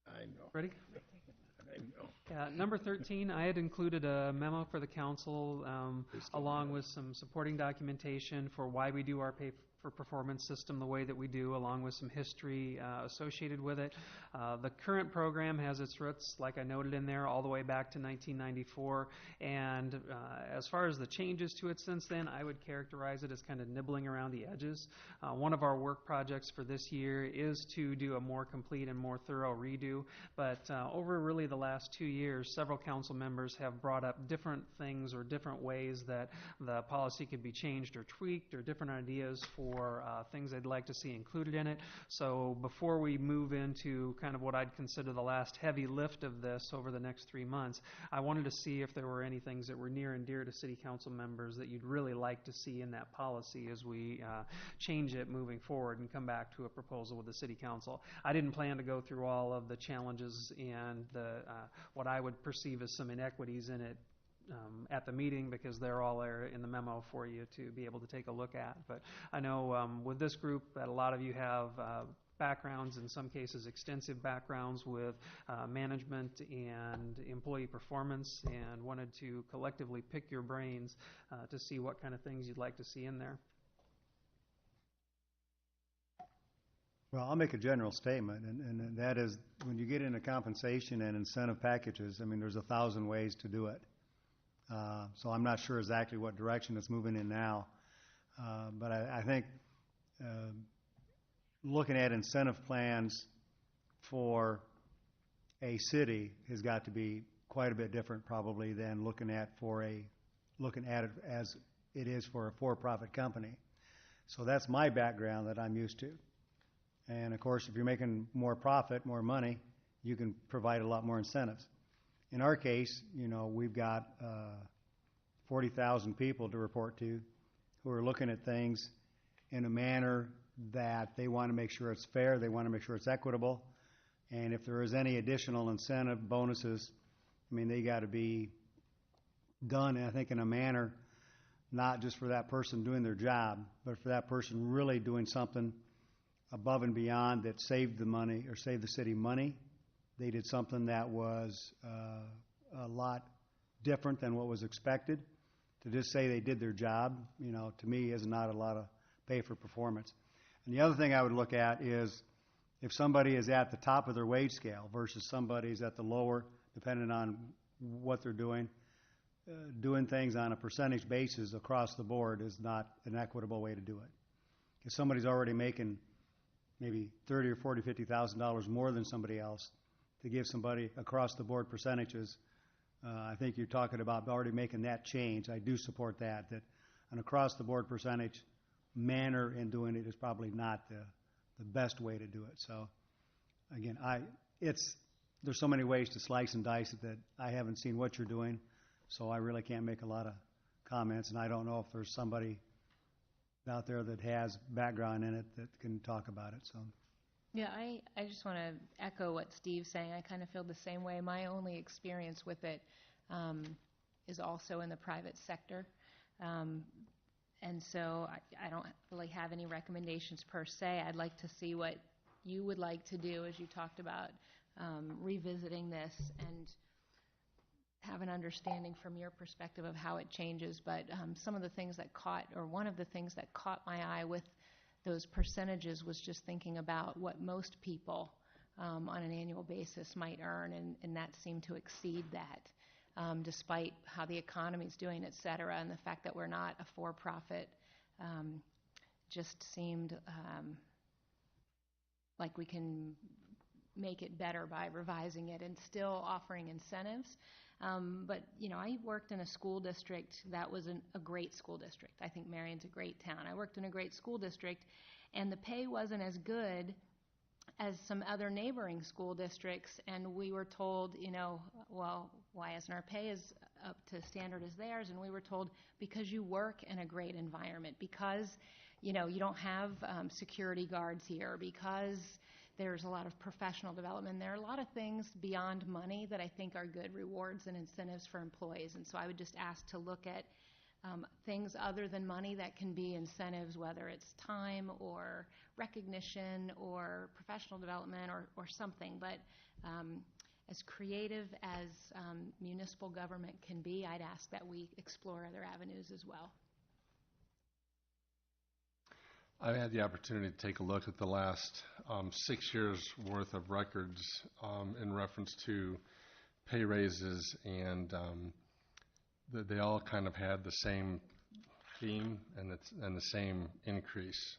I know. Ready? I know. Number 13, I had included a memo for the council along with some supporting documentation for why we do our pay for performance system the way that we do, along with some history associated with it. The current program has its roots, like I noted in there, all the way back to 1994. And as far as the changes to it since then, I would characterize it as kind of nibbling around the edges. One of our work projects for this year is to do a more complete and more thorough redo. But over really the last 2 years, several council members have brought up different things or different ways that the policy could be changed or tweaked, or different ideas for things they'd like to see included in it. So before we move into kind of what I'd consider the last heavy lift of this over the next 3 months, I wanted to see if there were any things that were near and dear to city council members that you'd really like to see in that policy as we change it moving forward and come back to a proposal with the city council. I didn't plan to go through all of the challenges and the what I would perceive as some inequities in it at the meeting, because they're all there in the memo for you to be able to take a look at. But I know with this group that a lot of you have backgrounds, in some cases extensive backgrounds with management and employee performance, and wanted to collectively pick your brains to see what kind of things you'd like to see in there. Well, I'll make a general statement, and that is, when you get into compensation and incentive packages, I mean, there's 1,000 ways to do it. So I'm not sure exactly what direction it's moving in now. But I think looking at incentive plans for a city has got to be quite a bit different probably than looking at it as it is for a for-profit company. So that's my background that I'm used to. And of course, if you're making more profit, more money, you can provide a lot more incentives. In our case, we've got 40,000 people to report to who are looking at things in a manner that they want to make sure it's fair, they want to make sure it's equitable, and if there is any additional incentive, bonuses, I mean, they got to be done, I think, in a manner not just for that person doing their job, but for that person really doing something above and beyond that saved the money or saved the city money. They did something that was a lot different than what was expected. To just say they did their job, to me, is not a lot of pay for performance. And the other thing I would look at is if somebody is at the top of their wage scale versus somebody's at the lower, depending on what they're doing things on a percentage basis across the board is not an equitable way to do it. If somebody's already making maybe $30,000 or $40,000, $50,000 more than somebody else, to give somebody across the board percentages, I think you're talking about already making that change. I do support that an across the board percentage manner in doing it is probably not the best way to do it. So again, there's so many ways to slice and dice it that I haven't seen what you're doing, so I really can't make a lot of comments, and I don't know if there's somebody out there that has background in it that can talk about it. So. Yeah, I just want to echo what Steve's saying. I kind of feel the same way. My only experience with it is also in the private sector. And so I don't really have any recommendations per se. I'd like to see what you would like to do, as you talked about revisiting this and have an understanding from your perspective of how it changes. But some of the things that one of the things that caught my eye with those percentages was just thinking about what most people on an annual basis might earn, and that seemed to exceed that. Despite how the economy's doing, et cetera, and the fact that we're not a for-profit, just seemed like we can make it better by revising it and still offering incentives. But, I worked in a school district that was a great school district. I think Marion's a great town. I worked in a great school district, and the pay wasn't as good as some other neighboring school districts, and we were told, well, why isn't our pay as up to standard as theirs? And we were told, because you work in a great environment, because, you don't have security guards here, because there's a lot of professional development. There are a lot of things beyond money that I think are good rewards and incentives for employees. And so I would just ask to look at things other than money that can be incentives, whether it's time or recognition or professional development or something. But as creative as municipal government can be, I'd ask that we explore other avenues as well. I've had the opportunity to take a look at the last 6 years' worth of records in reference to pay raises, and they all kind of had the same theme and the same increase.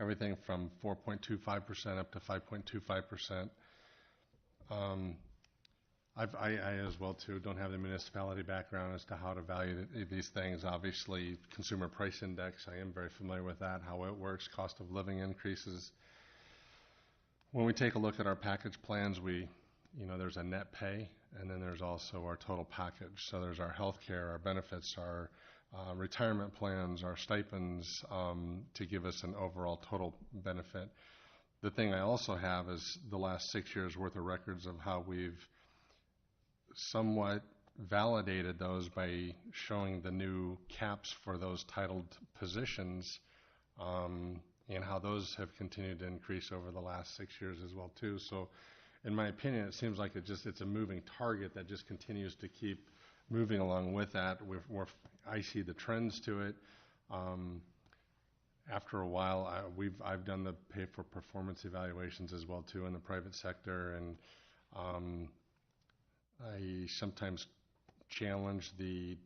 Everything from 4.25% up to 5.25%. I as well too don't have the municipality background as to how to value these things. Obviously, consumer price index, I am very familiar with that, how it works, cost of living increases. When we take a look at our package plans, there's a net pay, and then there's also our total package. So there's our health care, our benefits, our retirement plans, our stipends, to give us an overall total benefit. The thing I also have is the last 6 years' worth of records of how we've somewhat validated those by showing the new caps for those titled positions, and how those have continued to increase over the last 6 years as well too. So in my opinion, it seems like it's a moving target that just continues to keep moving along with that. I see the trends to it. After a while, I've done the pay for performance evaluations as well too in the private sector, and I sometimes challenge the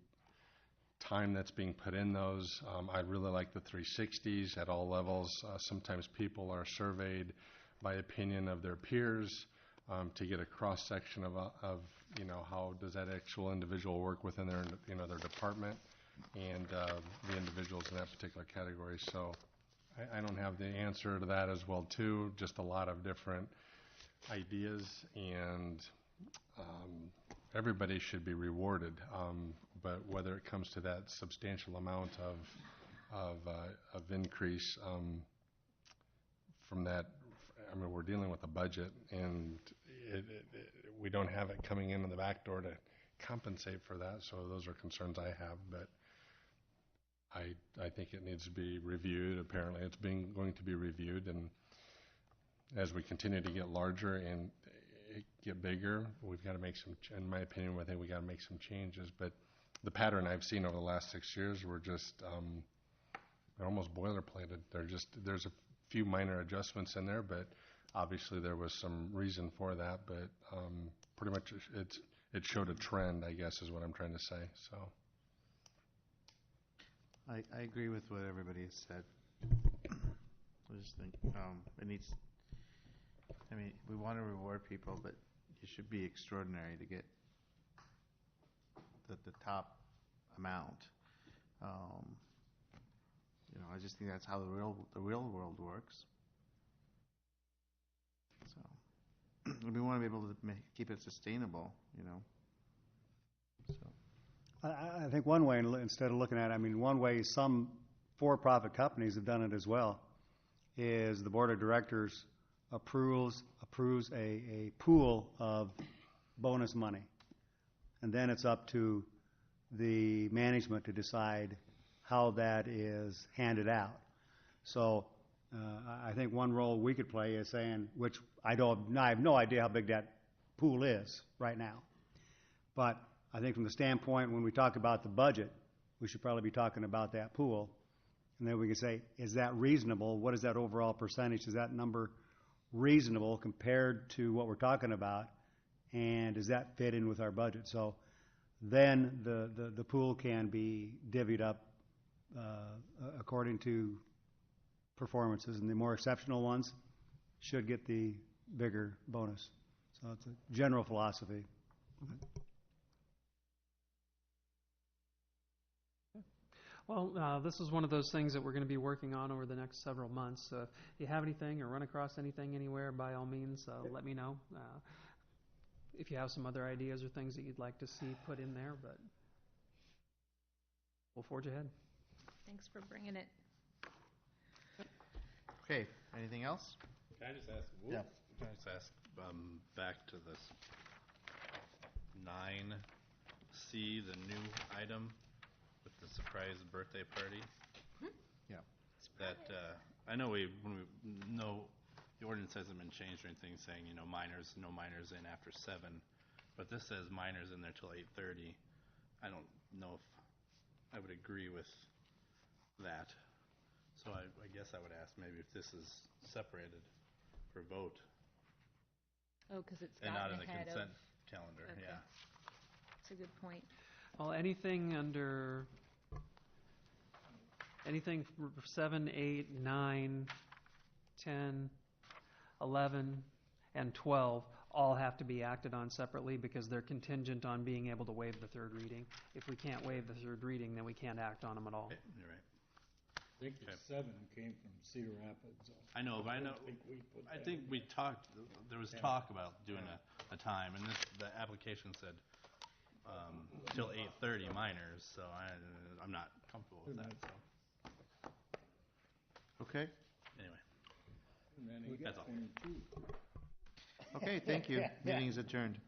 time that's being put in those. I really like the 360s at all levels. Sometimes people are surveyed by opinion of their peers to get a cross-section of how does that actual individual work within their department and the individuals in that particular category. So I don't have the answer to that as well too, just a lot of different ideas, and everybody should be rewarded, but whether it comes to that substantial amount of increase from that, we're dealing with a budget, and we don't have it coming in the back door to compensate for that. So those are concerns I have, but I think it needs to be reviewed. Apparently, it's going to be reviewed, and as we continue to get larger and get bigger, we've got to make some, in my opinion, I think we got to make some changes. But the pattern I've seen over the last 6 years, we're just they're almost boilerplated. There's a few minor adjustments in there, but obviously there was some reason for that, but pretty much it showed a trend, I guess, is what I'm trying to say, so. I agree with what everybody has said. I just think it needs, I mean, we want to reward people, but you should be extraordinary to get the top amount. You know, I just think that's how the real world works. So, we want to be able to keep it sustainable, you know. So. I think one way, instead of looking at it, I mean, one way some for-profit companies have done it as well, is the board of directors approves a pool of bonus money. And then it's up to the management to decide how that is handed out. So I think one role we could play is saying, which I have no idea how big that pool is right now. But I think from the standpoint when we talk about the budget, we should probably be talking about that pool. And then we can say, is that reasonable? What is that overall percentage? Is that number reasonable compared to what we're talking about? And does that fit in with our budget? So then the pool can be divvied up according to performances, and the more exceptional ones should get the bigger bonus. So it's a general philosophy. Well, this is one of those things that we're going to be working on over the next several months. If you have anything or run across anything anywhere, by all means, let me know. If you have some other ideas or things that you'd like to see put in there, but we'll forge ahead. Thanks for bringing it. Okay, anything else? Can I just ask? Yeah. Can I just ask back to this 9C, the new item with the surprise birthday party? Yeah. That I know when we know the ordinance hasn't been changed or anything, saying no minors in after 7, but this says minors in there till 8:30. I don't know if I would agree with that. So I guess I would ask maybe if this is separated for vote. Oh, because it's and not in gotten the ahead consent of. calendar. Okay. Yeah. That's a good point. Well, anything 7, 8, 9, 10, 11, and 12 all have to be acted on separately because they're contingent on being able to waive the third reading. If we can't waive the third reading, then we can't act on them at all. Okay, you're right. I think the 7 came from Cedar Rapids. I know, but I think we talked. There was talk about doing a time, and the application said till 8:30 minors. So I'm not comfortable with that. So Okay. anyway, that's all. Okay, thank you. Meeting is adjourned.